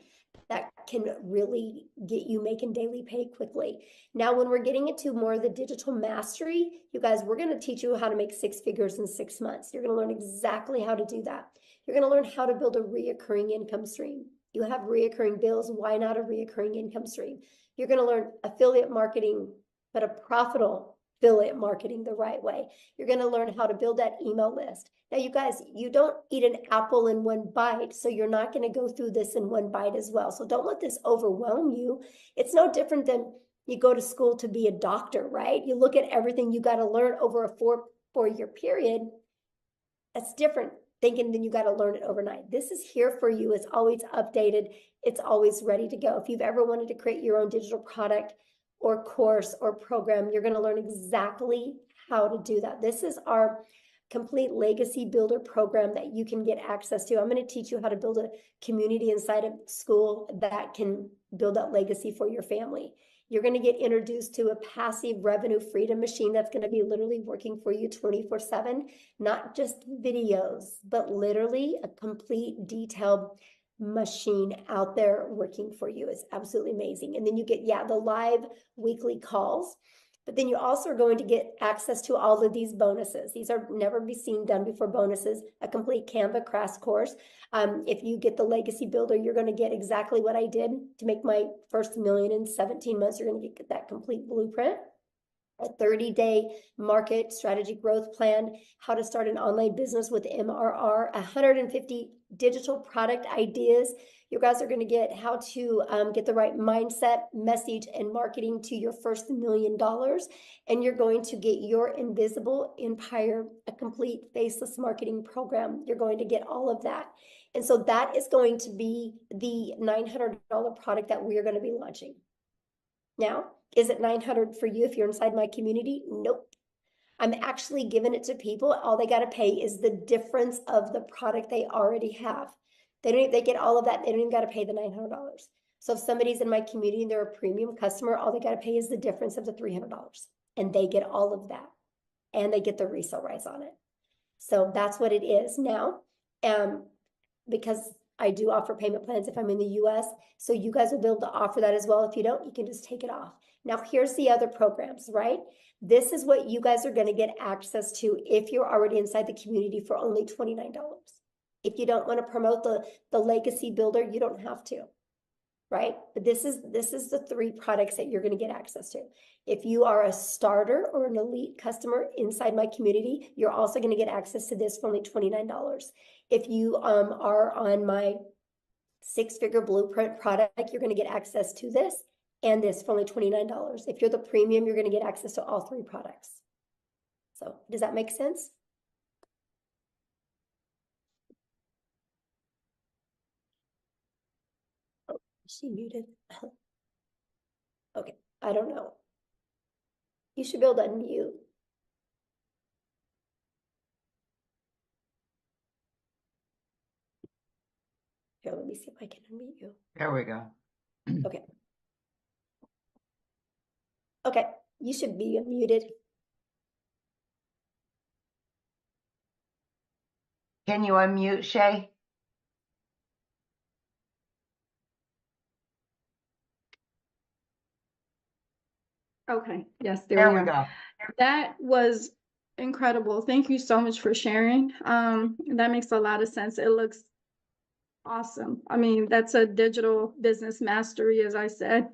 that can really get you making daily pay quickly. Now, when we're getting into more of the digital mastery, you guys, we're going to teach you how to make 6 figures in 6 months. You're going to learn exactly how to do that. You're going to learn how to build a reoccurring income stream. You have reoccurring bills. Why not a reoccurring income stream? You're going to learn affiliate marketing, but a profitable affiliate marketing the right way. You're going to learn how to build that email list. Now, you guys, you don't eat an apple in one bite, so you're not going to go through this in one bite as well. So don't let this overwhelm you. It's no different than you go to school to be a doctor, right? You look at everything you got to learn over a four-year period. That's different thinking than you got to learn it overnight. This is here for you. It's always updated. It's always ready to go. If you've ever wanted to create your own digital product or course or program, you're going to learn exactly how to do that. This is our complete legacy builder program that you can get access to. I'm going to teach you how to build a community inside of school that can build that legacy for your family. You're going to get introduced to a passive revenue freedom machine that's going to be literally working for you 24/7, not just videos, but literally a complete detailed machine out there working for you. Is absolutely amazing. And then you get, the live weekly calls, but then you also are going to get access to all of these bonuses. These are never be seen done before bonuses, a complete Canva crash course. If you get the legacy builder, you're going to get exactly what I did to make my first $1 million in 17 months. You're going to get that complete blueprint, a 30-day market strategy growth plan, how to start an online business with MRR, 150 digital product ideas. You guys are going to get how to get the right mindset, message, and marketing to your first $1 million. And you're going to get your invisible empire, a complete faceless marketing program. You're going to get all of that. And so that is going to be the $900 product that we are going to be launching. Now, is it $900 for you if you're inside my community? Nope. I'm actually giving it to people. All they got to pay is the difference of the product they already have. They get all of that. They don't even got to pay the $900. So if somebody's in my community and they're a premium customer, all they got to pay is the difference of the $300. And they get all of that. And they get the resale rights on it. So that's what it is now. Because I do offer payment plans if I'm in the US. So you guys will be able to offer that as well. If you don't, you can just take it off. Now, here's the other programs, right? This is what you guys are going to get access to if you're already inside the community for only $29. If you don't want to promote the legacy builder, you don't have to, right? But this is the 3 products that you're going to get access to. If you are a starter or an elite customer inside my community, you're also going to get access to this for only $29. If you are on my 6-figure blueprint product, you're going to get access to this and this for only $29. If you're the premium, you're going to get access to all 3 products. So does that make sense? Oh, is she muted? Okay, I don't know. You should be able to unmute. Here, let me see if I can unmute you. There we go. Okay. Okay, you should be unmuted. Can you unmute, Shay? Okay, yes, There we we go. That was incredible. Thank you so much for sharing. That makes a lot of sense. It looks awesome. I mean, that's a digital business mastery, as I said.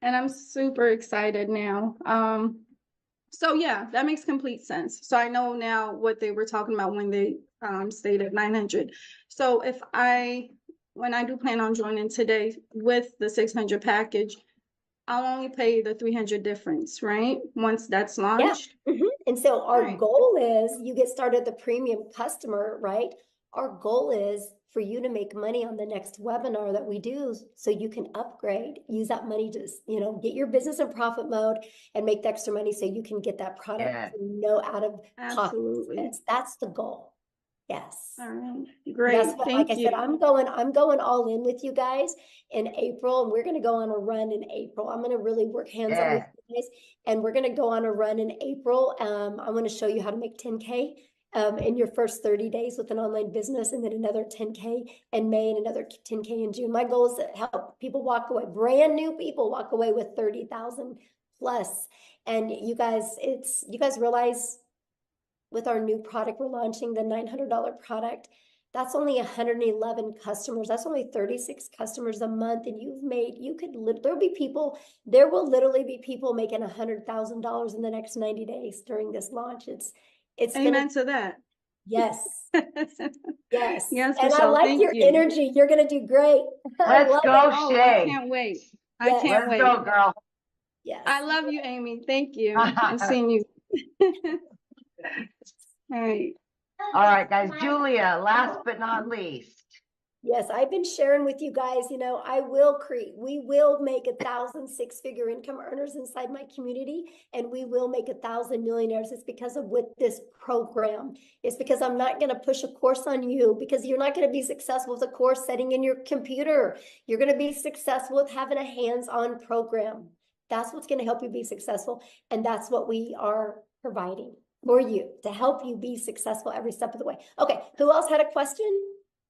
And I'm super excited now. So yeah, that makes complete sense. So I know now what they were talking about when they stated 900. So when I do plan on joining today with the 600 package, I'll only pay the 300 difference, right? Once that's launched. Yeah. And so our goal is you get started the premium customer, right? Our goal is for you to make money on the next webinar that we do so you can upgrade, use that money to, get your business in profit mode and make the extra money so you can get that product no out of pocket expense. That's the goal. Yes. All right. Great. That's what, Thank like I you. said, I'm going all in with you guys in April, and we're going to go on a run in April. I'm going to really work hands-on with you guys, and we're going to go on a run in April. I want to show you how to make 10K in your first 30 days with an online business, and then another 10K in May and another 10K in June. My goal is to help people walk away, brand new people walk away with 30,000 plus. And you guys realize with our new product we're launching, the $900 product, that's only 111 customers. That's only 36 customers a month. And there will literally be people making $100,000 in the next 90 days during this launch. It's Amen to that. Yes. Yes. Yes, And Michelle, I like thank your you. energy. You're going to do great. Let's go, Oh, Shay. I can't wait. I Yes. can't wait. Let's go, girl. Yes. I love you, Amy. Thank you. I'm seeing you. All right. All right, guys. Julia, last but not least. Yes, I've been sharing with you guys, we will make 1,000 6-figure income earners inside my community, and we will make 1,000 millionaires. It's because of with this program. It's because I'm not going to push a course on you, because you're not going to be successful with a course sitting in your computer. You're going to be successful with having a hands-on program. That's what's going to help you be successful. And that's what we are providing for you to help you be successful every step of the way. Okay. Who else had a question?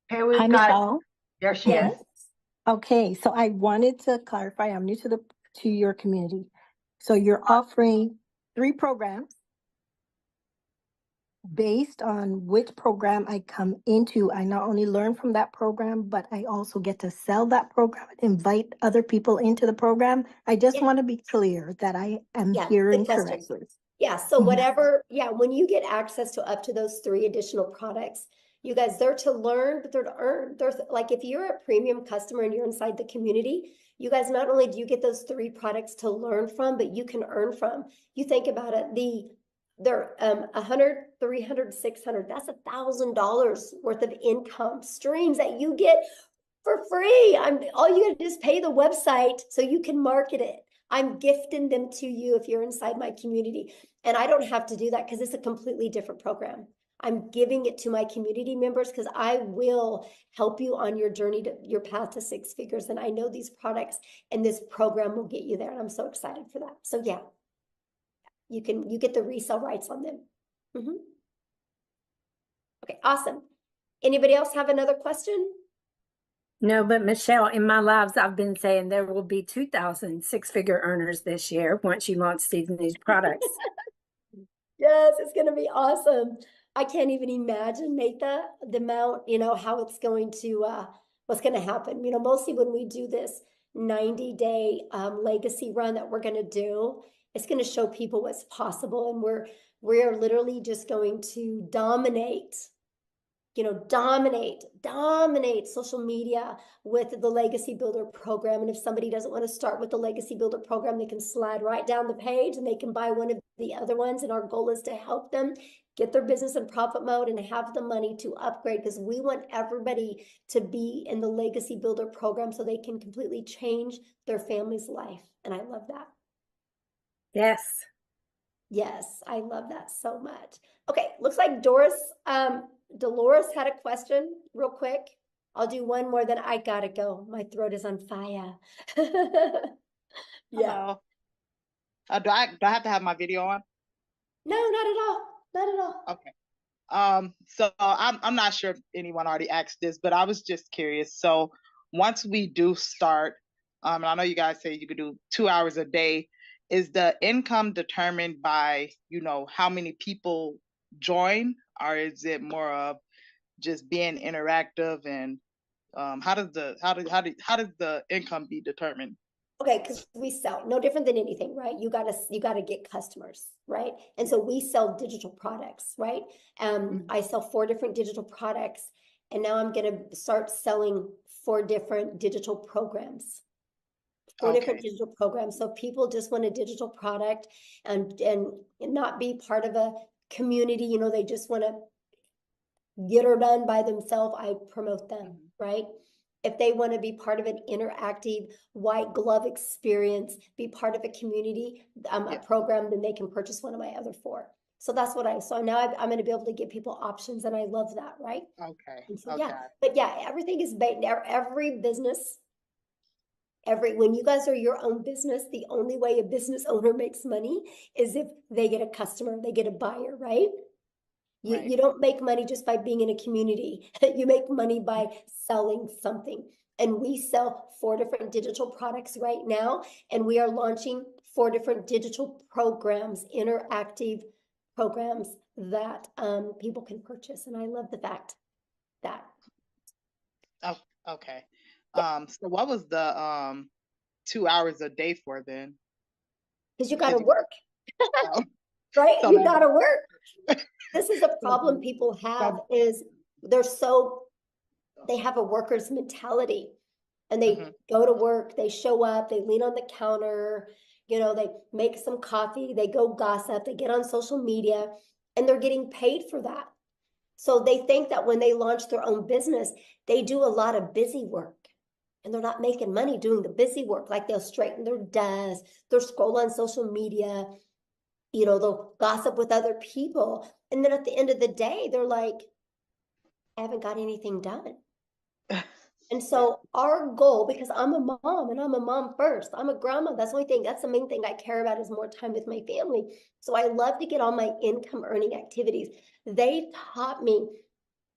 Hey, we've Hi, got, Michelle. there she is. Okay, so I wanted to clarify, I'm new to your community. So you're offering 3 programs. Based on which program I come into, I not only learn from that program, but I also get to sell that program, invite other people into the program. I just want to be clear that I am hearing correctly. Yeah, so when you get access to up to those 3 additional products, You guys, they're to learn, but they're to earn. Like if you're a premium customer and you're inside the community, you guys, not only do you get those 3 products to learn from, but you can earn from. You think about it, they're 100, 300, 600. That's $1,000 worth of income streams that you get for free. All you gotta do is pay the website so you can market it. I'm gifting them to you if you're inside my community. And I don't have to do that because it's a completely different program. I'm giving it to my community members because I will help you on your journey to your path to 6 figures. And I know these products and this program will get you there. And I'm so excited for that. So yeah, you get the resale rights on them. Okay, awesome. Anybody else have another question? No, but Michelle, in my lives, I've been saying there will be 2,000 6-figure earners this year once you launch these new products. Yes, it's going to be awesome. I can't even imagine, Natha, the amount, how it's going to, what's going to happen. Mostly when we do this 90-day legacy run that we're going to do, it's going to show people what's possible. And we're literally just going to dominate social media with the Legacy Builder program. And if somebody doesn't want to start with the Legacy Builder program, they can slide right down the page and they can buy one of the other ones. And our goal is to help them get their business in profit mode and have the money to upgrade, because we want everybody to be in the Legacy Builder program so they can completely change their family's life. And I love that. Yes. Yes, I love that so much. Okay, looks like Dolores had a question real quick. I'll do one more, then I gotta go. My throat is on fire. Yeah. Hello. Do I have to have my video on? No, not at all. Not at all. Okay. So I'm not sure if anyone already asked this, but I was just curious. So once we do start, and I know you guys say you could do 2 hours a day, is the income determined by, how many people join, or is it more of just being interactive? And how does the income be determined? Okay, because we sell no different than anything, right? You gotta get customers, right? And so we sell digital products, right? I sell 4 different digital products, and now I'm gonna start selling 4 different digital programs. 4 different digital programs. So people just want a digital product and not be part of a community, they just want to get her done by themselves. I promote them, right? If they want to be part of an interactive white glove experience, be part of a community, a program, then they can purchase one of my other 4. So that's what so now I'm going to be able to give people options, and I love that, right? Okay. And so, yeah, but yeah, everything is every business. When you guys are your own business, the only way a business owner makes money is if they get a customer, they get a buyer, right? You don't make money just by being in a community. You make money by selling something. And we sell 4 different digital products right now, and we are launching 4 different digital programs, interactive programs that people can purchase. And I love the fact that. Oh, okay. So what was the 2 hours a day for then? Because you got to work, right? So You got to work. This is a problem people have is they have a worker's mentality, and they go to work, they show up, they lean on the counter, they make some coffee, they go gossip, they get on social media, and they're getting paid for that. So they think that when they launch their own business, they do a lot of busy work. And they're not making money doing the busy work. Like they'll straighten their desk, they'll scroll on social media, they'll gossip with other people. And then at the end of the day, they're like, I haven't got anything done. And so our goal, because I'm a mom and I'm a mom first, I'm a grandma. That's the main thing I care about is more time with my family. So I love to get all my income earning activities. They taught me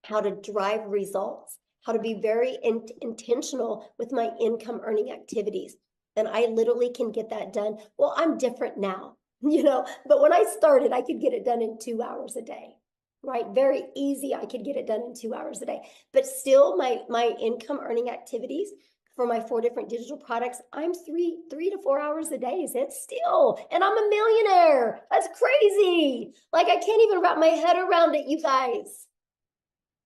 how to drive results, how to be very intentional with my income earning activities. And I literally can get that done. Well, I'm different now, but when I started, I could get it done in 2 hours a day, right? Very easy. I could get it done in 2 hours a day, but still my income earning activities for my 4 different digital products, I'm 3 to 4 hours a day. Is it still? And I'm a millionaire. That's crazy. Like I can't even wrap my head around it, you guys.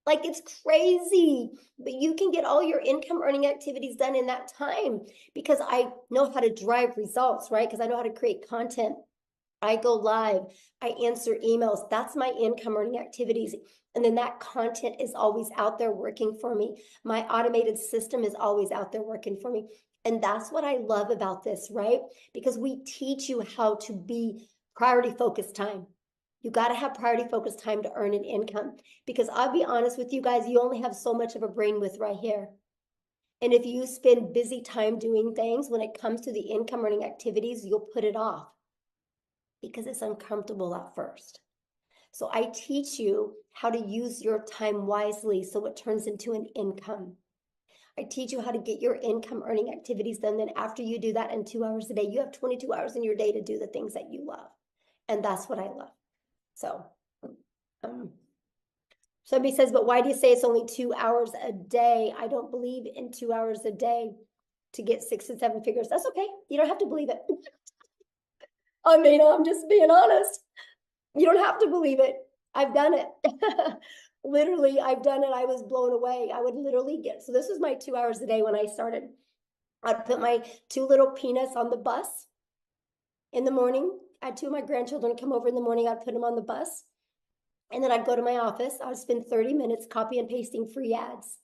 Like it's crazy, but you can get all your income earning activities done in that time because I know how to drive results, right? Because I know how to create content. I go live, I answer emails. That's my income earning activities. And then that content is always out there working for me. My automated system is always out there working for me. And that's what I love about this, right? Because we teach you how to be priority focused time. You got to have priority focused time to earn an income. Because I'll be honest with you guys, you only have so much of a brain width right here. And if you spend busy time doing things, when it comes to the income earning activities, you'll put it off because it's uncomfortable at first. So I teach you how to use your time wisely so it turns into an income. I teach you how to get your income earning activities done. Then after you do that in 2 hours a day, you have 22 hours in your day to do the things that you love. And that's what I love. So somebody says, but why do you say it's only 2 hours a day? I don't believe in 2 hours a day to get 6 and 7 figures. That's okay. You don't have to believe it. I mean, I'm just being honest. You don't have to believe it. I've done it. Literally, I've done it. I was blown away. I would literally get, so this was my 2 hours a day when I started. I'd put my 2 little peanuts on the bus in the morning. I had 2 of my grandchildren come over in the morning. I'd put them on the bus. And then I'd go to my office. I would spend 30 minutes copy and pasting free ads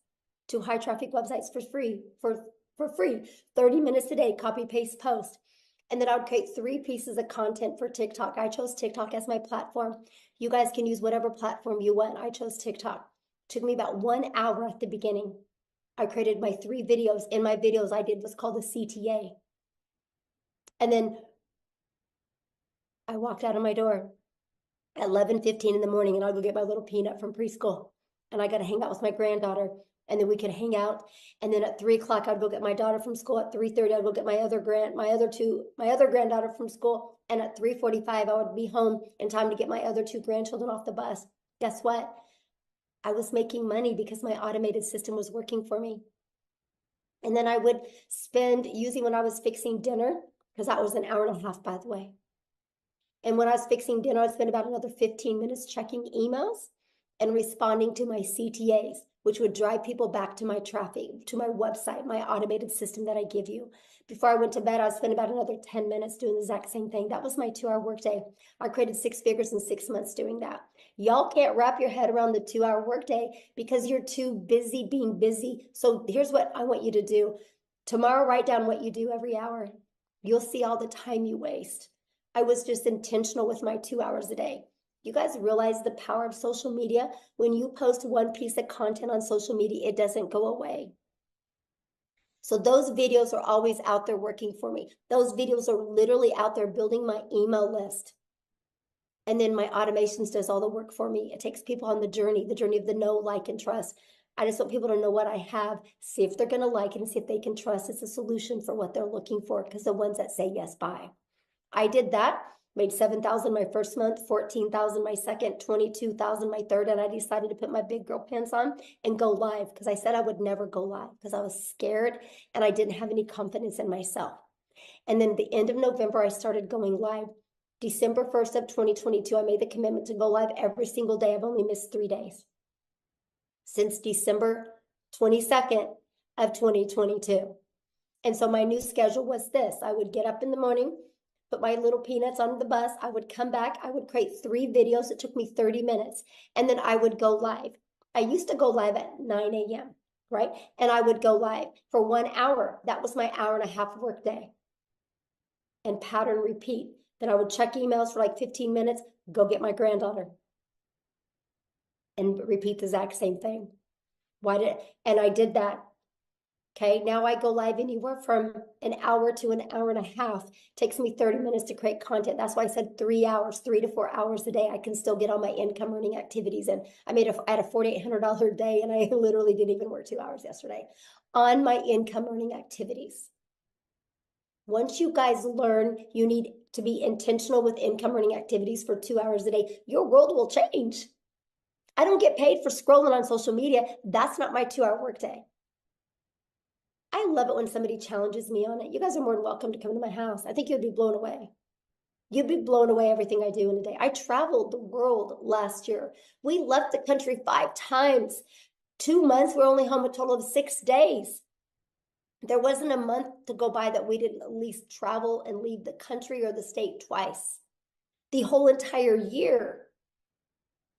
to high traffic websites for free, for free. 30 minutes a day, copy, paste, post. And then I would create 3 pieces of content for TikTok. I chose TikTok as my platform. You guys can use whatever platform you want. I chose TikTok. It took me about 1 hour at the beginning. I created my 3 videos. In my videos, I did what's called a CTA. And then I walked out of my door at 11:15 in the morning, and I'll go get my little peanut from preschool. And I got to hang out with my granddaughter. And then we could hang out. And then at 3 o'clock, I'd go get my daughter from school. At 3:30, I'd go get my other granddaughter from school. And at 3:45, I would be home in time to get my other 2 grandchildren off the bus. Guess what? I was making money because my automated system was working for me. And then I would spend, usually when I was fixing dinner, because that was an hour and a half, by the way. And when I was fixing dinner, I'd spend about another 15 minutes checking emails and responding to my CTAs, which would drive people back to my traffic, to my website, my automated system that I give you. Before I went to bed, I spent about another 10 minutes doing the exact same thing. That was my 2-hour workday. I created 6 figures in 6 months doing that. Y'all can't wrap your head around the 2-hour workday because you're too busy being busy. So here's what I want you to do. Tomorrow, write down what you do every hour. You'll see all the time you waste. I was just intentional with my 2 hours a day. You guys realize the power of social media? When you post 1 piece of content on social media, it doesn't go away. So those videos are always out there working for me. Those videos are literally out there building my email list. And then my automations does all the work for me. It takes people on the journey of the know, like, and trust. I just want people to know what I have, see if they're going to like it, and see if they can trust it's a solution for what they're looking for, because the ones that say yes, buy. I did that, made 7,000 my first month, 14,000 my second, 22,000 my third, and I decided to put my big girl pants on and go live, because I said I would never go live because I was scared and I didn't have any confidence in myself. And then the end of November, I started going live. December 1st of 2022, I made the commitment to go live every single day. I've only missed 3 days since December 22nd of 2022. And so my new schedule was this. I would get up in the morning, put my little peanuts on the bus. I would come back. I would create 3 videos. It took me 30 minutes. And then I would go live. I used to go live at 9 a.m., right? And I would go live for 1 hour. That was my hour and a half work day. And pattern repeat. Then I would check emails for like 15 minutes, go get my granddaughter. And repeat the exact same thing. And I did that. Okay, now I go live anywhere from an hour to an hour and a half. It takes me 30 minutes to create content. That's why I said 3 hours, 3 to 4 hours a day. I can still get all my income earning activities. And I had a $4,800 day, and I literally didn't even work 2 hours yesterday on my income earning activities. Once you guys learn you need to be intentional with income earning activities for 2 hours a day, your world will change. I don't get paid for scrolling on social media. That's not my 2-hour workday. I love it when somebody challenges me on it. You guys are more than welcome to come to my house. I think you'll be blown away. You'd be blown away everything I do in a day. I traveled the world last year. We left the country 5 times. 2 months, we're only home a total of 6 days. There wasn't a month to go by that we didn't at least travel and leave the country or the state twice. The whole entire year.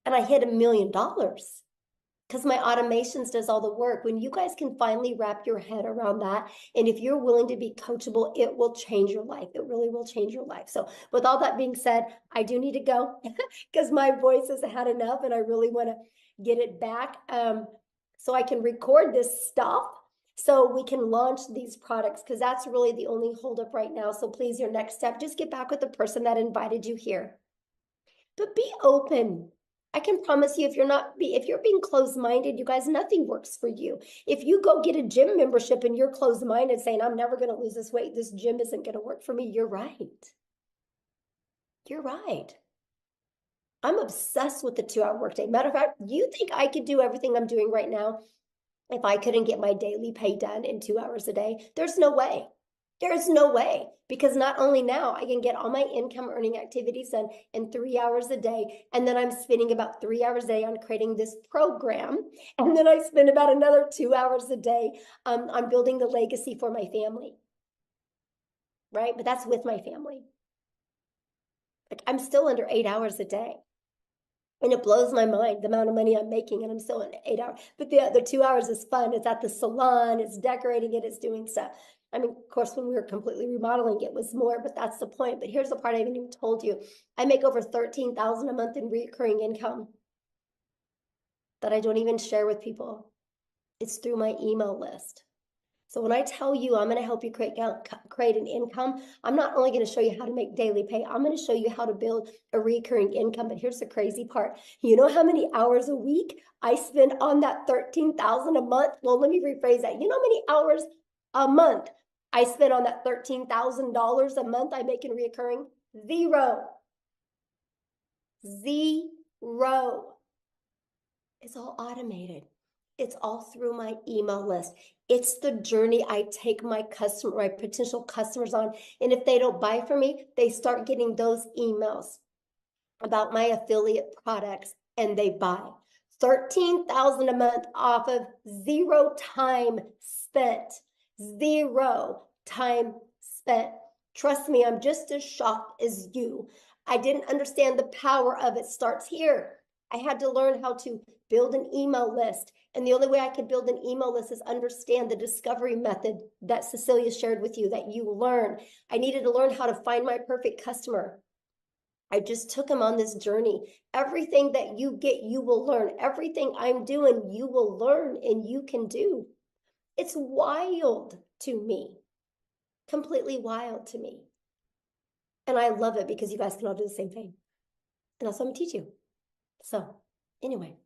And I hit $1 million because my automations does all the work. When you guys can finally wrap your head around that, and if you're willing to be coachable, it will change your life. It really will change your life. So with all that being said, I do need to go because my voice has had enough and I really want to get it back so I can record this stuff so we can launch these products, because that's really the only holdup right now. So please, your next step, just get back with the person that invited you here. But be open. I can promise you, if you're being closed-minded, you guys, nothing works for you. If you go get a gym membership and you're closed-minded saying, I'm never going to lose this weight, this gym isn't going to work for me, you're right. You're right. I'm obsessed with the 2-hour workday. Matter of fact, you think I could do everything I'm doing right now if I couldn't get my daily pay done in 2 hours a day? There's no way. There's no way, because not only now I can get all my income earning activities done in 3 hours a day, and then I'm spending about 3 hours a day on creating this program, and then I spend about another 2 hours a day on building the legacy for my family, right? But that's with my family. Like, I'm still under 8 hours a day. And it blows my mind the amount of money I'm making, and I'm still in 8 hours. But the other 2 hours is fun. It's at the salon, it's decorating it, it's doing stuff. I mean, of course, when we were completely remodeling, it was more, but that's the point. But here's the part I haven't even told you. I make over $13,000 a month in recurring income that I don't even share with people. It's through my email list. So when I tell you I'm going to help you create an income, I'm not only going to show you how to make daily pay, I'm going to show you how to build a recurring income. But here's the crazy part. You know how many hours a week I spend on that $13,000 a month? Well, let me rephrase that. You know how many hours a month I spend on that $13,000 a month I make in recurring? 0. 0. It's all automated. It's all through my email list. It's the journey I take my potential customers on. And if they don't buy from me, they start getting those emails about my affiliate products and they buy. $13,000 a month off of 0 time spent. 0 time spent. Trust me, I'm just as shocked as you. I didn't understand the power of it starts here. I had to learn how to build an email list. And the only way I could build an email list is understand the discovery method that Cecilia shared with you, that you learn. I needed to learn how to find my perfect customer. I just took him on this journey. Everything that you get, you will learn. Everything I'm doing, you will learn and you can do. It's wild to me. Completely wild to me. And I love it because you guys can all do the same thing. And that's what I'm gonna teach you. So anyway,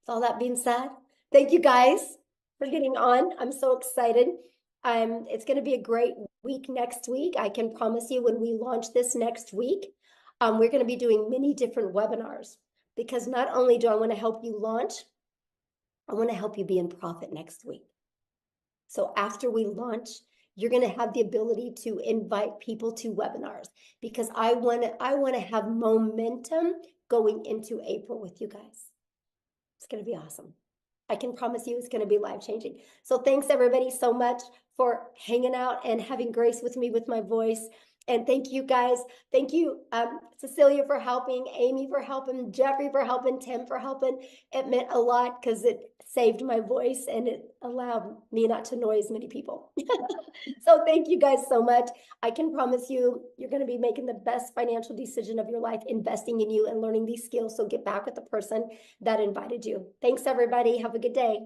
with all that being said, thank you guys for getting on. I'm so excited. It's going to be a great week next week. I can promise you when we launch this next week, we're going to be doing many different webinars, because not only do I want to help you launch, I want to help you be in profit next week. So after we launch, you're going to have the ability to invite people to webinars, because I want to have momentum going into April with you guys. It's going to be awesome. I can promise you it's going to be life-changing. So thanks everybody so much for hanging out and having grace with me with my voice. And thank you guys. Thank you, Cecilia, for helping, Amy for helping, Jeffrey for helping, Tim for helping. It meant a lot because it saved my voice and it allowed me not to annoy as many people. So thank you guys so much. I can promise you, you're going to be making the best financial decision of your life, investing in you and learning these skills. So get back with the person that invited you. Thanks, everybody. Have a good day.